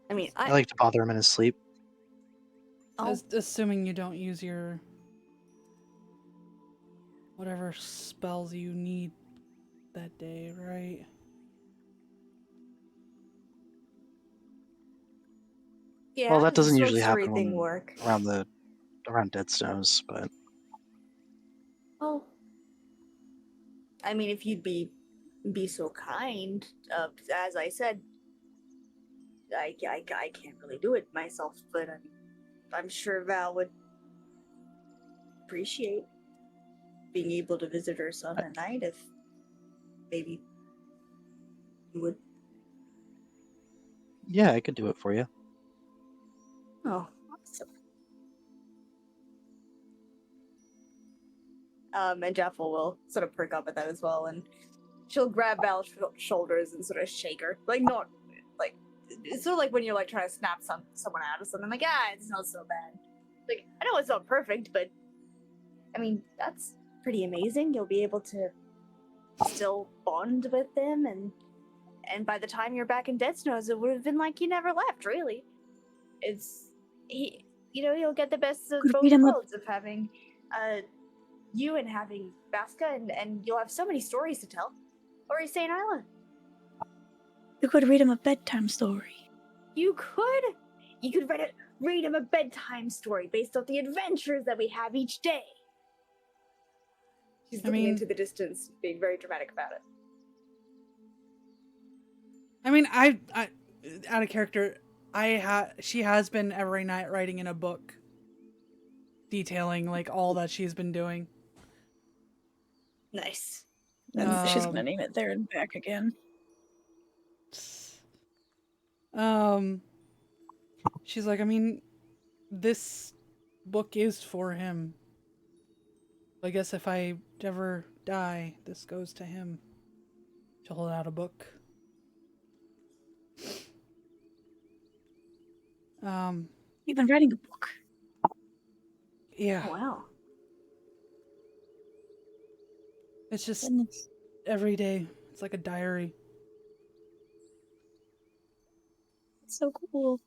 I mean, I like to bother him in his sleep. Oh, Assuming you don't use your whatever spells you need that day, right? yeah. Well, how that does the doesn't usually sorcery happen thing when, work? around Dead Snows, but Oh, I mean, if you'd be so kind, as I said, I can't really do it myself, but I'm sure Val would appreciate being able to visit her son at night if maybe you would. yeah, I could do it for you. Oh, awesome. And Jaffel will sort of perk up at that as well, and she'll grab Val's shoulders and sort of shake her, like not like it's sort of like when you're like trying to snap someone out of something, like it's not so bad. Like I know it's not perfect, but I mean that's pretty amazing. You'll be able to still bond with them, and by the time you're back in Dead Snows, it would have been like you never left. Really, you'll get the best of Could both read him a- worlds of having you and having Baska, and you'll have so many stories to tell. Or are you saying Isla? You could read him a bedtime story. You could read him a bedtime story based off the adventures that we have each day. She's looking into the distance, being very dramatic about it. I mean, I out of character, she has been every night writing in a book detailing like all that she's been doing. Nice. And she's gonna name it There and Back again. She's like, I mean, this book is for him. I guess if I ever die, this goes to him. She'll hold out a book. You've been writing a book. Yeah. Oh, wow. It's just Goodness. every day. It's like a diary. It's so cool.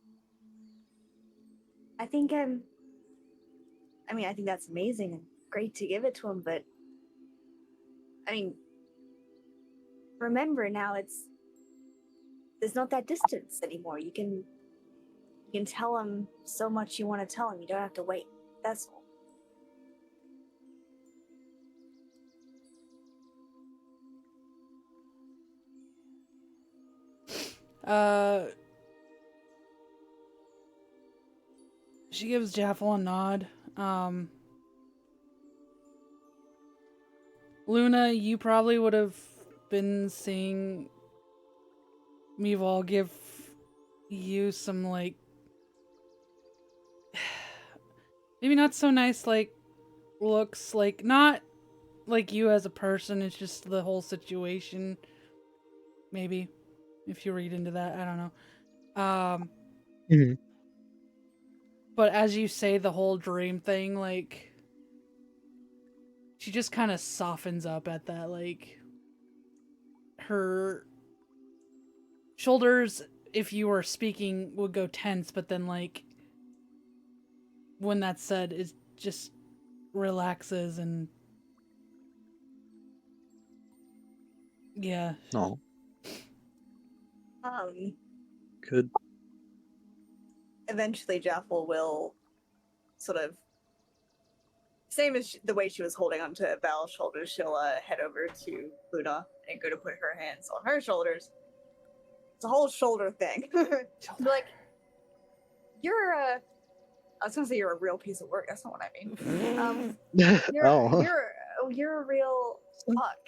I think I think that's amazing and great to give it to him, but I mean, remember now there's not that distance anymore. You can tell him so much you want to tell him. You don't have to wait. That's all. She gives Jaffel a nod. Luna, you probably would have been seeing Meval give you some, like, maybe not so nice, like, looks, like, not like you as a person, it's just the whole situation. Maybe, if you read into that, I don't know. Mhm. But as you say the whole dream thing, like, she just kind of softens up at that, like, her shoulders, if you were speaking, would go tense, but then, like, when that's said, it just relaxes and yeah. No, Um, good. Eventually Jaffel will sort of, same as the way she was holding onto Val's shoulders, she'll head over to Luna and go to put her hands on her shoulders. It's a whole shoulder thing. Be like, you're a, I was gonna say you're a real piece of work. That's not what I mean. Oh, You're a real fuck.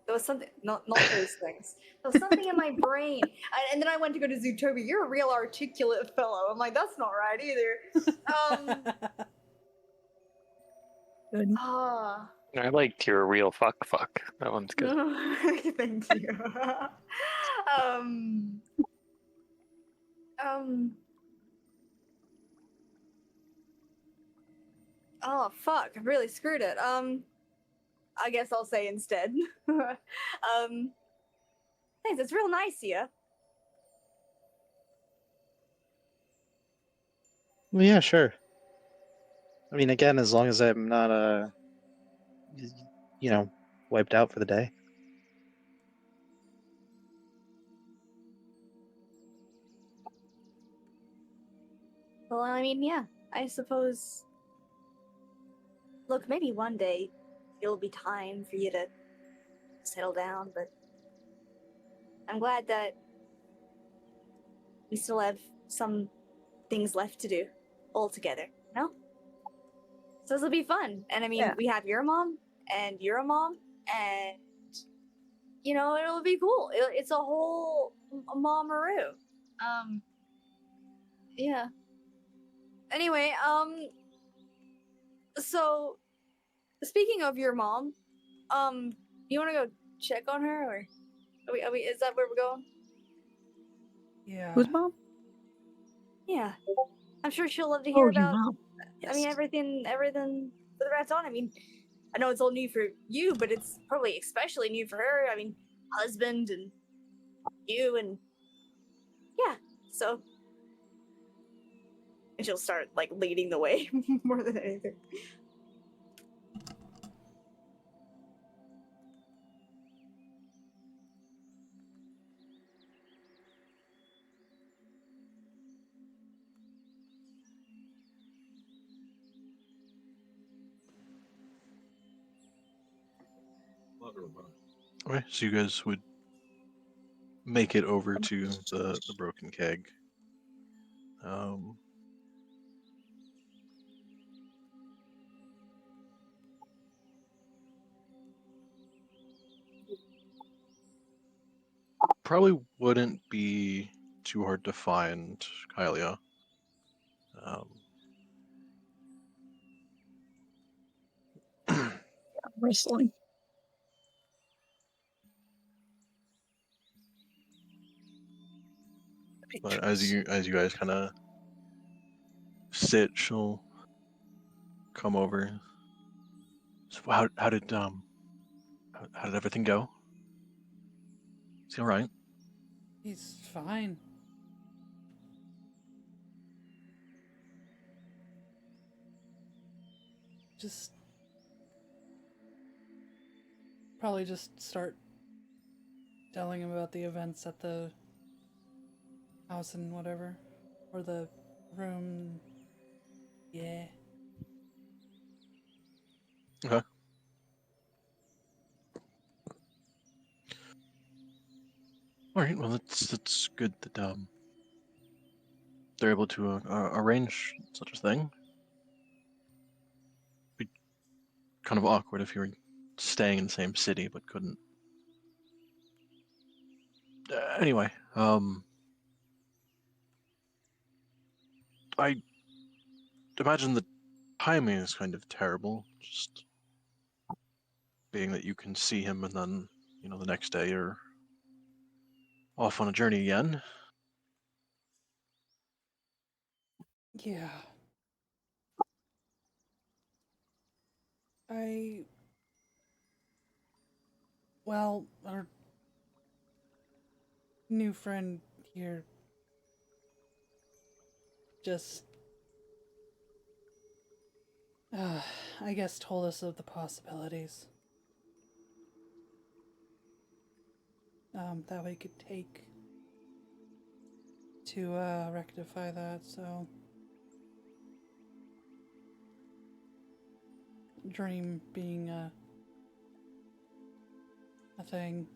There was something, not those things. There was something in my brain, and then I went to go to Zootopia. You're a real articulate fellow. I'm like, that's not right either. Good. I liked your real fuck. That one's good. Thank you. Oh fuck! I really screwed it. I guess I'll say instead. Thanks. It's real nice of you. well, yeah, sure. I mean, again, as long as I'm not wiped out for the day. Well, I mean, yeah. I suppose. Look, maybe one day it'll be time for you to settle down, but I'm glad that we still have some things left to do all together, you know? So this'll be fun. And I mean, Yeah. we have your mom, and you're a mom, and it'll be cool. It's a whole momaroo. Yeah. Anyway, so speaking of your mom, you want to go check on her, or are we? Is that where we're going? Yeah. Who's mom? Yeah, I'm sure she'll love to Oh, hear your about. mom. I mean, everything for the rats on. I mean, I know it's all new for you, but it's probably especially new for her. I mean, husband and you, and yeah. So, and she'll start like leading the way more than anything. Okay, so you guys would make it over to the broken keg. Probably wouldn't be too hard to find Kylia. Wrestling. But as you guys kind of sit, she'll come over. So how did how did everything go? Is he all right? He's fine. Just probably just start telling him about the events at the house and whatever, or the room. Yeah. Okay. All right. Well, that's good that they're able to arrange such a thing. Be kind of awkward if you were staying in the same city but couldn't. Anyway, I imagine the timing is kind of terrible. Just being that you can see him and then, the next day you're off on a journey again. Yeah. Well, our new friend here just, I guess, told us of the possibilities that we could take to rectify that, so dream being a thing.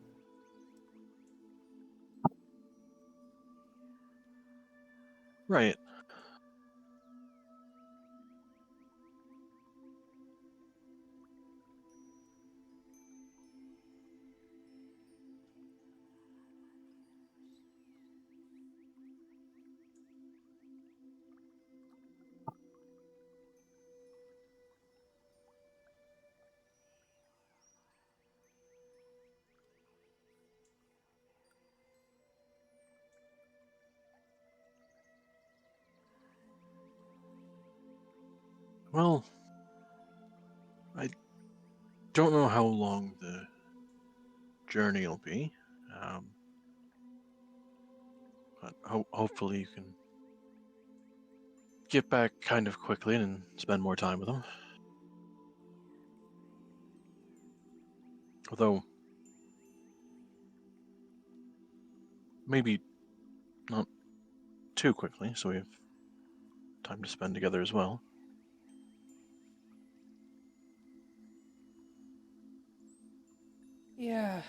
Right. Well, I don't know how long the journey will be, but hopefully you can get back kind of quickly and spend more time with him. Although, maybe not too quickly, so we have time to spend together as well. Yeah.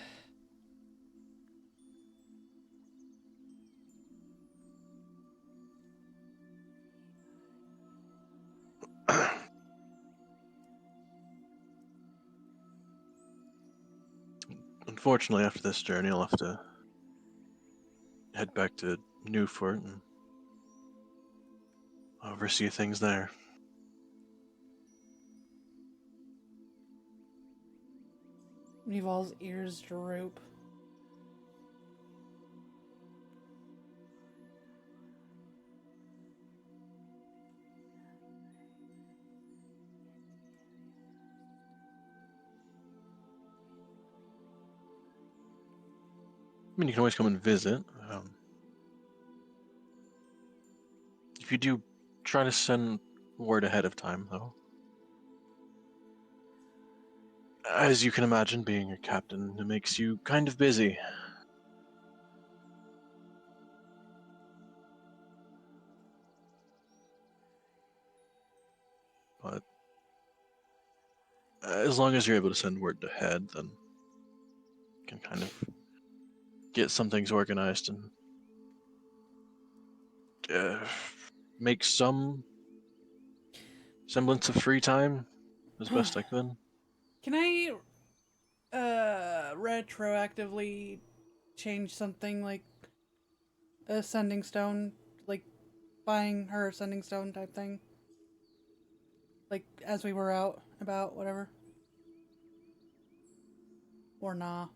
Unfortunately, after this journey, I'll have to head back to Newfort and oversee things there. Nival's ears droop. I mean, you can always come and visit. If you do, try to send word ahead of time, though. As you can imagine, being a captain, it makes you kind of busy. But as long as you're able to send word ahead, then you can kind of get some things organized and make some semblance of free time as best I could. Can I retroactively change something like a sending stone, like buying her a sending stone type thing? Like as we were out about whatever. Or nah.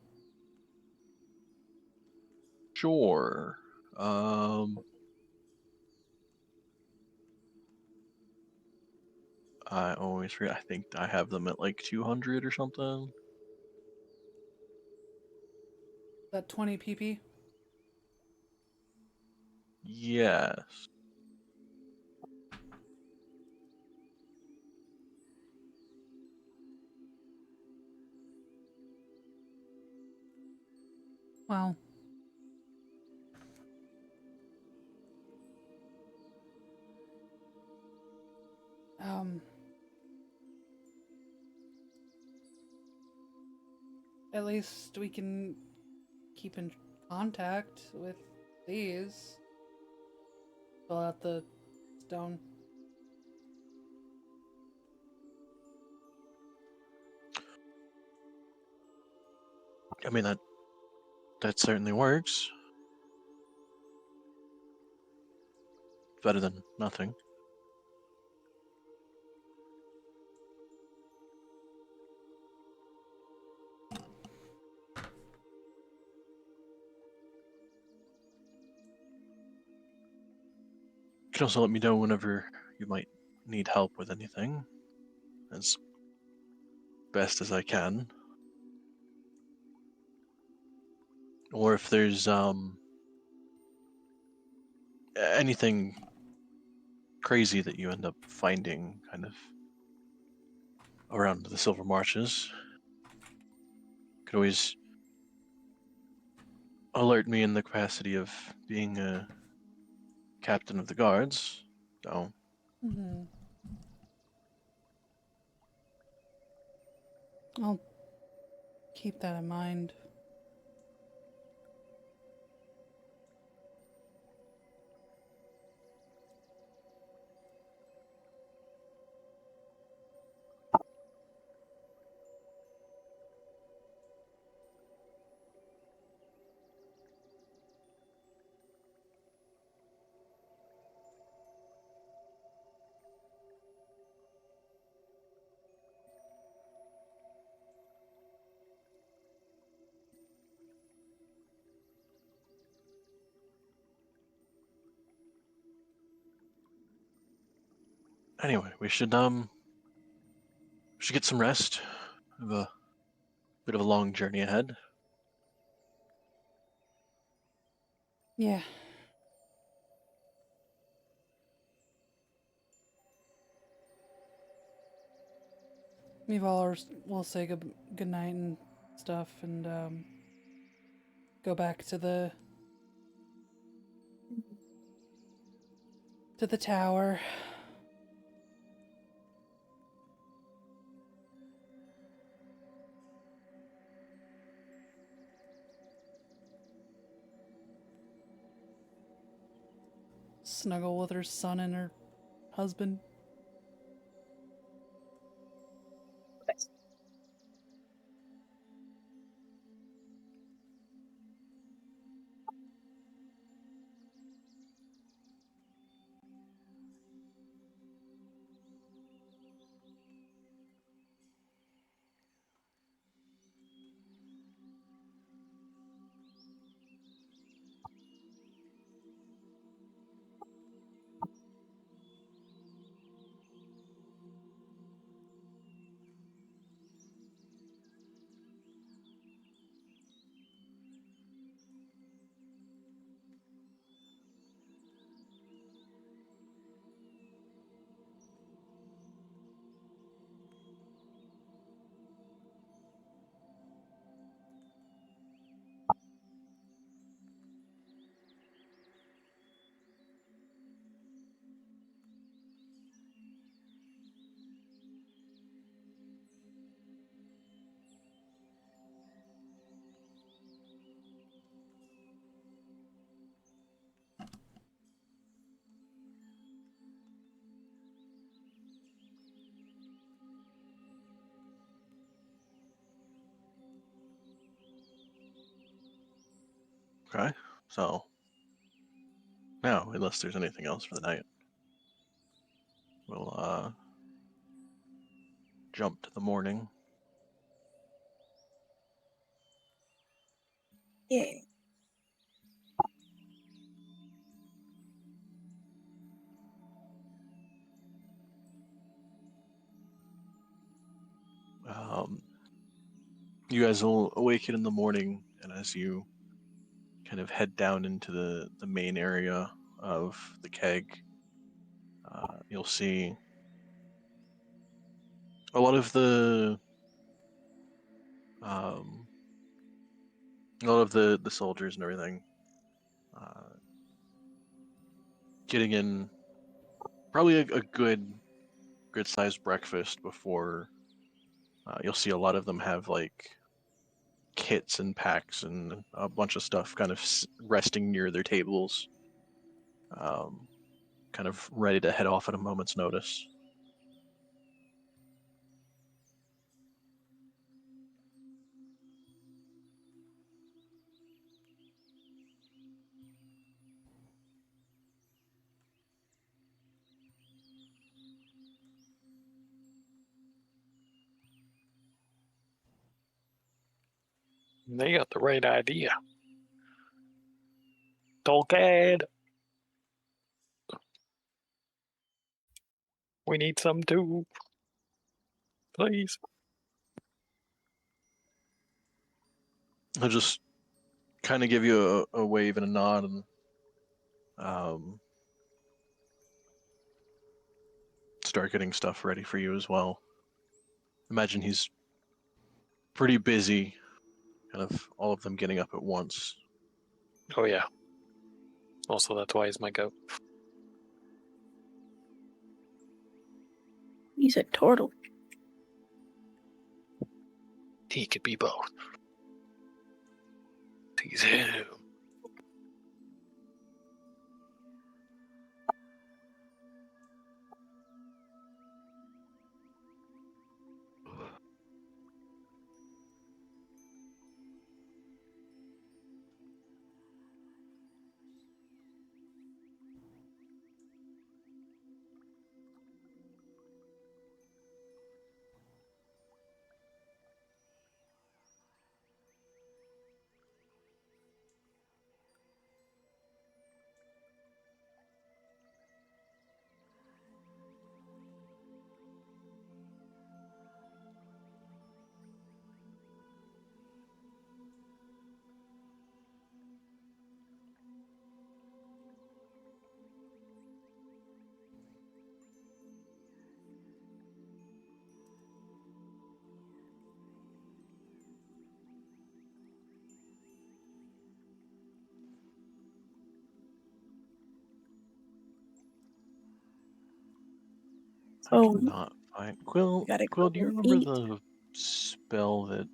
Sure. I always forget. I think I have them at like 200 or something. That 20 pp. Yes. Wow. Um. At least we can keep in contact with these. Fill out the stone. I mean that certainly works. Better than nothing. You can also let me know whenever you might need help with anything, as best as I can. Or if there's anything crazy that you end up finding kind of around the Silver Marshes, you could always alert me in the capacity of being a captain of the guards. So Mm-hmm. I'll keep that in mind. anyway, we should get some rest. Have a bit of a long journey ahead. Yeah. We'll say good night and stuff, and go back to the tower. Snuggle with her son and her husband. Okay, so now, unless there's anything else for the night, we'll jump to the morning. Yeah. you guys will awaken in the morning, and as you kind of head down into the main area of the keg, you'll see a lot of the soldiers and everything getting in probably a good sized breakfast before you'll see a lot of them have like kits and packs and a bunch of stuff kind of resting near their tables, kind of ready to head off at a moment's notice. They got the right idea. Tolkien! We need some too. Please. I'll just kind of give you a wave and a nod, and start getting stuff ready for you as well. Imagine he's pretty busy, kind of all of them getting up at once. Oh, yeah. Also, that's why he's my goat. You said turtle. He could be both. He's him. Oh, Not fine. Quill, gotta Quill, go do you remember eat. the spell that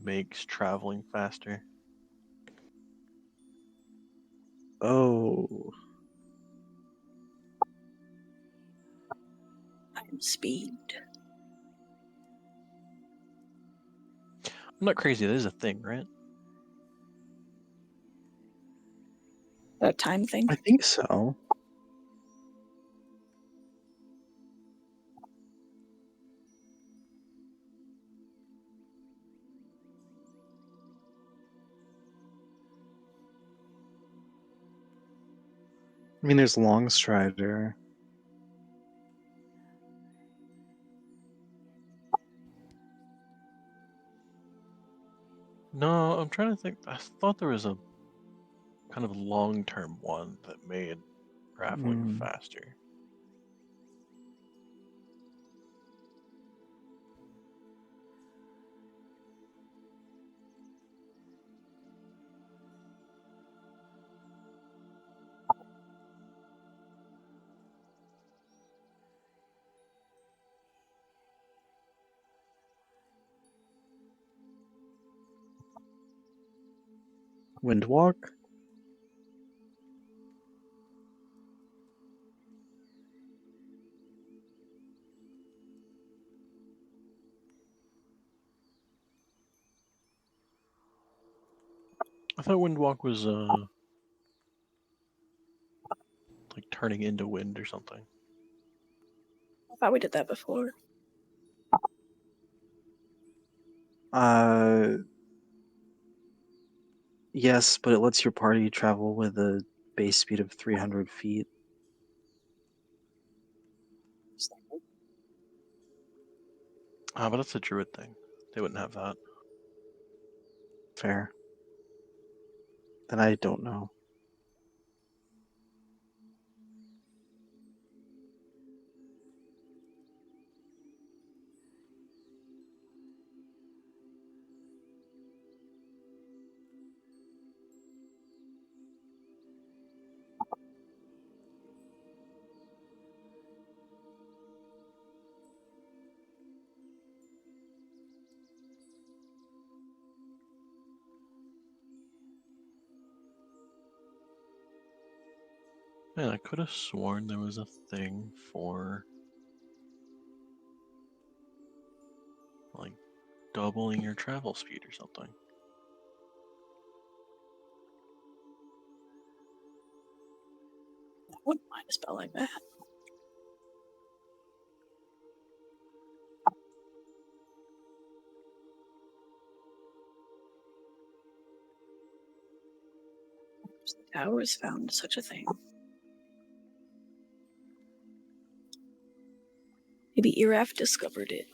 makes traveling faster? Oh, I'm speed. I'm not crazy. That is a thing, right? That time thing. I think so. I mean, there's Longstrider. No, I'm trying to think. I thought there was a kind of long-term one that made traveling Hmm. faster. Windwalk? I thought Windwalk was like turning into wind or something. I thought we did that before. Yes, but it lets your party travel with a base speed of 300 feet. Ah, but that's a druid thing. They wouldn't have that. Fair. Then I don't know. Man, I could have sworn there was a thing for like doubling your travel speed or something. I wouldn't mind a spell like that. I always found such a thing. Maybe Iraf discovered it.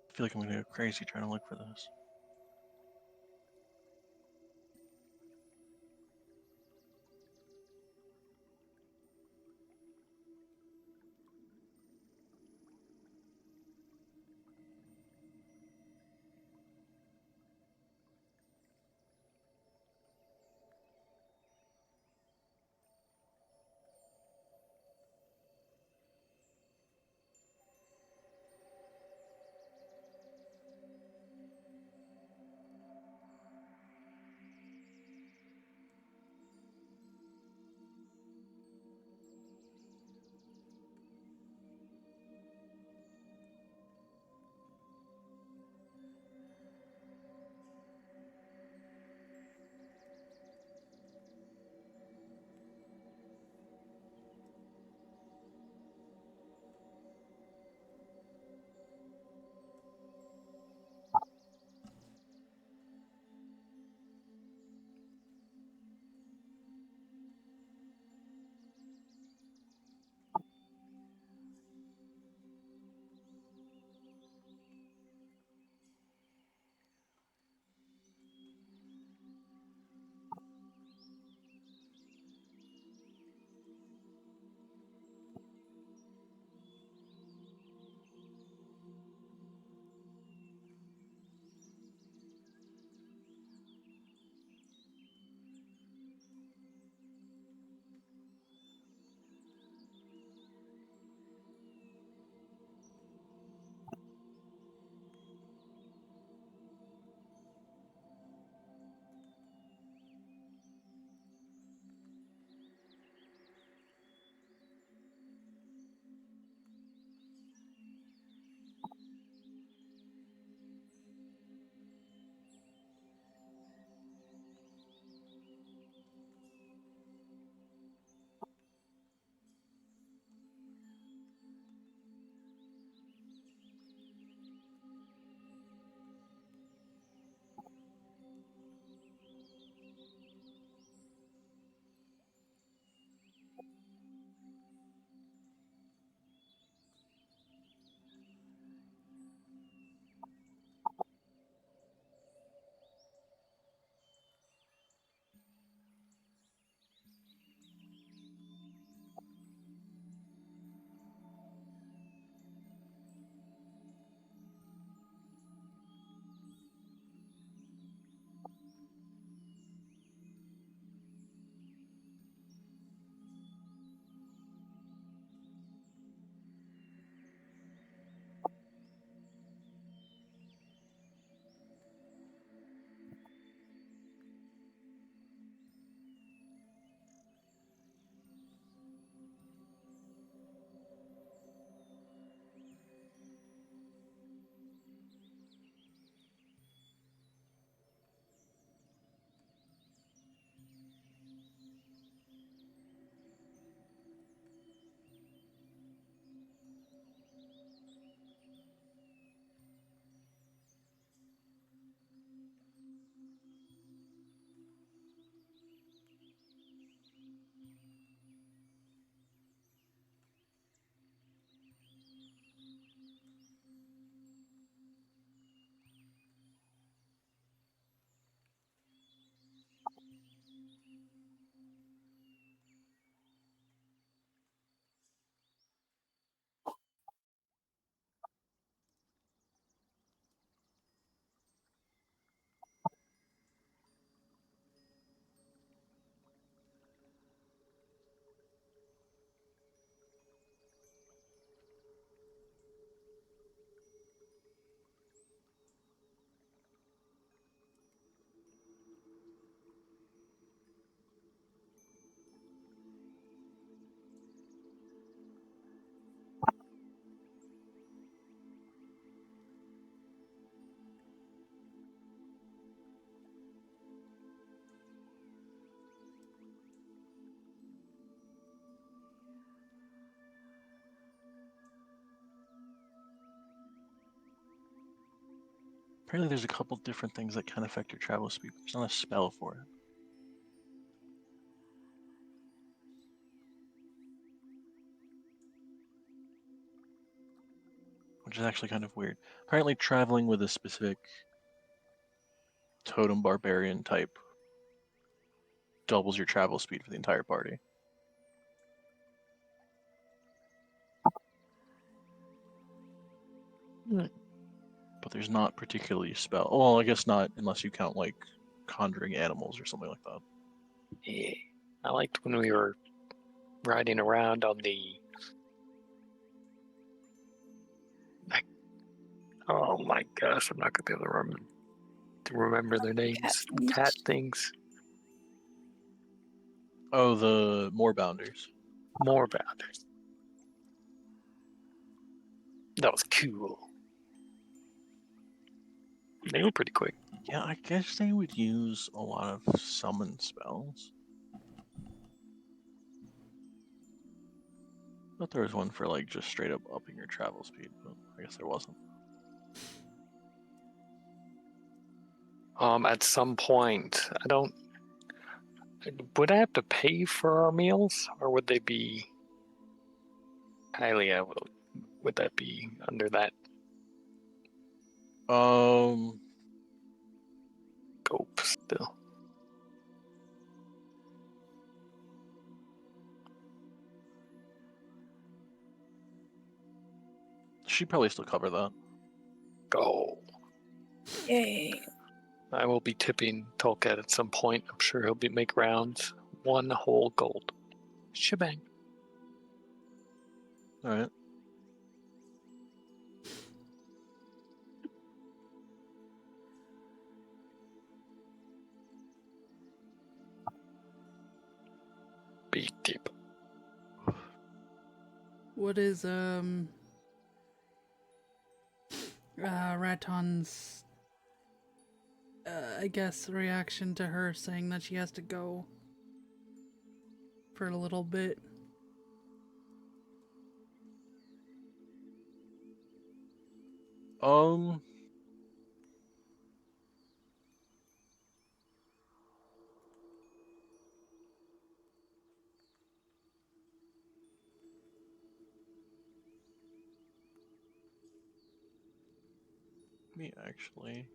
I feel like I'm gonna go crazy trying to look for this. Apparently there's a couple different things that can affect your travel speed. There's not a spell for it. Which is actually kind of weird. Apparently traveling with a specific totem barbarian type doubles your travel speed for the entire party. But there's not particularly a spell. Well, I guess not unless you count like conjuring animals or something like that. Yeah. I liked when we were riding around on the. Oh my gosh, I'm not gonna be able to remember their names. Cat things. Oh, the Moorbounders. More bounders. That was cool. They were pretty quick. Yeah, I guess they would use a lot of summon spells. Thought there was one for like just straight up upping your travel speed, but I guess there wasn't. At some point, I don't. Would I have to pay for our meals, or would they be? Kylia, would that be under that Um, scope still? she'd probably still cover that. Go. Yay. I will be tipping Tolkien at some point. I'm sure he'll make rounds. 1 whole gold. Shebang. All right. Big tip. What is Raton's I guess reaction to her saying that she has to go for a little bit? Um, me actually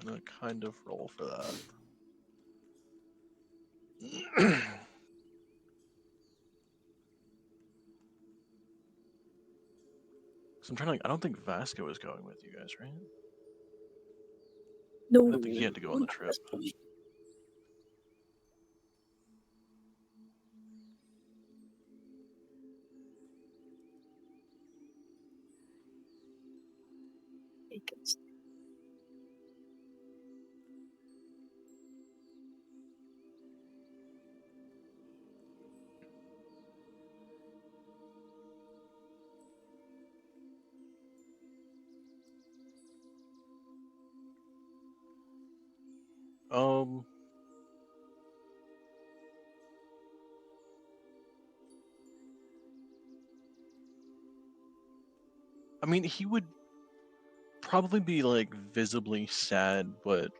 gonna kind of roll for that. So I'm trying to. I don't think Vasco is going with you guys, right? No. I don't think he had to go on the trip. Um, I mean, he would probably be like visibly sad, but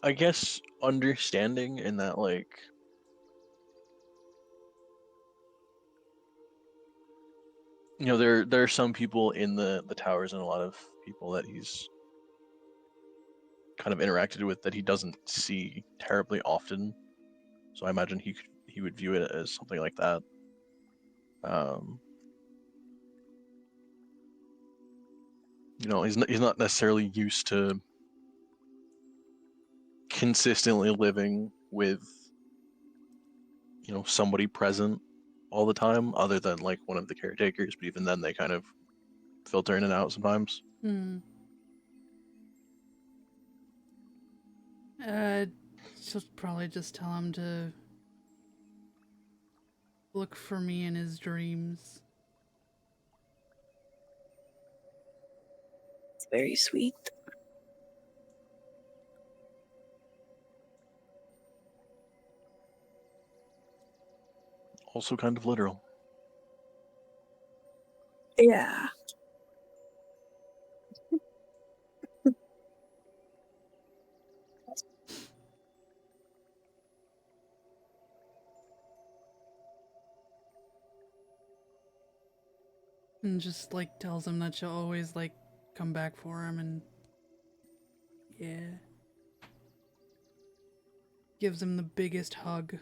I guess understanding in that like there are some people in the towers and a lot of people that he's kind of interacted with that he doesn't see terribly often. So I imagine he would view it as something like that. Um, he's not necessarily used to consistently living with somebody present all the time other than like one of the caretakers, but even then they kind of filter in and out sometimes. She'll probably just tell him to look for me in his dreams. It's very sweet. Also kind of literal. Yeah. And just like tells him that she'll always like come back for him, and yeah. Gives him the biggest hug.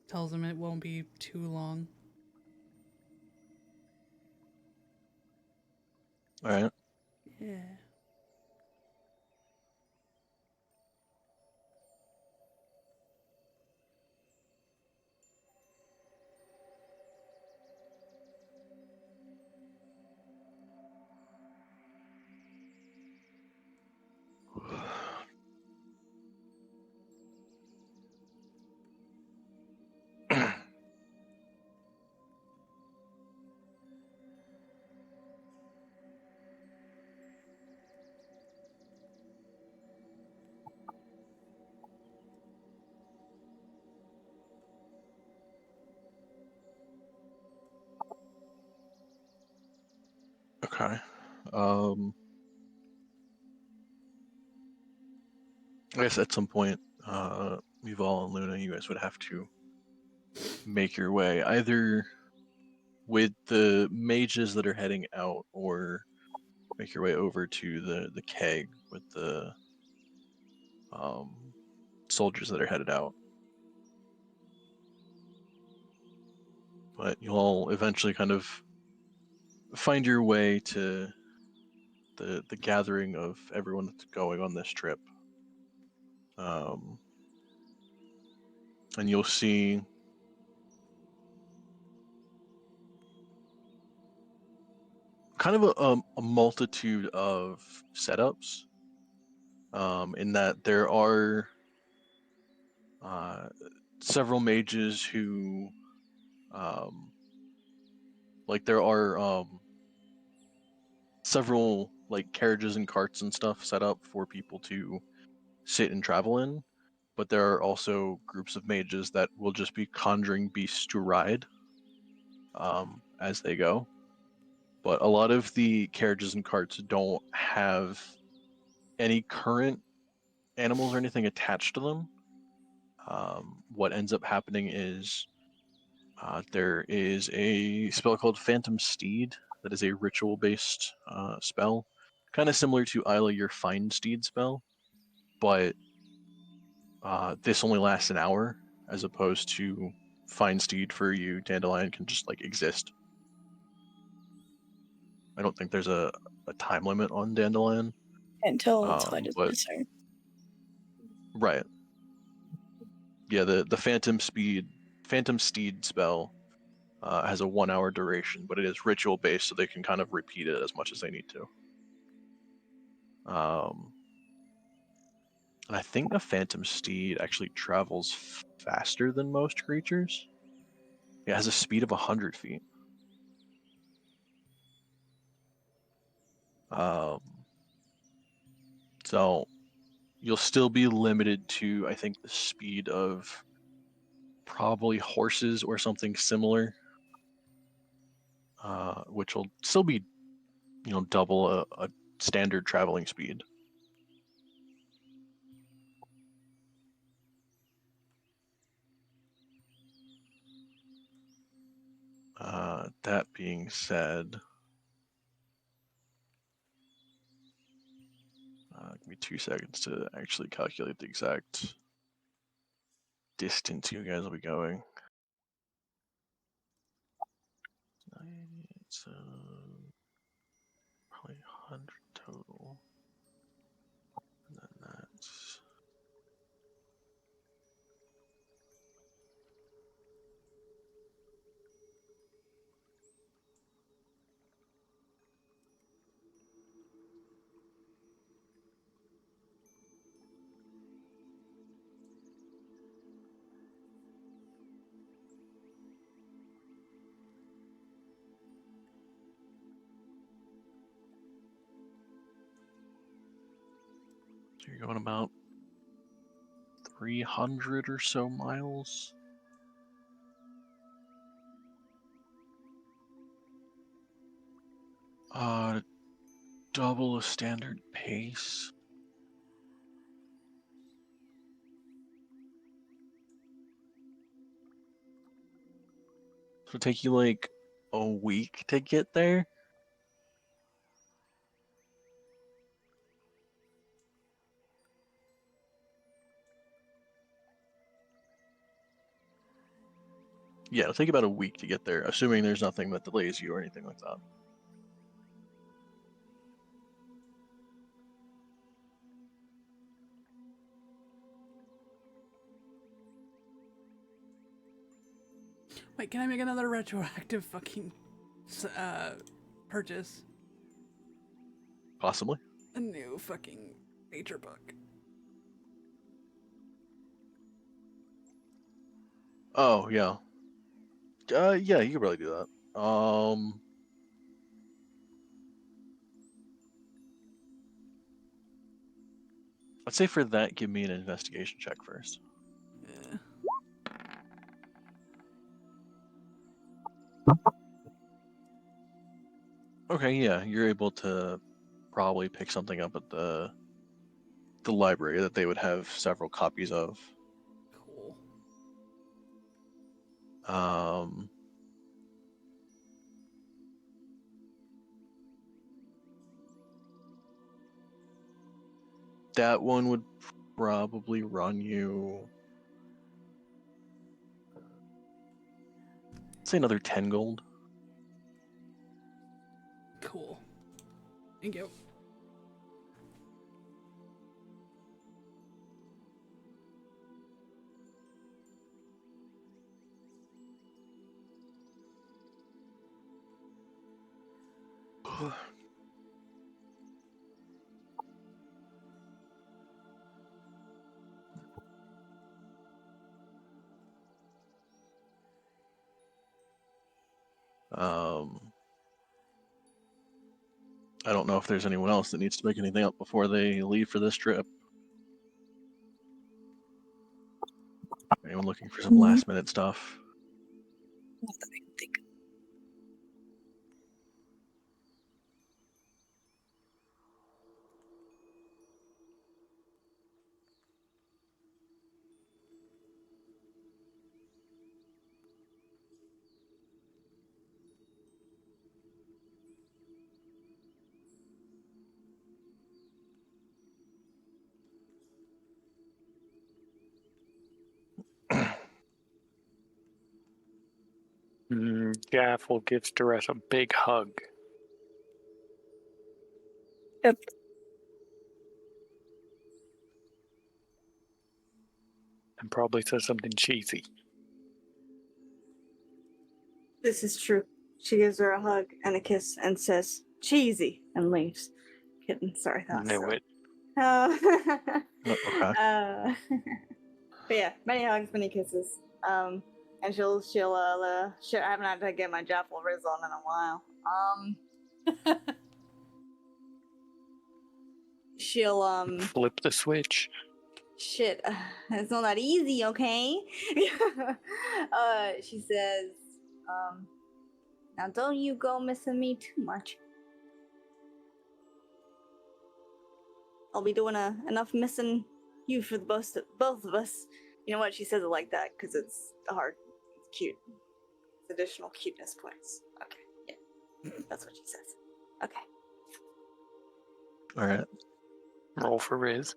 Tells him it won't be too long. All right. Yeah. Okay. I guess at some point, Yuval and Luna, you guys would have to make your way either with the mages that are heading out, or make your way over to the keg with the soldiers that are headed out. But you'll all eventually kind of find your way to the gathering of everyone that's going on this trip. And you'll see kind of a multitude of setups, in that there are several mages who, like there are several like carriages and carts and stuff set up for people to sit and travel in, but there are also groups of mages that will just be conjuring beasts to ride as they go. But a lot of the carriages and carts don't have any current animals or anything attached to them. What ends up happening is there is a spell called Phantom Steed that is a ritual-based spell, kind of similar to Isla, your Find Steed spell, but this only lasts an hour, as opposed to Find Steed for you, Dandelion, can just like exist. I don't think there's a time limit on Dandelion. Until it's But necessary. right, yeah, the Phantom Steed spell has a 1 hour duration, but it is ritual based, so they can kind of repeat it as much as they need to. And I think a Phantom Steed actually travels faster than most creatures. It has a speed of 100 feet. So you'll still be limited to, I think, the speed of probably horses or something similar, which will still be, double a standard traveling speed. That being said, give me 2 seconds to actually calculate the exact distance you guys will be going. So probably 100 total. And then that's so you're going about 300 or so miles. Double a standard pace. So it'll take you like a week to get there. Yeah, it'll take about a week to get there, assuming there's nothing that delays you or anything like that. Wait, can I make another retroactive fucking purchase? Possibly. A new fucking nature book. Oh, yeah. Yeah, you could probably do that. I'd say for that, give me an investigation check first. Yeah. Okay, yeah, you're able to probably pick something up at the library that they would have several copies of. Cool. That one would probably run you, say, another 10 gold. Cool. Thank you. I don't know if there's anyone else that needs to make anything up before they leave for this trip. Anyone looking for some last minute stuff? Not that I can think of. Gaffel gives Dorette a big hug. Yep. And probably says something cheesy. This is true. She gives her a hug and a kiss and says, cheesy, and leaves. Kidding. Sorry, that was Knew silly. it. Okay. But yeah, many hugs, many kisses. And she'll I haven't had to get my Jaffel Riz on in a while. She'll Flip the switch. shit, it's not that easy, okay? She says, now don't you go missing me too much. I'll be doing enough missing you for the both of us. You know what? She says it like that because it's hard. It's cute. It's additional cuteness points. Okay, yeah, that's what she says. Okay. All right. Roll for Riz.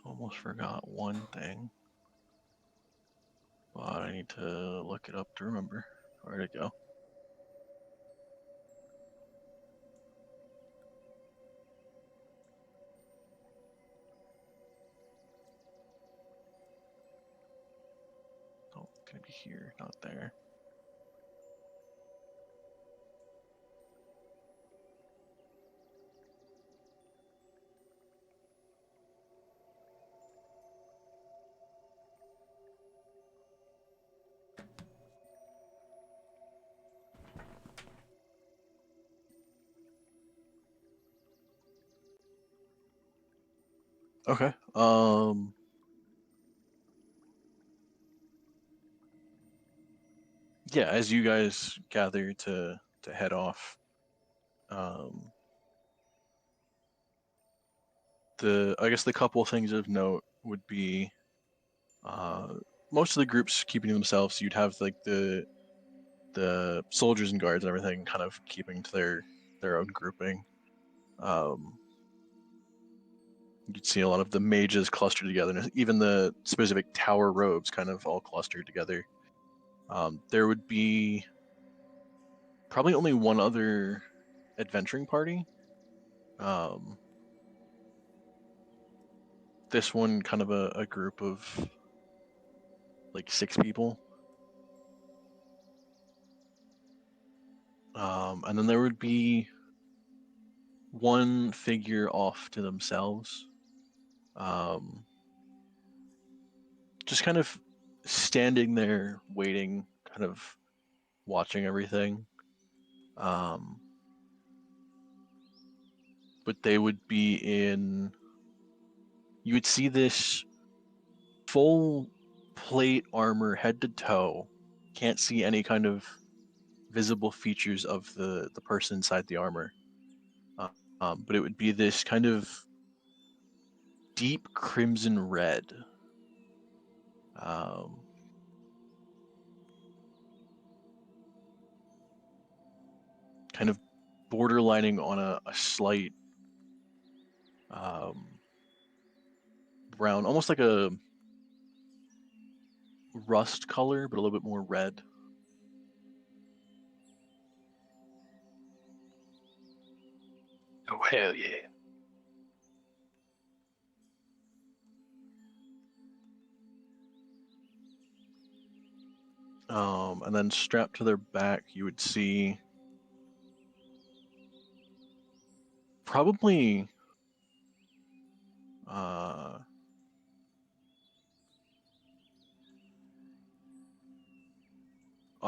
Almost forgot one thing. But I need to look it up to remember. Where'd it go? Oh, it's gonna be here, not there. Okay. Yeah, as you guys gather to head off, I guess the couple things of note would be most of the groups keeping to themselves. You'd have like the soldiers and guards and everything kind of keeping to their own grouping. You'd see a lot of the mages clustered together, and even the specific tower robes kind of all clustered together. There would be probably only one other adventuring party. This one kind of a group of like 6 people. And then there would be one figure off to themselves. Just kind of standing there waiting, kind of watching everything. But they would be in. You would see this full plate armor head to toe. Can't see any kind of visible features of the person inside the armor. But it would be this kind of deep crimson red. Kind of borderlining on a slight brown, almost like a rust color, but a little bit more red. Oh, hell yeah. And then strapped to their back, you would see probably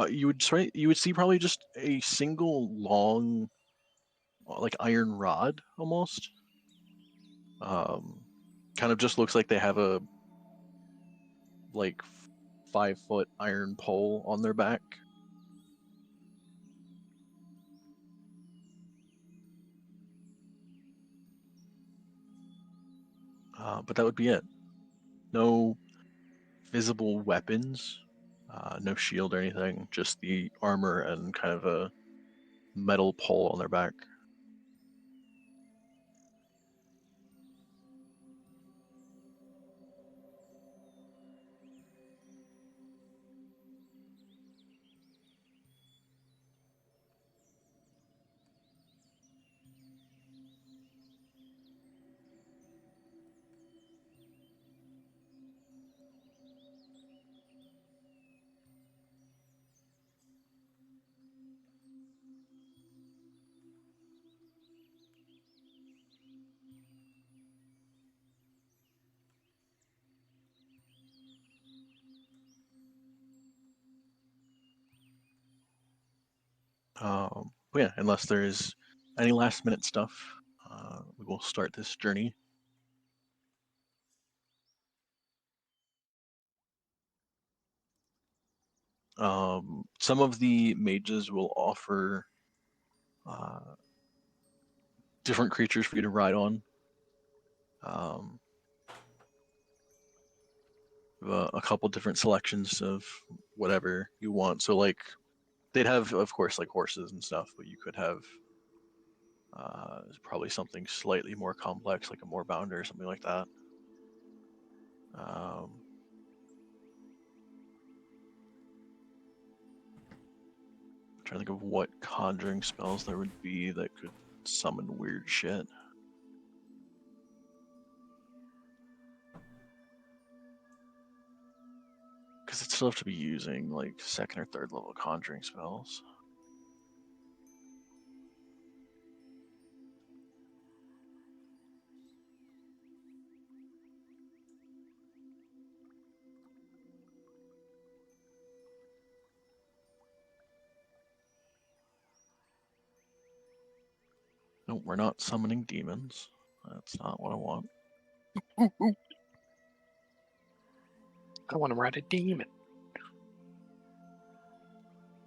you would see probably just a single long like iron rod almost. Kind of just looks like they have a like 5-foot iron pole on their back. But that would be it. No visible weapons, no shield or anything, just the armor and kind of a metal pole on their back. But yeah, unless there is any last minute stuff, we will start this journey. Some of the mages will offer different creatures for you to ride on. A couple different selections of whatever you want. So like they'd have, of course, like horses and stuff, but you could have probably something slightly more complex, like a moorbounder or something like that. Trying to think of what conjuring spells there would be that could summon weird shit. Because it'd still have to be using like 2nd or 3rd level conjuring spells. No, we're not summoning demons. That's not what I want. Ooh, ooh. I want to ride a demon.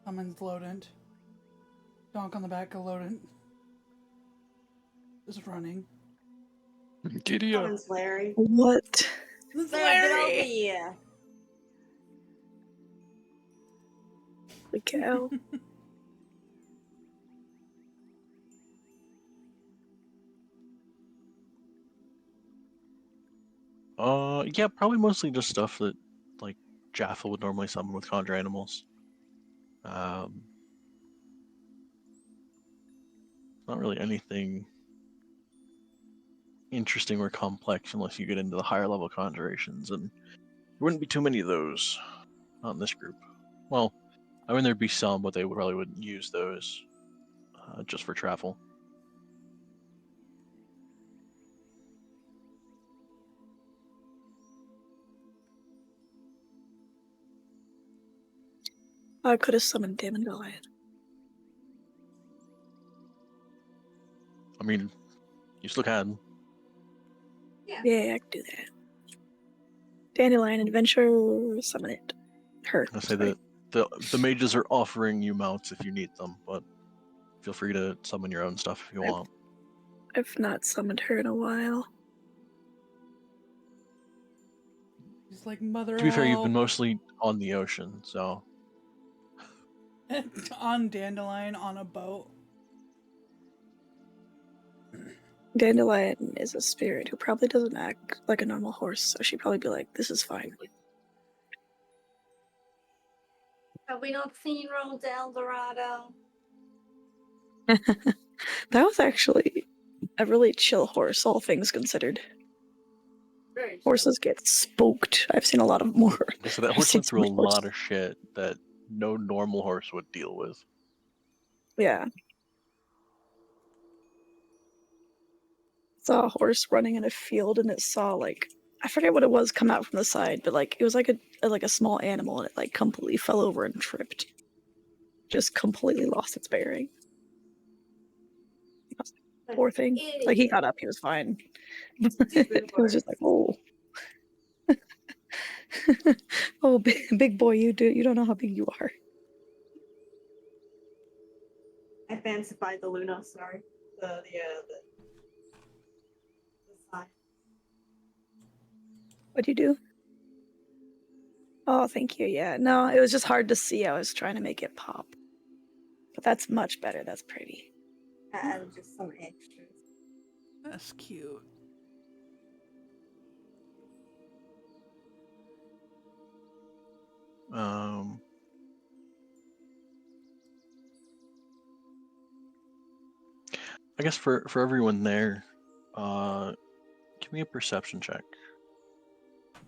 Summons Lodent. Donk on the back of Lodent. Is running. Giddy up. Summons Larry. What? It's Larry, get over Larry! here. The cow. Yeah, probably mostly just stuff that like Jaffa would normally summon with conjure animals. Not really anything interesting or complex unless you get into the higher level conjurations, and there wouldn't be too many of those. Not in this group. Well, I mean there'd be some, but they probably wouldn't use those just for travel. I could have summoned Damon Goliath. I mean, you still can. Yeah, I can do that. Dandelion Adventure, summon it. Her. I say sorry. that the mages are offering you mounts if you need them, but feel free to summon your own stuff if you want. I've not summoned her in a while. He's like, Mother To be fair, you've been help. mostly on the ocean, so On Dandelion on a boat. Dandelion is a spirit who probably doesn't act like a normal horse, so she'd probably be like, this is fine. Have we not seen Road to El Dorado? That was actually a really chill horse, all things considered. Very chill. Horses get spooked. I've seen a lot of more. so that I've horse seen went through a some horses- lot of shit that no normal horse would deal with. Yeah. Saw a horse running in a field and it saw like I forget what it was come out from the side, but like it was like a small animal and it like completely fell over and tripped. Just completely lost its bearing. Poor thing. Like he got up, he was fine. It was just like, oh. Oh, big boy, you don't know how big you are. I fancified the Luna, sorry. The sign. What'd you do? Oh, thank you. Yeah, no, it was just hard to see. I was trying to make it pop. But that's much better. That's pretty. I added just some extras. That's cute. I guess for everyone there, give me a perception check.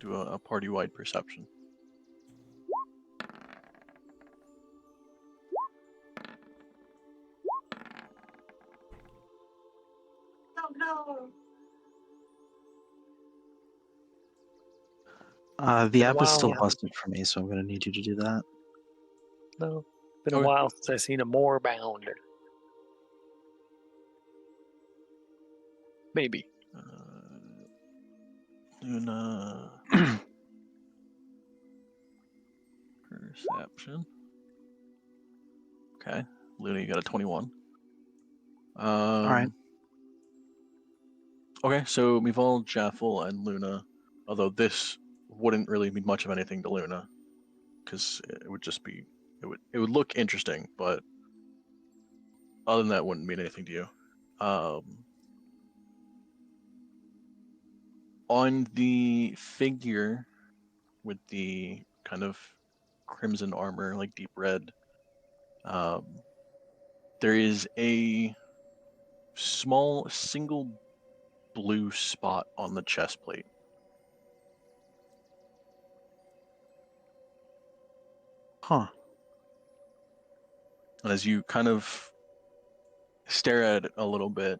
Do a party-wide perception. Oh no! The app is still Wow. busted for me, so I'm gonna need you to do that. No, been a Okay. while since I've seen a more bounder. Maybe. Luna perception. Okay, Luna, you got a 21. All right. Okay, so Mival, Jaffel, and Luna. Although this wouldn't really mean much of anything to Luna, because it would just be it would look interesting, but other than that, it wouldn't mean anything to you. On the figure with the kind of crimson armor, like deep red, there is a small single blue spot on the chest plate. Huh. And as you kind of stare at it a little bit,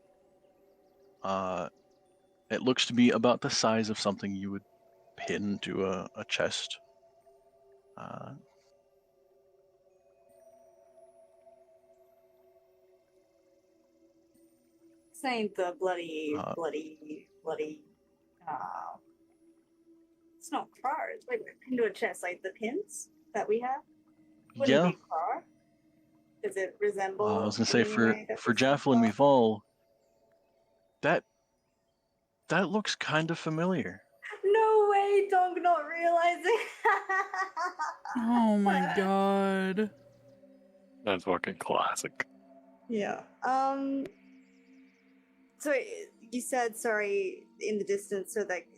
it looks to be about the size of something you would pin to a chest. This ain't the bloody Uh, kind Oh. It's not cars. Like, into a chest, like the pins that we have. Wouldn't Yeah. be a car. Does it resemble? I was gonna say in any way that for this is a Jaffel and car? Mival, that looks kind of familiar. No way, Dong not realizing. Oh my god. That's fucking classic. Yeah. So you said sorry in the distance, so like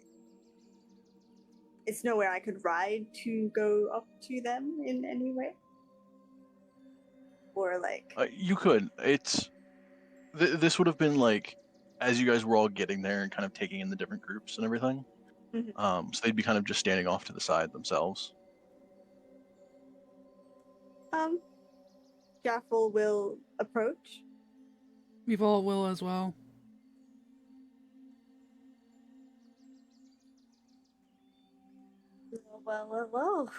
it's nowhere I could ride to go up to them in any way, or like. You could. This would have been like as you guys were all getting there and kind of taking in the different groups and everything. Mhm. So they'd be kind of just standing off to the side themselves. Jaffel will approach. Mival will as well. Well.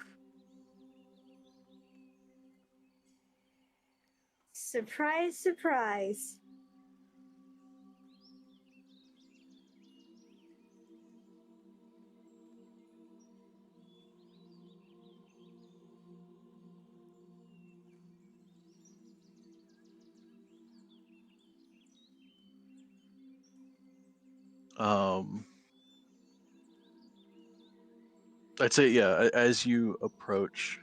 Surprise, surprise. I'd say yeah. As you approach,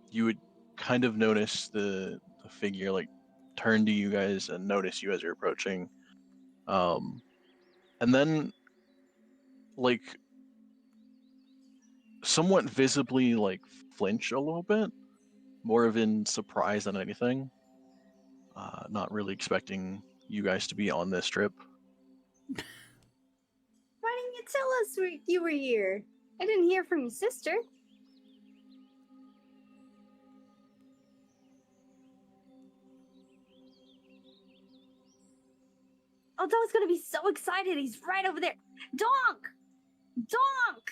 you would kind of notice the figure like turn to you guys and notice you as you're approaching, and then like somewhat visibly like flinch a little bit, more of in surprise than anything. Not really expecting you guys to be on this trip. Why didn't you tell us you were here? I didn't hear from your sister. Oh, Donk's gonna be so excited. He's right over there. Donk! Donk!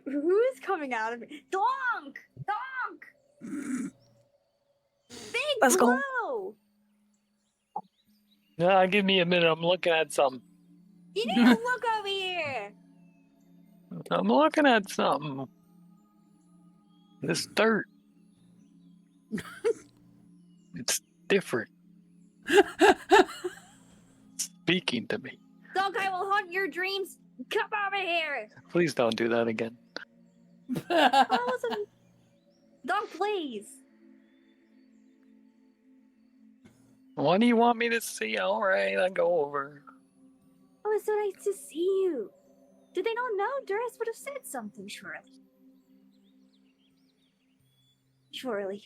Who is coming out of me? Donk! Donk! Big Let's go. Blue! Nah, give me a minute. I'm looking at something. You need to look over here. I'm looking at something. This dirt. It's different. Speaking to me. Donk, I will haunt your dreams. Come over here. Please don't do that again. Awesome. Donk, please. What do you want me to see? All right, I'll go over. Oh, it's so nice to see you. Did they not know? Duras would have said something, surely. Surely.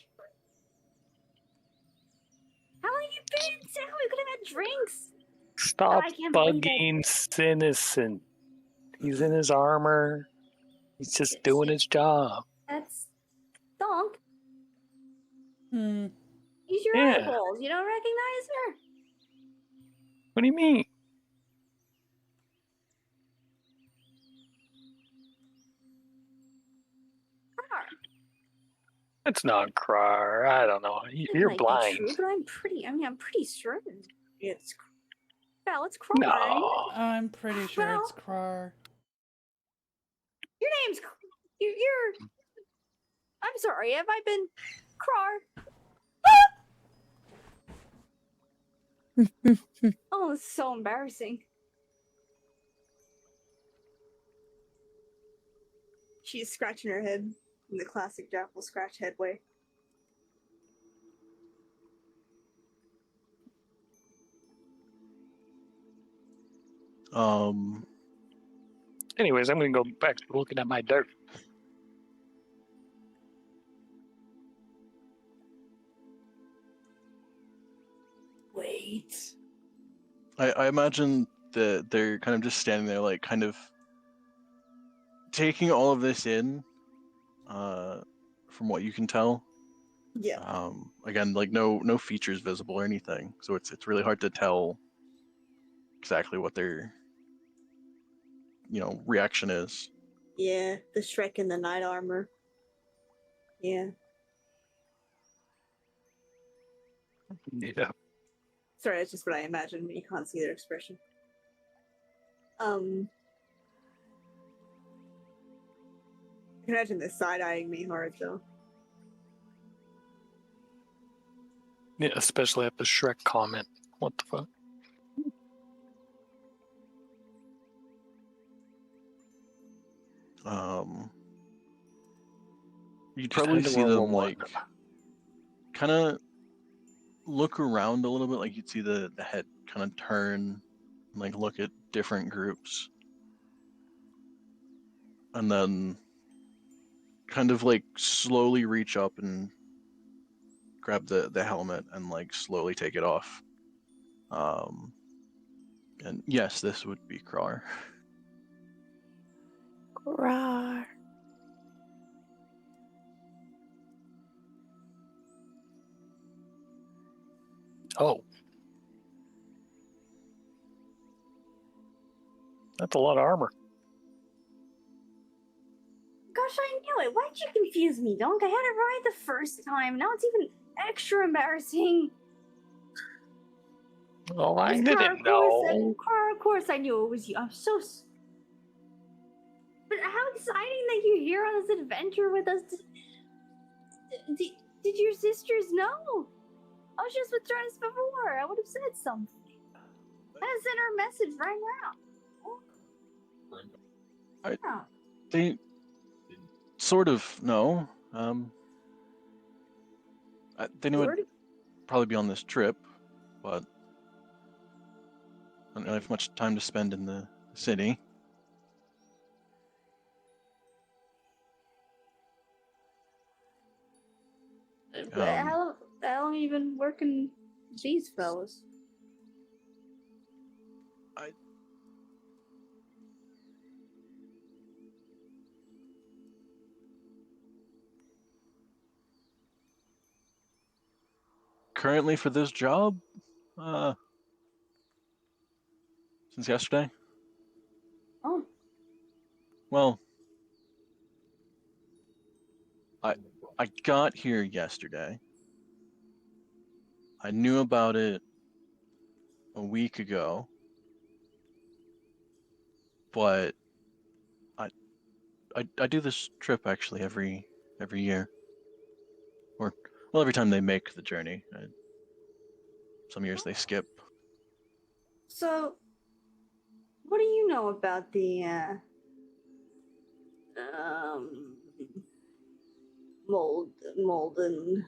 How long have you been? Sam, we could have had drinks. Stop I can't believe it. bugging Innocent. He's in his armor. He's just doing his job. That's Donk. Hmm. Use your Yeah. eyeballs. You don't recognize her? What do you mean? Rar. It's not Krar. I don't know. It You're might be blind. true, but I'm pretty sure it's Well, it's Krar. No. I'm pretty sure it's Well- Krar. Your name's you're I'm sorry, have I been Krar? Oh, it's so embarrassing. She's scratching her head in the classic Jaffel scratch head way. Anyways, I'm gonna go back to looking at my dirt. Wait. I imagine that they're kind of just standing there, like kind of taking all of this in, from what you can tell. Yeah. Again, like no features visible or anything, so it's really hard to tell exactly what their reaction is. Yeah, the Shrek in the knight armor. Yeah. Yeah. Sorry, that's just what I imagine when you can't see their expression. I can imagine this side-eyeing me hard, though. Yeah, especially at the Shrek comment. What the fuck? You'd Just probably head to see World them War like kind of look around a little bit, like you'd see the head kind of turn and like look at different groups, and then kind of like slowly reach up and grab the helmet and like slowly take it off. And yes, this would be Krar. Rawr. Oh. That's a lot of armor. Gosh, I knew it. Why'd you confuse me, Donk? I had it right the first time. Now it's even extra embarrassing. Oh, I It's didn't know. Car, of course I knew it was you. I'm so... But how exciting that you're here on this adventure with us. Did your sisters know? I was just with Travis before. I would have said something. I sent her a message right now. Oh. They sort of know. They knew it'd probably be on this trip, but I don't have much time to spend in the city. How long have you been working with these fellas? Currently for this job, since yesterday. Oh. Well, I got here yesterday. I knew about it a week ago, but I do this trip actually every year, or well, every time they make the journey. Some years they skip. So, what do you know about the Molden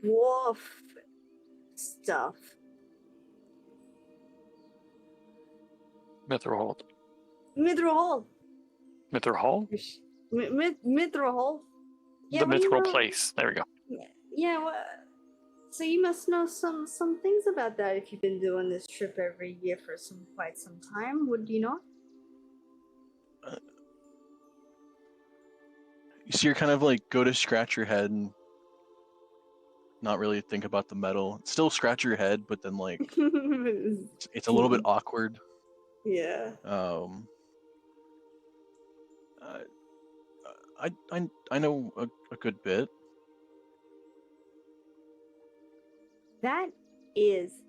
dwarf stuff? Mithril. Mithril. Mithril? Mithril. Yeah, The what do you Mithril know? place. There we go. Yeah, so you must know some things about that if you've been doing this trip every year for quite some time. Would you know? So you're kind of like go to scratch your head and not really think about the metal. Still scratch your head, but then like it's a little bit awkward. Yeah. I know a good bit. That is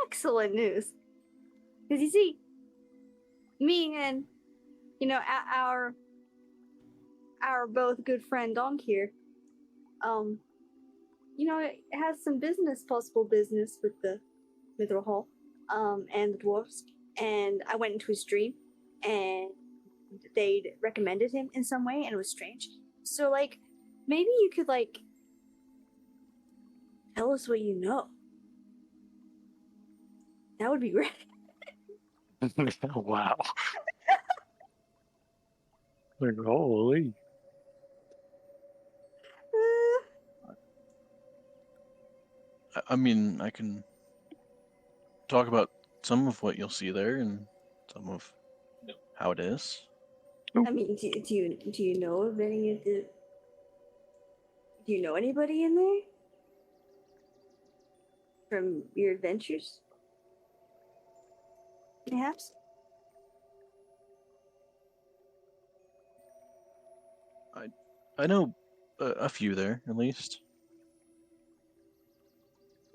excellent news. Because you see, me and our both good friend Donk here, it has some possible business with the Mithril Hall, and the dwarves. And I went into his dream, and they'd recommended him in some way, and it was strange. So, like, maybe you could, like, tell us what you know. That would be great. Wow. Like, holy. I mean, I can talk about some of what you'll see there and some of how it is. I mean, do you know of any of the? Do you know anybody in there from your adventures? Perhaps. I know a few there at least.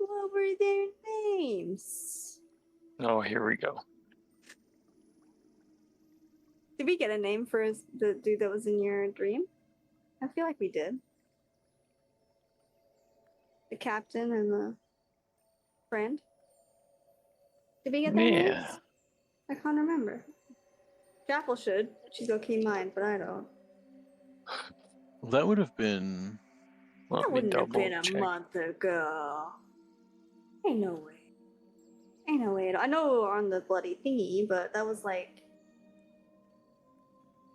What were their names? Oh, here we go. Did we get a name for the dude that was in your dream? I feel like we did. The captain and the friend. Did we get their names? Yeah. I can't remember. Jaffel should. She's go keep mine, but I don't. That would have been. Let That me wouldn't have double been a check. month ago. Ain't no way. Ain't no way at all. I know we were on the bloody thingy, but that was like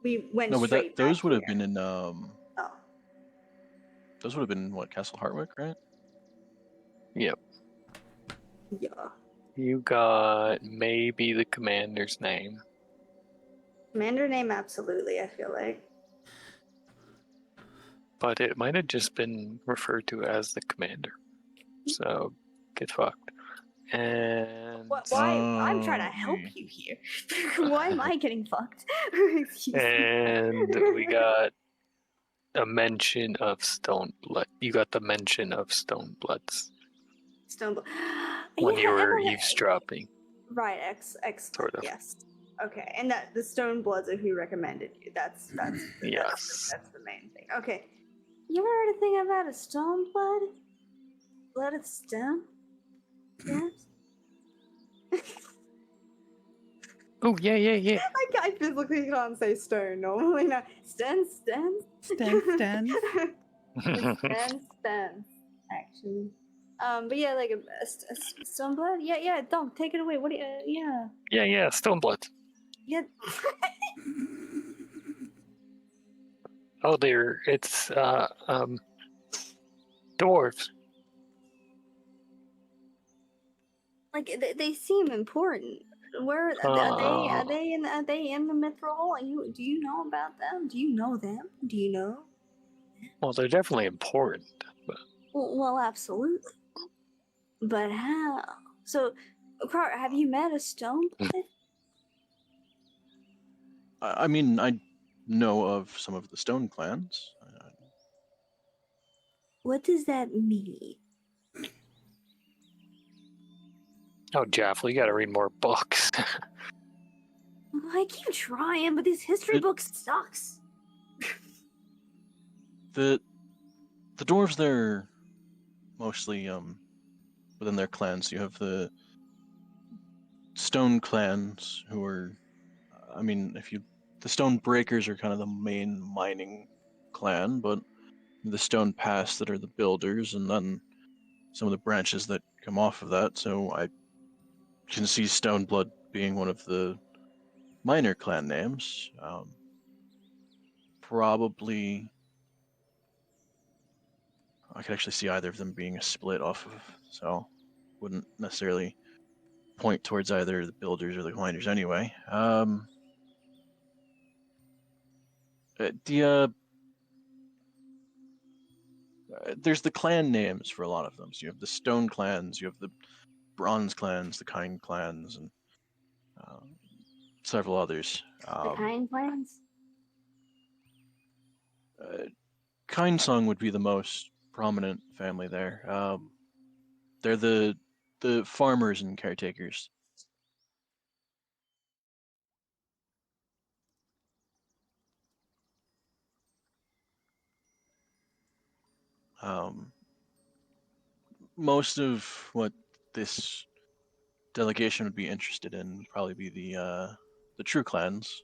we went No, but straight those back would have here. been in. Oh. Those would have been what, Castle Hartwick, right? Yep. Yeah. You got maybe the commander's name. Commander name, absolutely, I feel like. But it might have just been referred to as the commander. So, get fucked. And Why? I'm trying to help Okay. you here. Why am I getting fucked? Excuse me. and we got a mention of stone blood. You got the mention of stone bloods Stone. when you were Emily- eavesdropping. Right, excellent. Sort of. Yes. Okay, and that the Stone Bloods are who recommended you. That's Yes. that's the main thing. Okay. You ever heard a thing about a stone blood? Blood of stone? Yes. Oh, yeah. I physically can't say stone normally. No. Stens. Stens. Stens. Actually. But yeah, like a stone blood. Yeah. Don't take it away. What do you? Yeah. Yeah, stone bloods. Yeah. Oh, it's dwarves. Like they seem important. Where are they in the mithril? Do you know about them? Do you know them? Do you know? Well, they're definitely important. But Well, absolutely. But how? So, Car, have you met a stone blood? I mean, I know of some of the Stone clans. What does that mean? oh, Jaffel, you got to read more books. I keep trying, but this history book sucks. The dwarves, they're mostly within their clans. You have the Stone clans, who are, I mean, the Stone Breakers are kind of the main mining clan, but the Stone Pass that are the builders, and then some of the branches that come off of that. So I can see Stoneblood being one of the minor clan names. Probably, I could actually see either of them being a split off of, so wouldn't necessarily point towards either the builders or the miners anyway. There's the clan names for a lot of them. So you have the Stone clans, you have the Bronze clans, the Kind clans, and several others. The kind plans? Kind Song would be the most prominent family there. They're the farmers and caretakers. Most of what this delegation would be interested in would probably be the true clans.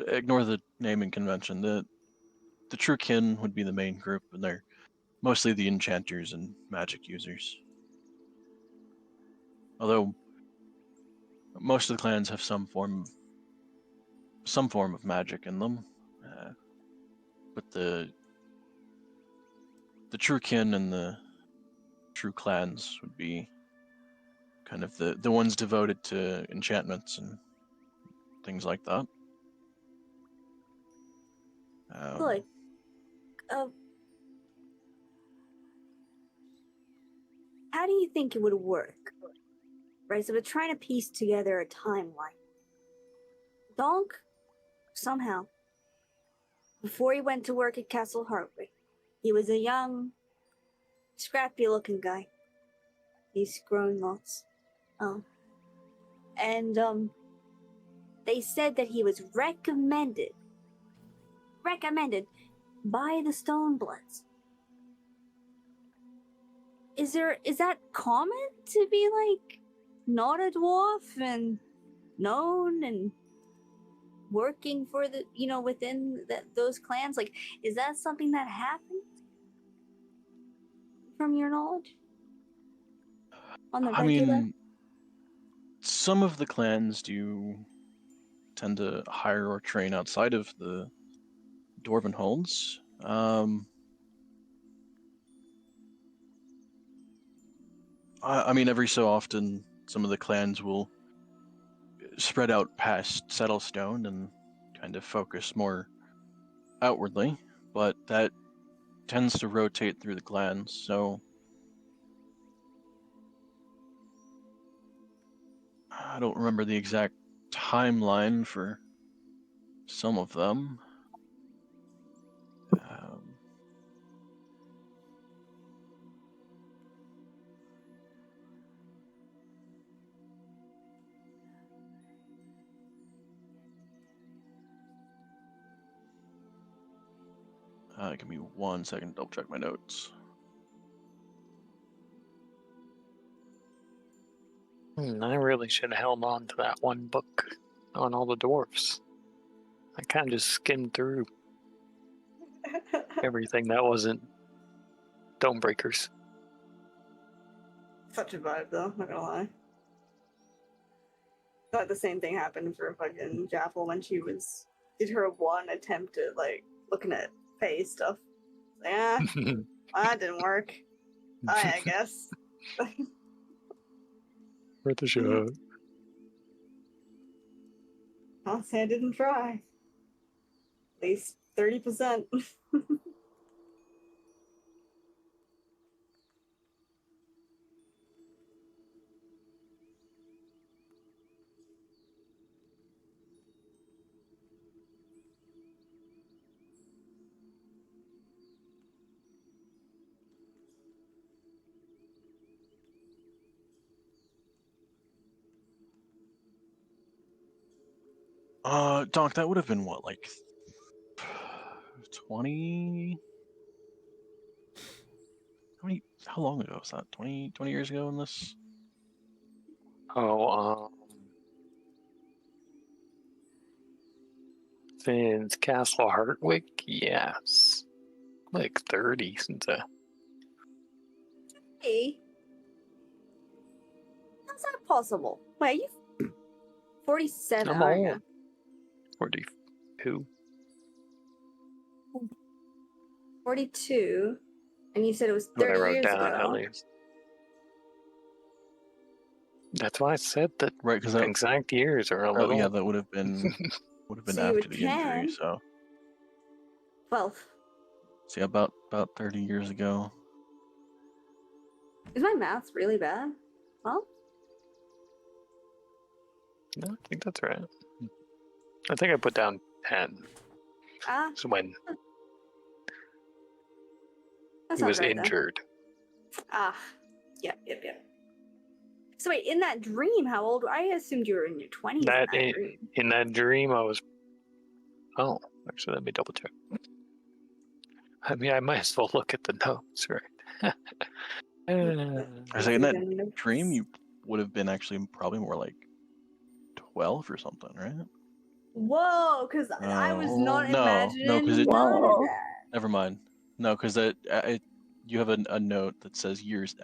Ignore the naming convention. The true kin would be the main group, and they're mostly the enchanters and magic users. Although most of the clans have some form of magic in them, but the true kin and the true clans would be kind of the ones devoted to enchantments and things like that. Look, how do you think it would work? Right, so we're trying to piece together a timeline. Donk, somehow, before he went to work at Castle Hartwick, he was a young scrappy looking guy. He's growing lots. And they said that he was recommended by the Stonebloods. Is that common to be like not a dwarf and known and working for the within those clans? Like, is that something that happens from your knowledge on the I regular? mean, some of the clans do tend to hire or train outside of the dwarven holds. I mean, every so often, some of the clans will spread out past Settlestone and kind of focus more outwardly, but that tends to rotate through the clans, so I don't remember the exact timeline for some of them. Give me 1 second to double check my notes. I really should have held on to that one book on all the dwarfs. I kind of just skimmed through everything that wasn't Stonebreakers. Such a vibe, though. Not gonna lie. Thought the same thing happened for fucking Jaffel when she did her one attempt at like looking at Faye stuff. Yeah, well, that didn't work. I guess. Worth a shot. I'll say I didn't try. At least 30%. Donk, that would have been what, like 20? How long ago was that? 20 years ago in this? Since Castle Hartwick, yes. Like 30 since Hey. How's that possible? Wait, you 47, I'm aren't old. you? 42. 42. And you said it was What I 30 wrote years down ago. at least. That's why I said that Right, because that exact years are a little. yeah, that would have been So you after were the injury. 10. So 12. yeah, about 30 years ago. Is my math really bad? Well, No, I think that's right. I think I put down 10. So when that he was sounds right then. injured. Yep. So wait, in that dream, how old? I assumed you were in your 20s dream. In that dream, I was. Oh, actually, let me double check. I mean, I might as well look at the notes, right? I say in that dream, you would have been actually probably more like 12 or something, right? Whoa, because I was not imagining no, because none of that. Never mind. No, because you have a note that says years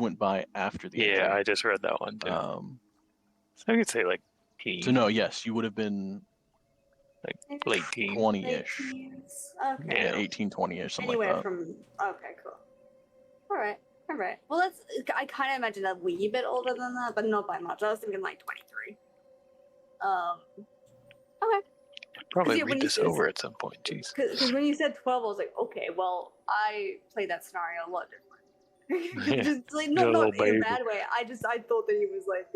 went by after the injury. Yeah, I just read that one too. So I could say like teen. So no, yes, you would have been like late teen, 20-ish. Okay. Yeah, 18, 20-ish, something Anywhere like that. from. Okay, cool. All right. Well, I kind of imagined a wee bit older than that, but not by much. I was thinking like 23. Okay. Probably read this over at some point. Jeez. Because when you said 12, I was like, okay, well, I played that scenario a lot different. Just like not in a bad way. I thought that he was like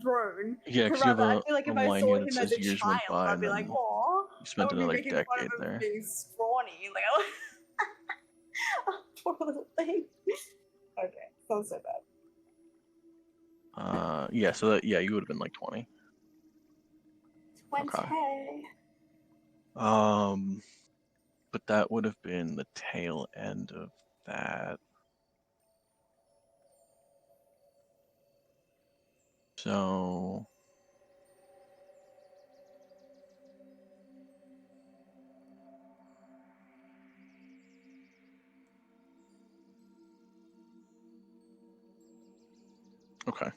grown. Yeah, because you have I feel like if I line saw here him that as says a years child, went by, I'd be and like, then aw. you spent I would be another making fun decade of him there. being scrawny. Like, poor little thing. Okay, sounds so bad. Yeah. So that, yeah, you would have been like 20. 20. Okay. But that would have been the tail end of that. So okay.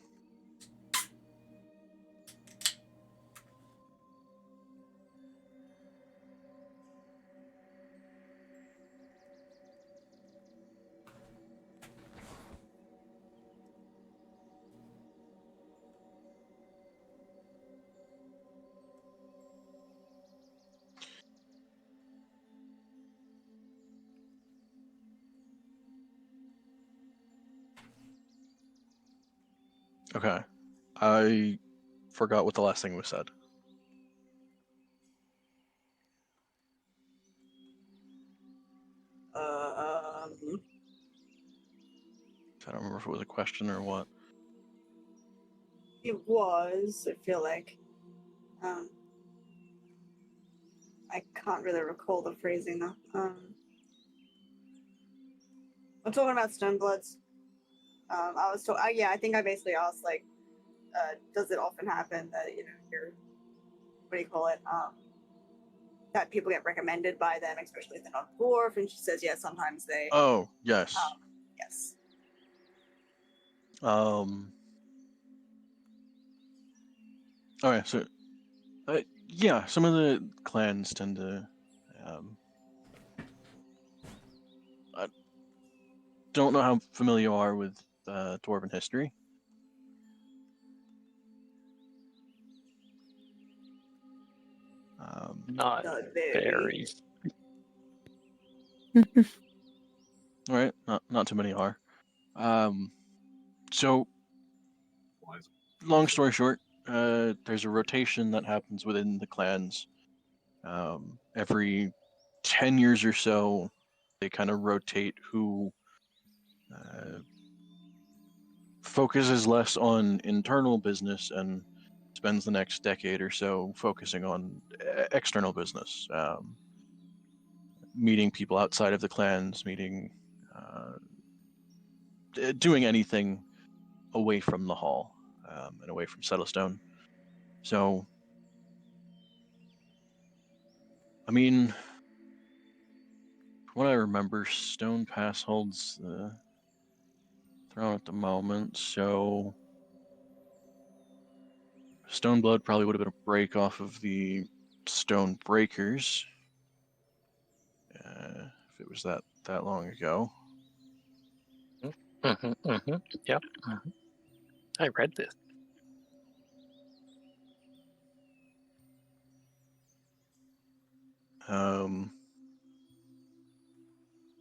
Okay. I forgot what the last thing was said. I don't remember if it was a question or what. It was, I feel like. I can't really recall the phrasing though. I'm talking about Stonebloods. I was told, yeah, I think I basically asked, like, does it often happen that, you're, what do you call it? That people get recommended by them, especially if they're not dwarf, and she says, yeah, sometimes they, Oh, yes. yes. Okay, so yeah, some of the clans tend to. I don't know how familiar you are with dwarven history. Not very. All right, not too many are. So, long story short, there's a rotation that happens within the clans. Every 10 years or so, they kind of rotate who focuses less on internal business and spends the next decade or so focusing on external business, meeting people outside of the clans, doing anything away from the hall and away from Settlestone. So, I mean, from what I remember, Stone Pass holds the throne at the moment, so Stoneblood probably would have been a break off of the Stone Breakers, if it was that long ago. Yep. I read this.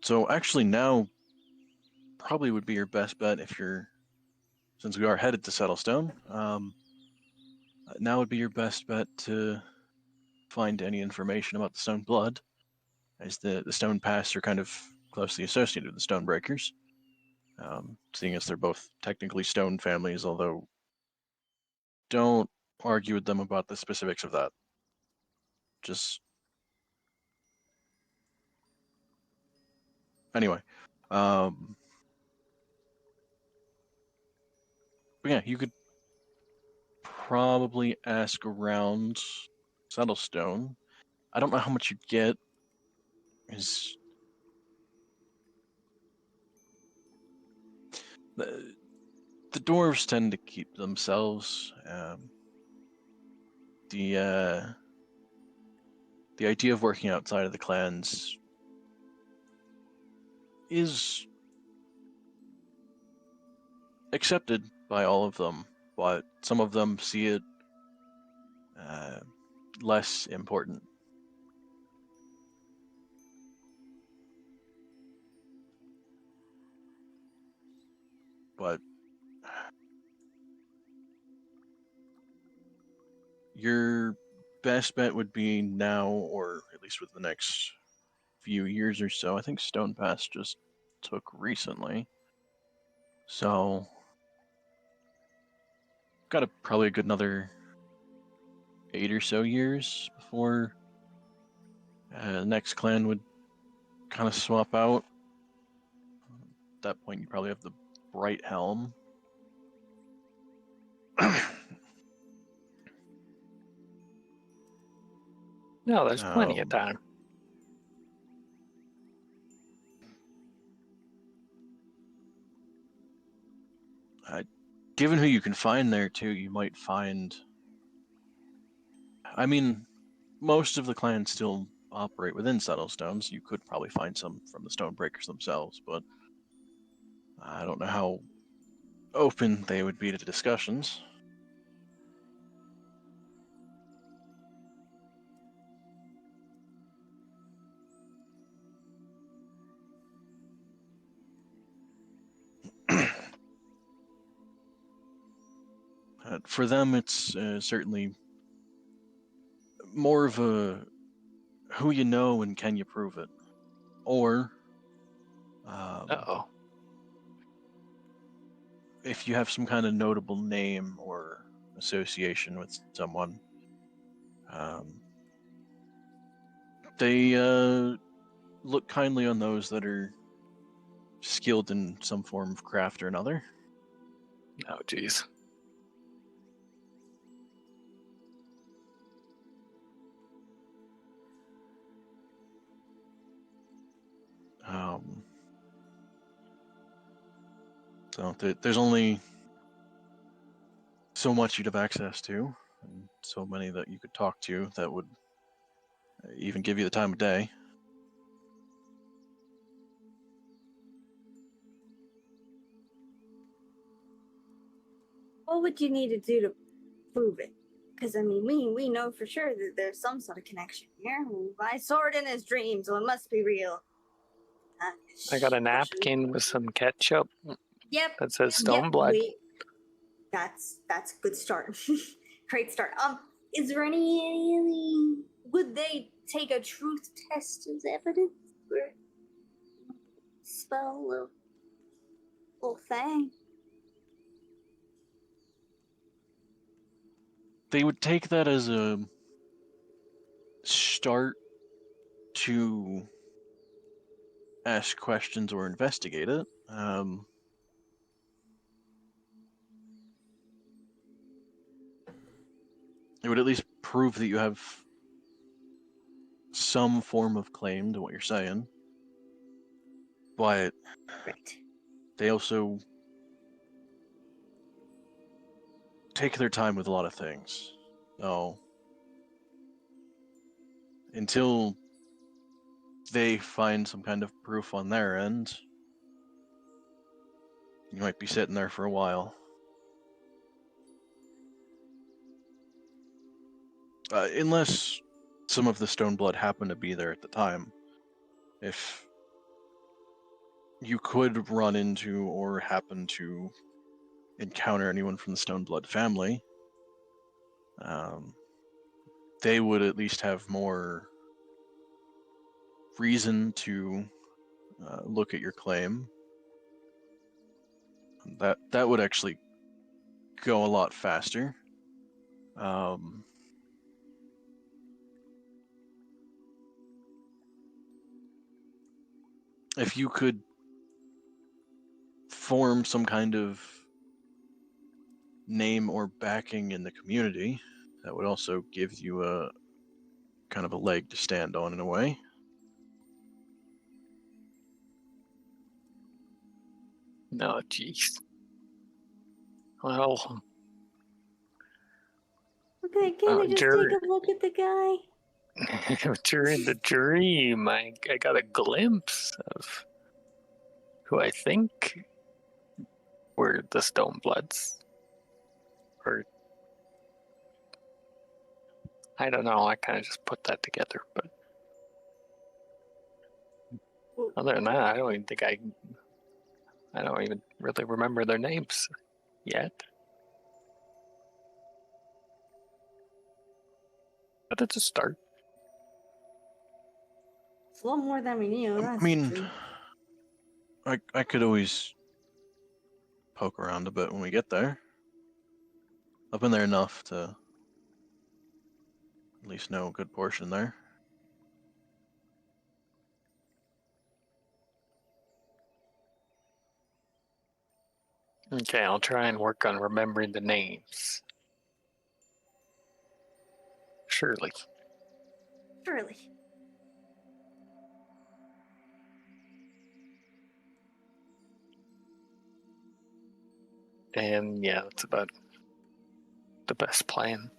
So actually now probably would be your best bet since we are headed to Settlestone, now would be your best bet to find any information about the Stone Blood, as the Stone Pass are kind of closely associated with the Stone Breakers, seeing as they're both technically stone families, although don't argue with them about the specifics of that. Just anyway, but yeah, you could probably ask around Settlestone. I don't know how much you get. Is the dwarves tend to keep themselves. The idea of working outside of the clans is accepted by all of them, but some of them see it less important. But your best bet would be now, or at least with the next few years or so. I think Stone Pass just took recently. So, got probably a good another 8 or so years before the next clan would kind of swap out. At that point, you probably have the Bright Helm. No, there's plenty of time. Given who you can find there too, you might find. I mean, most of the clans still operate within Settlestones. You could probably find some from the Stonebreakers themselves, but I don't know how open they would be to discussions. For them, it's certainly more of a who you know and can you prove it, or Uh-oh. if you have some kind of notable name or association with someone. They look kindly on those that are skilled in some form of craft or another. Oh, jeez. So there's only so much you'd have access to, and so many that you could talk to that would even give you the time of day. What would you need to do to prove it? Because I mean, we know for sure that there's some sort of connection here. I saw it in his dream, so it must be real. I got a napkin with some ketchup Yep. that says Stoneblood. That's a good start. Great start. Is there any would they take a truth test as evidence or spell a little thing? They would take that as a start to ask questions or investigate it. It would at least prove that you have some form of claim to what you're saying. But Right. they also take their time with a lot of things. So until they find some kind of proof on their end, you might be sitting there for a while. Unless some of the Stoneblood happen to be there at the time. If you could run into or happen to encounter anyone from the Stoneblood family, they would at least have more reason to look at your claim. That would actually go a lot faster. If you could form some kind of name or backing in the community, that would also give you a kind of a leg to stand on in a way. No, jeez. Well, Okay, can we just take a look at the guy? during the dream, I got a glimpse of who I think were the Stonebloods. Or, I don't know, I kind of just put that together, but other than that, I don't even really remember their names yet. But it's a start. It's a lot more than we knew. That's I mean, true. I could always poke around a bit when we get there. I've been there enough to at least know a good portion there. Okay, I'll try and work on remembering the names. Surely. Surely. And yeah, that's about the best plan.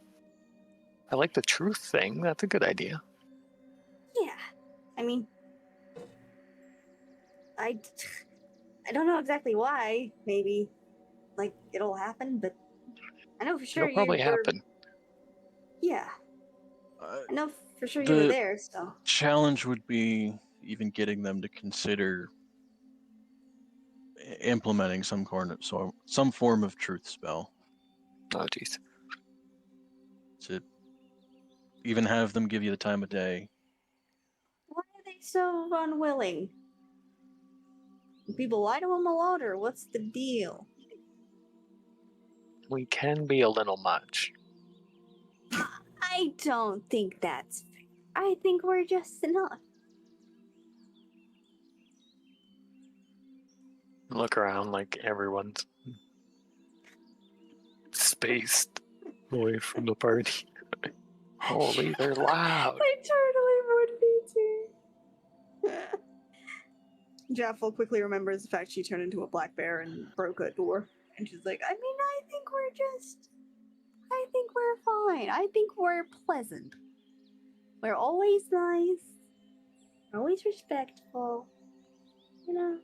I like the truth thing. That's a good idea. Yeah. I mean, I don't know exactly why. Maybe, like, it'll happen, but I know for sure It'll probably you were. happen. Yeah, Uh, I know for sure you were the there. So challenge would be even getting them to consider implementing some form of truth spell Oh, jeez. to even have them give you the time of day. why are they so unwilling? Do people lie to them a lot, or what's the deal? We can be a little much. I don't think that's fair. I think we're just enough. Look around like everyone's spaced away from the party. Holy, they're loud. I totally would be too. Jaffel quickly remembers the fact she turned into a black bear and broke a door. And she's like, I mean, I think we're fine. I think we're pleasant. We're always nice. We're always respectful. You know?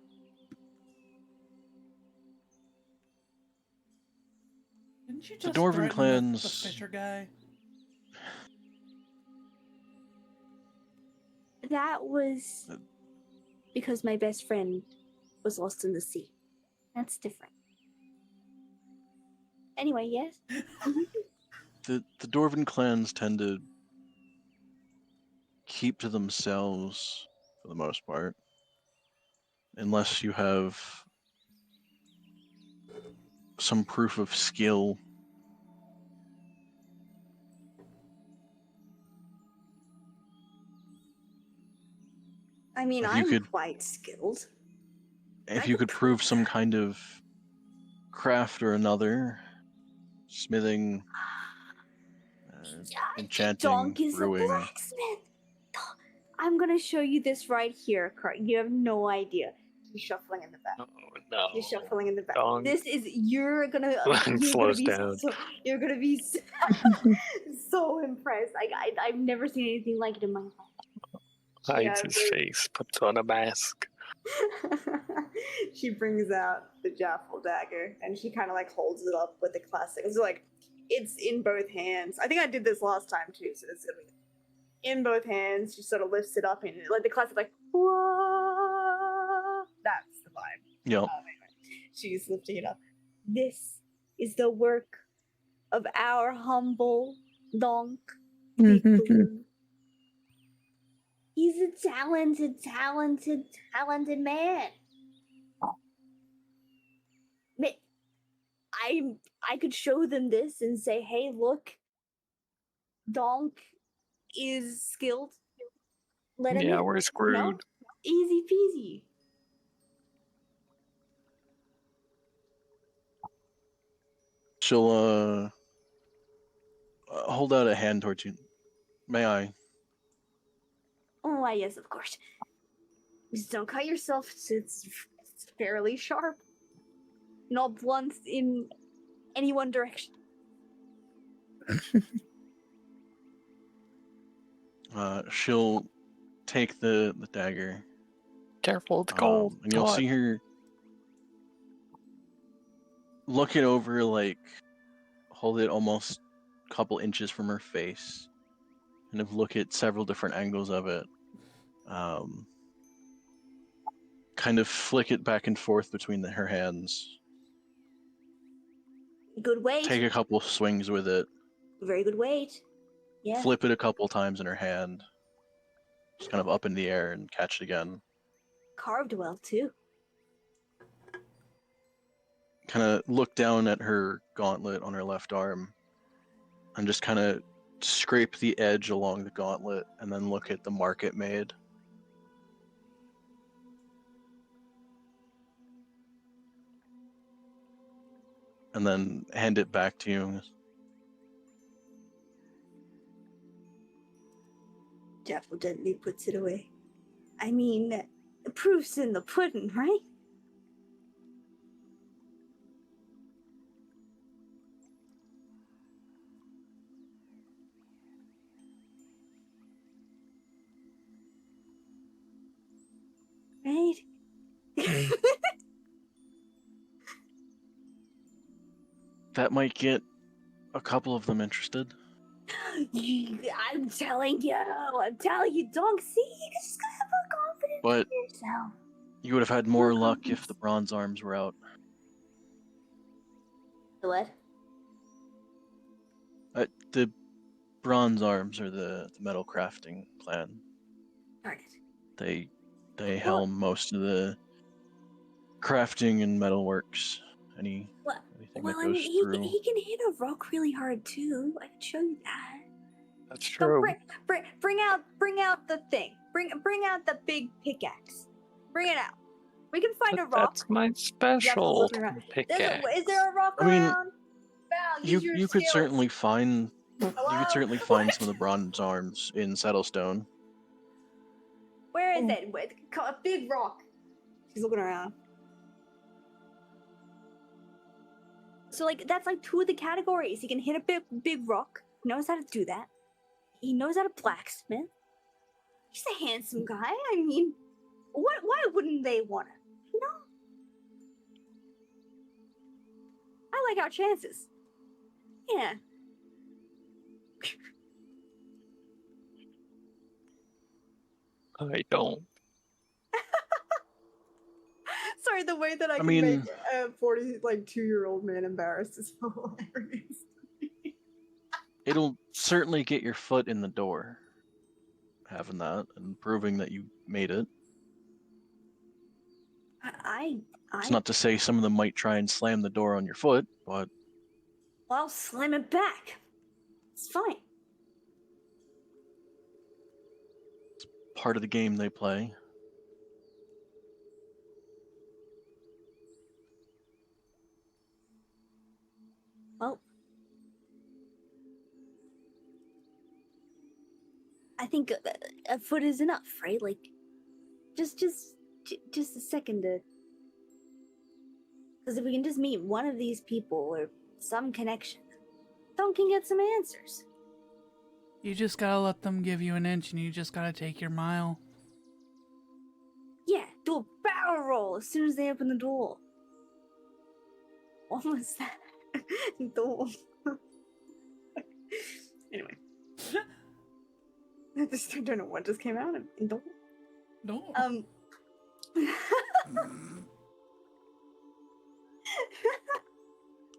Didn't you The just Dwarven threaten the clans- Fisher guy? That was because my best friend was lost in the sea. That's different. Anyway, yes? The Dwarven clans tend to keep to themselves for the most part, unless you have some proof of skill. I mean, If you I'm could- quite skilled. If I you could could prove prove some that. kind of craft or another, smithing, enchanting, Donk is brewing. a blacksmith. I'm gonna show you this right here, Cart. You have no idea. He's shuffling in the back. Oh, no. He's shuffling in the back. Donk. This is you're gonna Slows down. You're gonna be so impressed. I've never seen anything like it in my life. Hides Yeah, his face, puts on a mask. She brings out the Jaffel dagger and she kind of like holds it up with the classic. It's like it's in both hands. I think I did this last time too, so it's gonna be in both hands. She sort of lifts it up and like the classic, like whoa. That's the vibe. Yep. Anyway, she's lifting it up. This is the work of our humble Donk. He's a talented man. I could show them this and say, hey, look, Donk is skilled. Let him Yeah, in. we're screwed. No? Easy peasy. She'll hold out a hand towards you. May I? Oh, why, yes, of course. Just don't cut yourself. It's fairly sharp. Not blunt in any one direction. She'll take the dagger. Careful, it's cold. And you'll Hot. see her look it over, like, hold it almost a couple inches from her face, kind of look at several different angles of it, kind of flick it back and forth between her hands, Good weight. take a couple swings with it, Very good weight. Yeah. flip it a couple times in her hand, just kind of up in the air and catch it again. Carved well, too. kind of look down at her gauntlet on her left arm and just kind of scrape the edge along the gauntlet and then look at the mark it made. And then hand it back to you. Jaffel gently puts it away. I mean, the proof's in the pudding, right? Right? That might get a couple of them interested. I'm telling you, Donk. See, you just gotta have more confidence But in yourself. you would have had more luck if the bronze arms were out. The what? The bronze arms are the metal crafting clan. Darn it. They helm most of the crafting and metalworks. Anything that I goes mean, through. he can hit a rock really hard too. I can show you that. That's So true. bring out the thing. Bring out the big pickaxe. Bring it out. We can find a But rock. that's my special looking around. pickaxe. Is there a rock I mean, around? Val, use your You could skills. certainly find Hello? some of the bronze arms in Settlestone. Where is it? A big rock. She's looking around. So that's like 2 of the categories. He can hit a big rock. He knows how to do that. He knows how to blacksmith. He's a handsome guy. I mean, why wouldn't they want him? You know? I like our chances. Yeah. I don't. Sorry, the way that I can mean- make a 42-year-old man embarrassed is hilarious. It'll certainly get your foot in the door, having that and proving that you made it. It's not to say some of them might try and slam the door on your foot, but I'll slam it back. It's fine. part of the game they play. Well, I think a foot is enough, right? Like, just a second to. Because if we can just meet one of these people or some connection, Don can get some answers. You just gotta let them give you an inch and you just gotta take your mile. Yeah, do a barrel roll as soon as they open the door. What was that? Door. Anyway. I just don't know what just came out of door. No.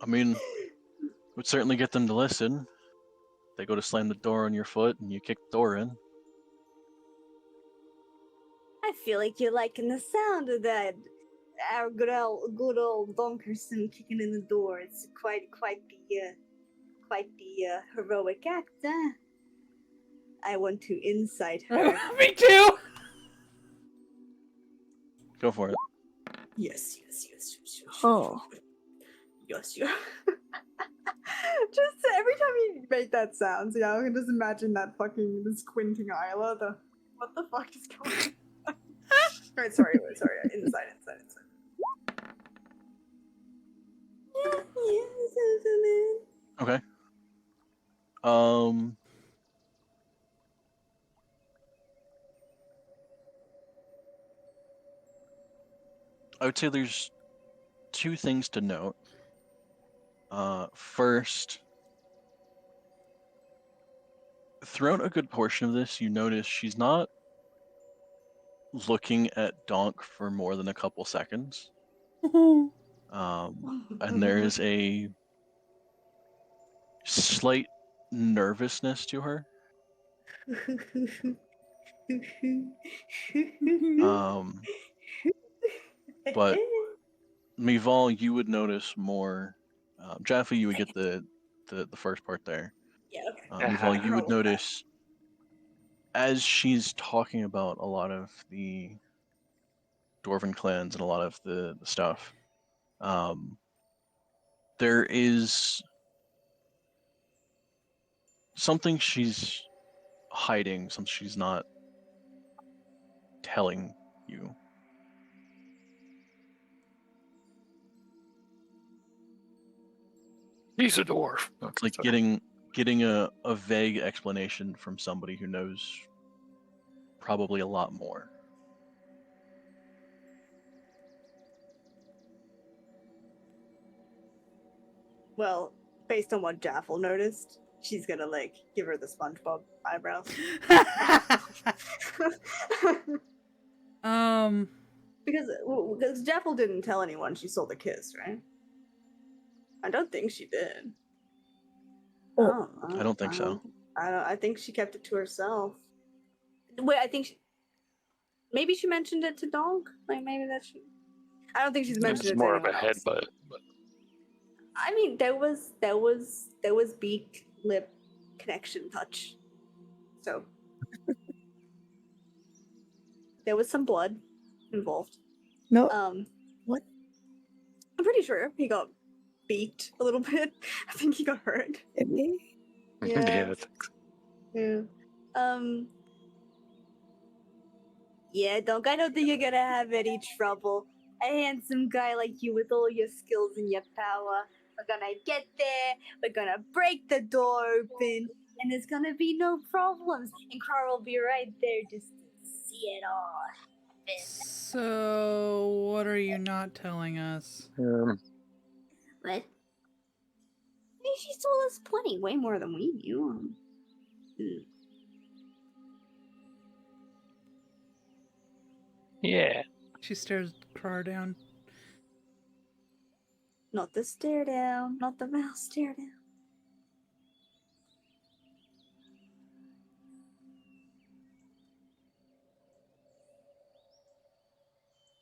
I mean, would certainly get them to listen. They go to slam the door on your foot and you kick the door in. I feel like you're liking the sound of that. Our good old Donkerson kicking in the door. It's quite the heroic act. Huh? I want to incite her. Me too! Go for it. Yes. Oh. Yes. Just every time you make that sound, I can just imagine that this squinting Isla. What the fuck is going on? Right, sorry. Inside. Okay. I would say there's 2 things to note. First, throughout a good portion of this, you notice she's not looking at Donk for more than a couple seconds. And there is a slight nervousness to her. But Mival, you would notice more. Jaffa, you would get the first part there. Yeah, okay. Mival, you Roll would with that. notice as she's talking about a lot of the dwarven clans and a lot of the stuff. There is something she's hiding, something she's not telling you. He's a dwarf. It's like getting a vague explanation from somebody who knows probably a lot more. Well, based on what Jaffel noticed, she's gonna like give her the SpongeBob eyebrows. Because Jaffel didn't tell anyone she sold a kiss, right? I don't think she did. Oh. I don't think so. I think she kept it to herself. Wait, I think maybe she mentioned it to Donk. Like maybe that she. I don't think she's mentioned It's it to more of anyone a else. headbutt. But I mean, there was beak lip connection touch. So there was some blood involved. No. What? I'm pretty sure he got beaked a little bit. I think he got hurt. Maybe. Yeah. I think so. Yeah. Yeah, Donk, I don't think you're gonna have any trouble. A handsome guy like you with all your skills and your power. We're gonna get there, we're gonna break the door open, and there's gonna be no problems. And Carl will be right there just to see it all happen. So, what are you not telling us? What? I mean, she told us plenty, way more than we knew. Yeah. She stares Krar down. Not the stare down, not the mouse stare down.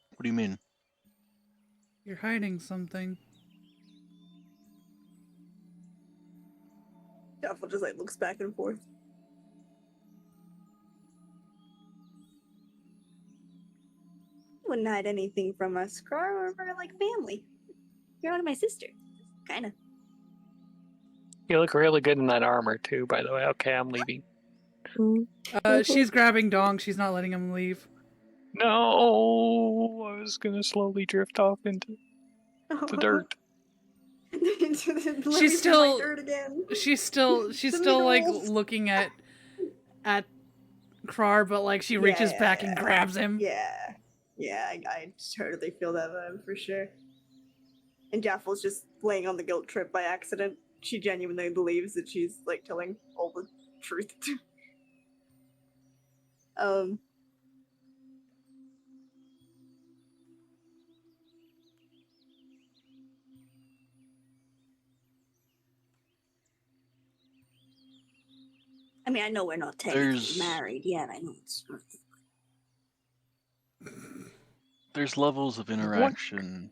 What do you mean? You're hiding something. Jaffel just like looks back and forth. Wouldn't hide anything from us, Krar. We're like family. You're one of my sister. Kinda. You look really good in that armor too, by the way. Okay, I'm leaving. She's grabbing Dong. She's not letting him leave. No, I was gonna slowly drift off into the dirt. She's still dirt again. She's still The like minerals. looking at Krar, but like she reaches back and grabs him. Yeah, I totally feel that vibe for sure. And Jaffel's just laying on the guilt trip by accident. She genuinely believes that she's like telling all the truth. I mean, I know we're not technically married yet. I know it's. There's levels of interaction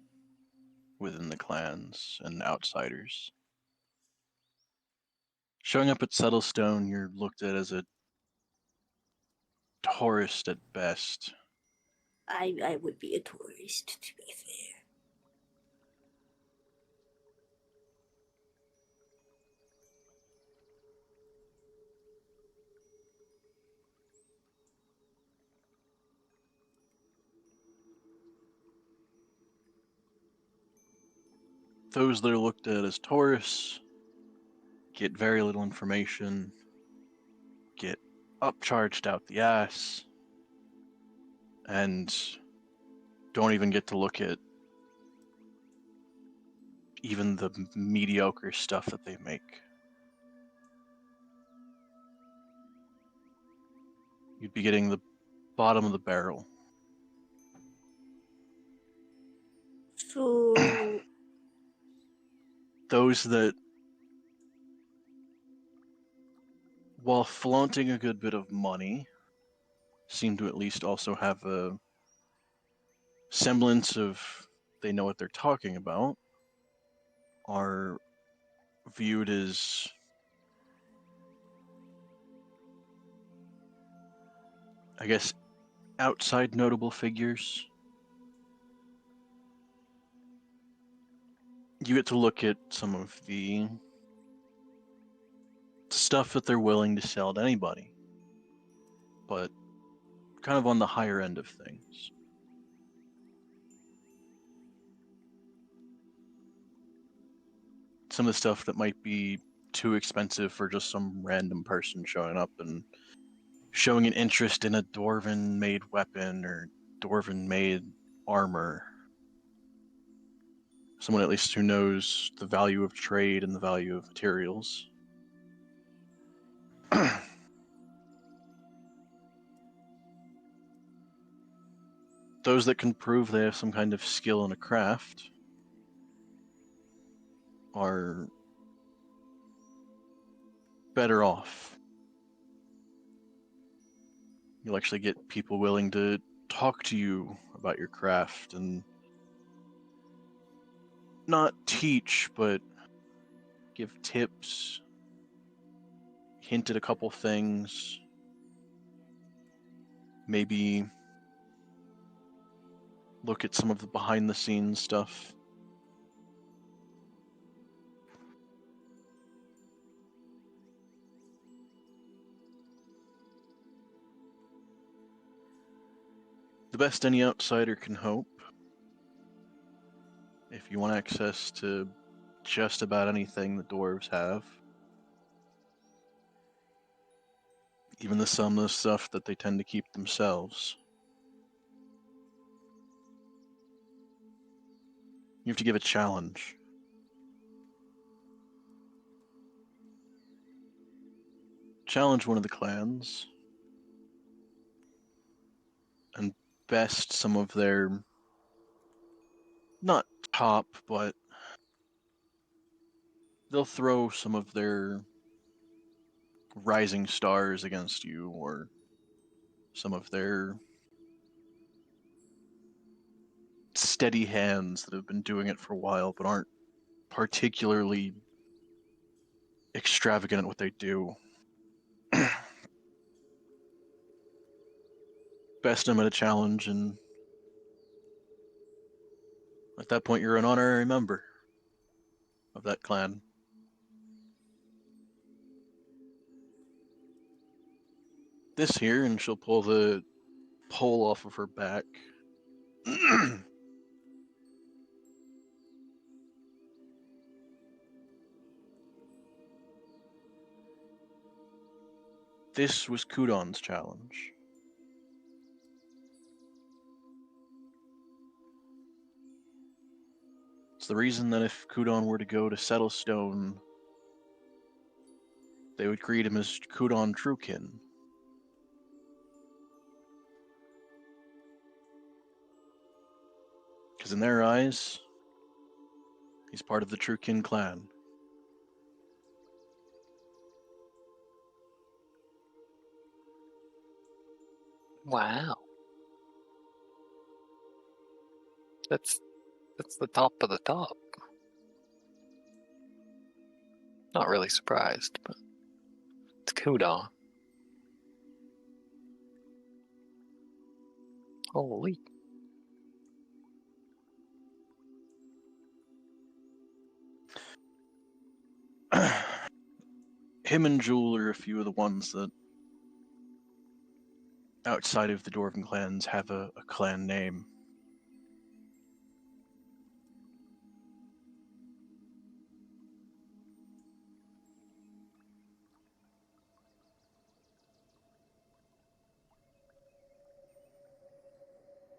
within the clans and outsiders. Showing up at Settlestone, you're looked at as a tourist at best. I would be a tourist, to be fair. Those that are looked at as tourists get very little information, get upcharged out the ass, and don't even get to look at even the mediocre stuff that they make. You'd be getting the bottom of the barrel. So Those that, while flaunting a good bit of money, seem to at least also have a semblance of they know what they're talking about are viewed as I guess outside notable figures. You get to look at some of the stuff that they're willing to sell to anybody, but kind of on the higher end of things. Some of the stuff that might be too expensive for just some random person showing up and showing an interest in a dwarven-made weapon or dwarven-made armor. Someone at least who knows the value of trade and the value of materials. Those that can prove they have some kind of skill in a craft are better off. You'll actually get people willing to talk to you about your craft and not teach, but give tips, hint at a couple things, maybe look at some of the behind the scenes stuff. The best any outsider can hope. If you want access to just about anything the dwarves have, even some of the stuff that they tend to keep themselves, you have to give a challenge. Challenge one of the clans and best some of their, not top, but they'll throw some of their rising stars against you, or some of their steady hands that have been doing it for a while but aren't particularly extravagant at what they do. Best them at a challenge, and at that point you're an honorary member of that clan. This here, and she'll pull the pole off of her back. This was Kudon's challenge. It's the reason that if Kudon were to go to Settlestone, they would greet him as Kudon Truekin. Because in their eyes, he's part of the Truekin clan. Wow. That's the top of the top. Not really surprised, but it's Kudon. Holy. Him and Jewel are a few of the ones that, outside of the Dwarven clans, have a clan name.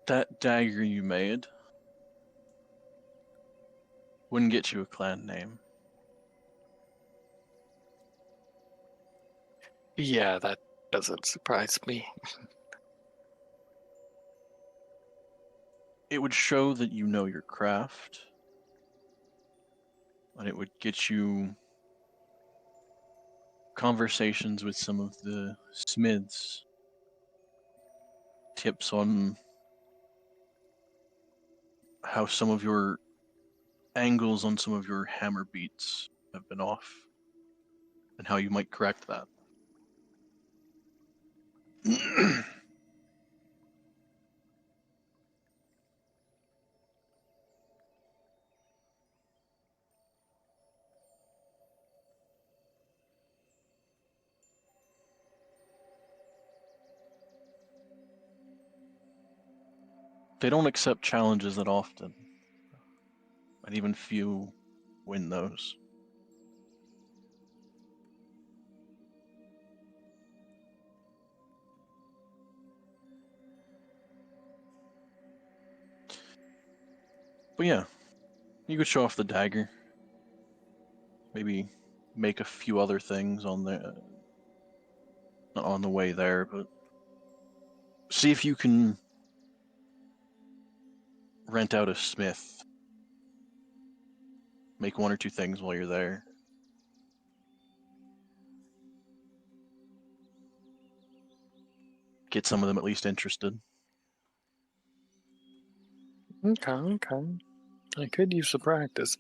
That dagger you made wouldn't get you a clan name. Yeah, that doesn't surprise me. It would show that you know your craft, and it would get you conversations with some of the smiths, tips on how some of your angles on some of your hammer beats have been off, and how you might correct that. They don't accept challenges that often, and even few win those. But yeah, you could show off the dagger. Maybe make a few other things on the not on the way there, but see if you can rent out a smith. Make one or two things while you're there. Get some of them at least interested. Okay. I could use the practice.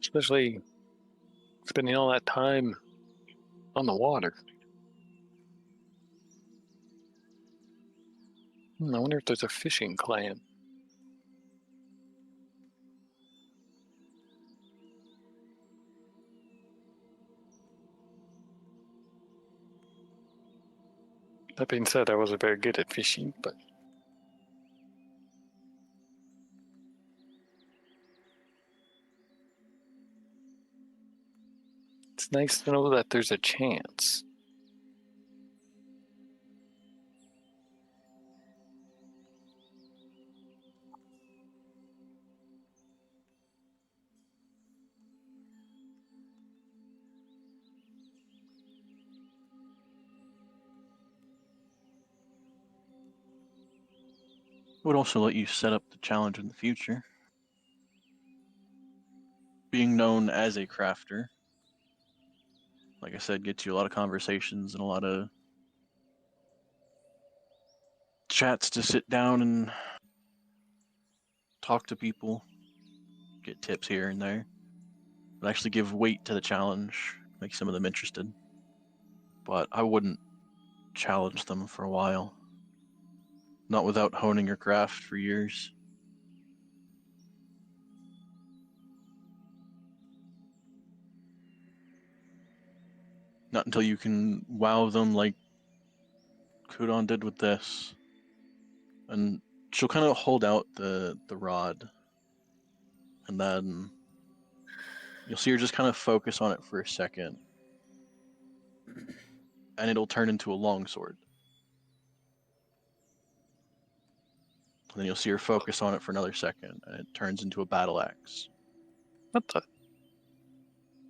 Especially spending all that time on the water. I wonder if there's a fishing clan. That being said, I wasn't very good at fishing, but it's nice to know that there's a chance. It would also let you set up the challenge in the future. Being known as a crafter, like I said, gets you a lot of conversations and a lot of chats to sit down and talk to people, get tips here and there, but actually give weight to the challenge, make some of them interested. But I wouldn't challenge them for a while. Not without honing your craft for years. Not until you can wow them like Kudon did with this. And she'll kind of hold out the rod, and then you'll see her just kind of focus on it for a second, and it'll turn into a longsword. And then you'll see her focus on it for another second, and it turns into a battle axe. What the?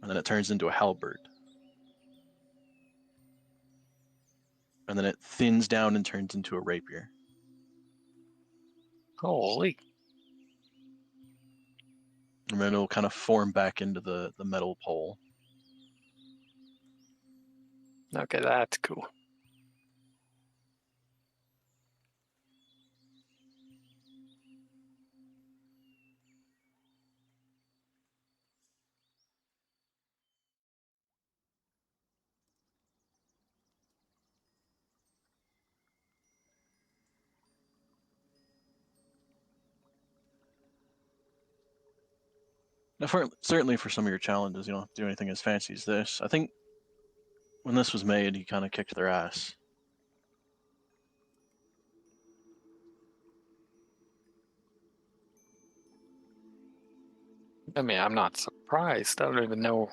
And then it turns into a halberd. And then it thins down and turns into a rapier. Holy. And then it'll kind of form back into the metal pole. Okay, that's cool. Now, certainly for some of your challenges, you don't have to do anything as fancy as this. I think when this was made, he kind of kicked their ass. I mean, I'm not surprised. I don't even know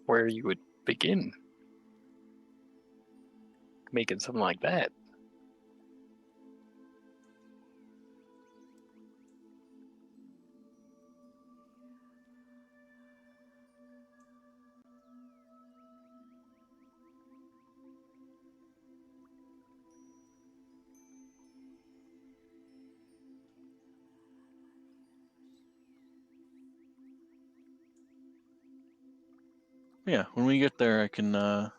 where you would begin making something like that. Yeah, when we get there, I can kind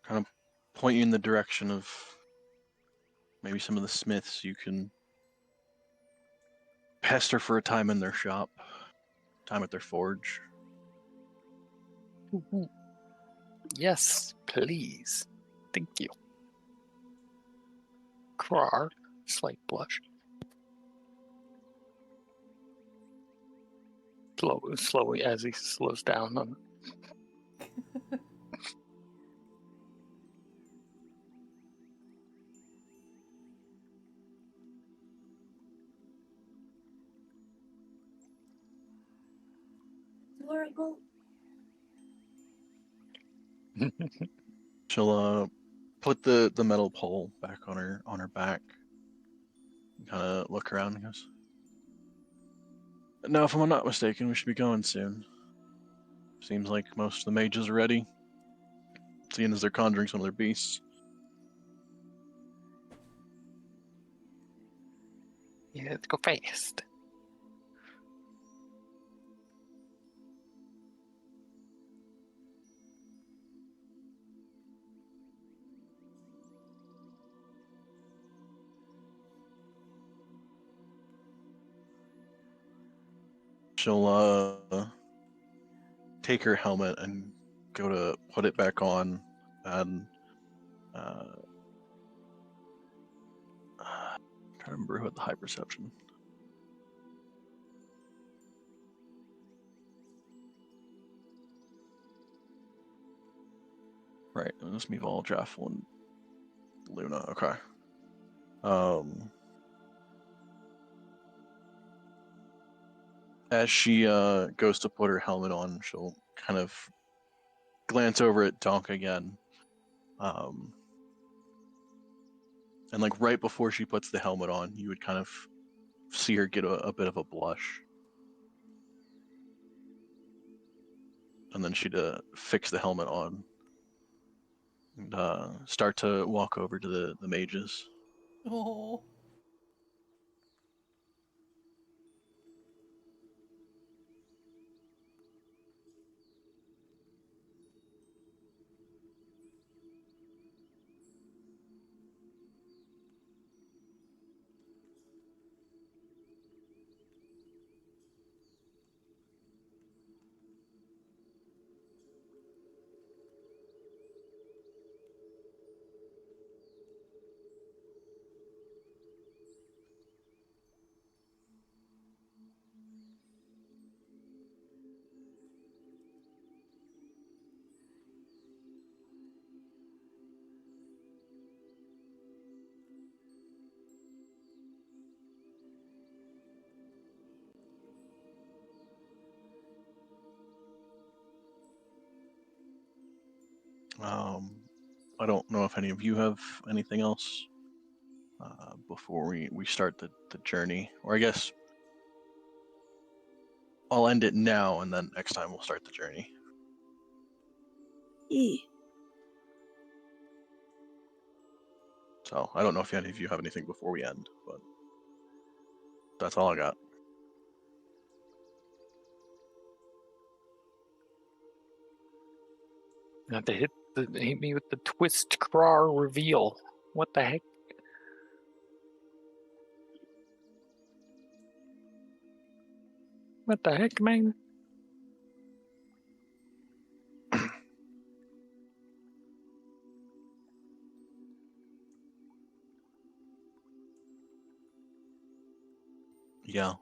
of point you in the direction of maybe some of the smiths you can pester for a time in their shop, time at their forge. Yes, please. Thank you. Krar, slight blush. Slowly as he slows down on Adorable. She'll put the metal pole back on her back. Kind of look around and goes, "Now, if I'm not mistaken, we should be going soon. Seems like most of the mages are ready, seeing as they're conjuring some of their beasts." Yeah, let's go fast. She'll take her helmet and go to put it back on, and trying to remember who had the high perception. Right, it was me, Vol, Jaffel, and Luna. Okay. As she goes to put her helmet on, she'll kind of glance over at Donk again. And like right before she puts the helmet on, you would kind of see her get a bit of a blush. And then she'd fix the helmet on and start to walk over to the mages. Oh. I don't know if any of you have anything else before we start the journey. Or I guess I'll end it now, and then next time we'll start the journey. So I don't know if any of you have anything before we end, but that's all I got. Now to hit me with the twist Krar reveal. What the heck? What the heck, man? Yeah.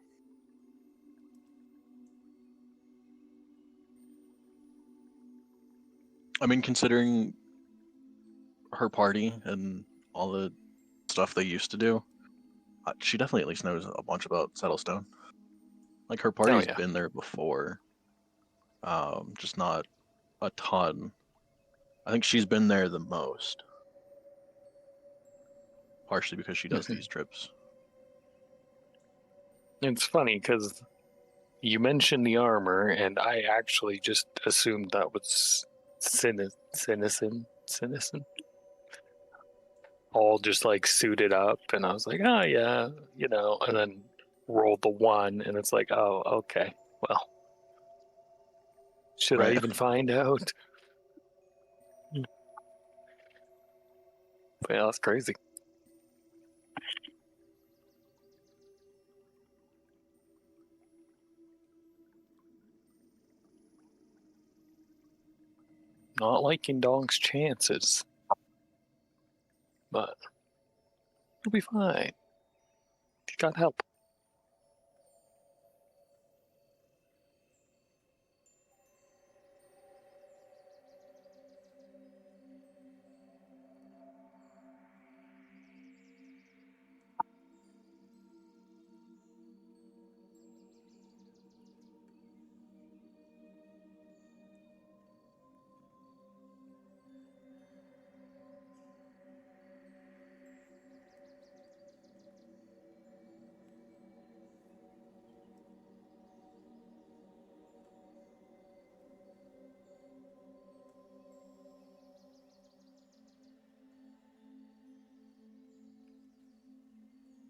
I mean, considering her party and all the stuff they used to do, she definitely at least knows a bunch about Settlestone. Like her party's yeah. been there before, just not a ton. I think she's been there the most, partially because she does these trips. It's funny because you mentioned the armor, and I actually just assumed that was Citizen. All just like suited up, and I was like, oh yeah, and then rolled the one, and it's like, oh, okay, well, should I Right. even find out? But yeah, that's crazy. Not liking Dong's chances. But he'll be fine. He got help.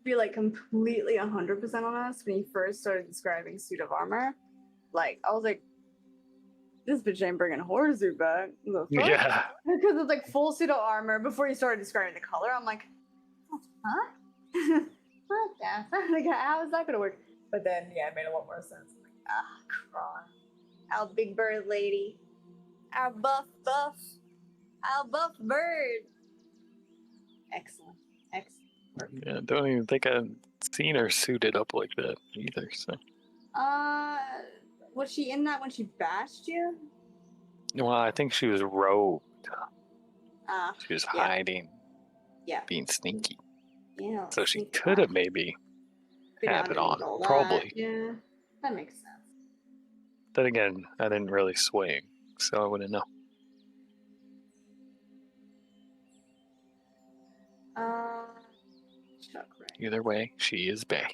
Be like completely 100% honest, when you first started describing suit of armor, like I was like, this bitch ain't bringing Horzu back. The fuck? Yeah. Because it's like full suit of armor before you started describing the color. I'm like, huh? What the? Like, how is that gonna work? But then, yeah, it made a lot more sense. I'm like, Kron, our big bird lady, our buff, our buff bird. Excellent. Yeah, don't even think I've seen her suited up like that either. So. Was she in that when she bashed you? Well, I think she was robed. She was Yeah. hiding, Yeah. being sneaky. Yeah. So she sneak could have attack. maybe Been have it on. underneath all that, Probably. Yeah, that makes sense. Then again, I didn't really swing, so I wouldn't know. Chuck Ray. Either way, she is bae.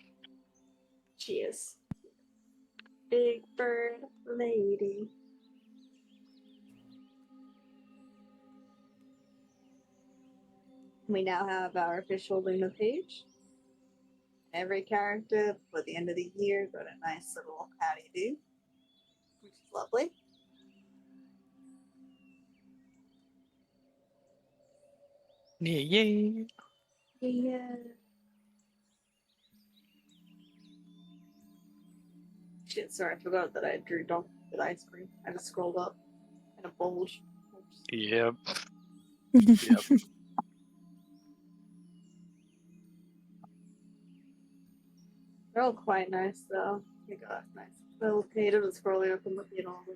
She is. Big bird lady. We now have our official Luna page. Every character for the end of the year got a nice little how do you do, which is lovely. Yeah. Yeah. Shit, sorry, I forgot that I drew dog with ice cream. I just scrolled up in a bulge. Yep. Yep. They're all quite nice though. They got nice little page. I'm just scrolling up and looking at all of them.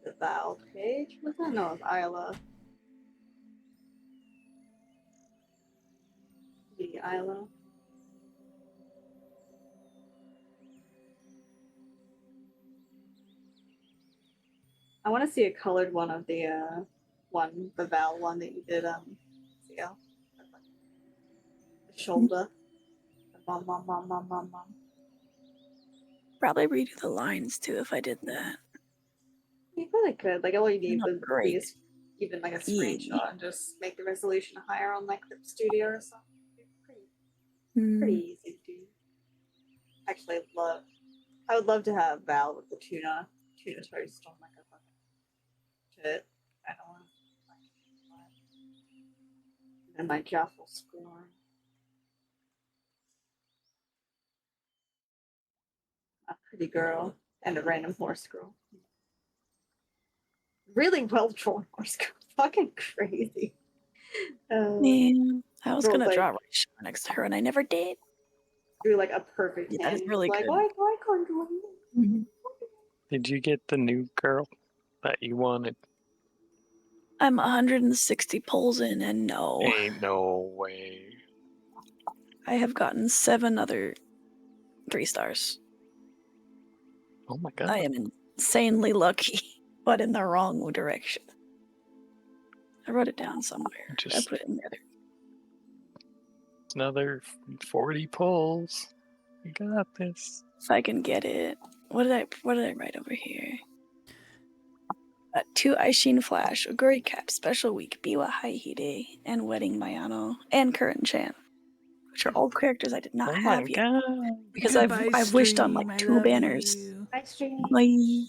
The Val page? What's that? No, it's Isla. The Isla. I want to see a colored one of the the Val one that you did. See, the shoulder. The mom. Probably redo the lines too if I did that. You probably could. Like all you need Not would great. be is even like a Yeah. screenshot and just make the resolution higher on like Clip Studio or something. Pretty easy to do. Actually, I would love to have Val with the tuna toast on like a fucking tit. I don't want to. And my Jaffle score. A pretty girl and a random horse girl. Really well drawn horse girl. Fucking crazy. Man, I was girl, gonna like- draw right next to her and I never did. Do like a perfect Yeah, that is hand. really like, good. why can't do it? Did you get the new girl that you wanted? I'm 160 pulls in and no. Ain't no way. I have gotten 7 other 3 stars. Oh my god. I am insanely lucky, but in the wrong direction. I wrote it down somewhere. I Just put it in there. another 40 pulls. You got this. If I can get it. What did I write over here? 2 Aishin Flash, Oguri Cap, Special Week, Biwa Haihide, and Wedding Mayano, and Current Chan. Which are all characters I did not Oh my have yet. god. Because Goodbye, I've wished on like stream. I 2 love banners. you. Bye, stream. Bye.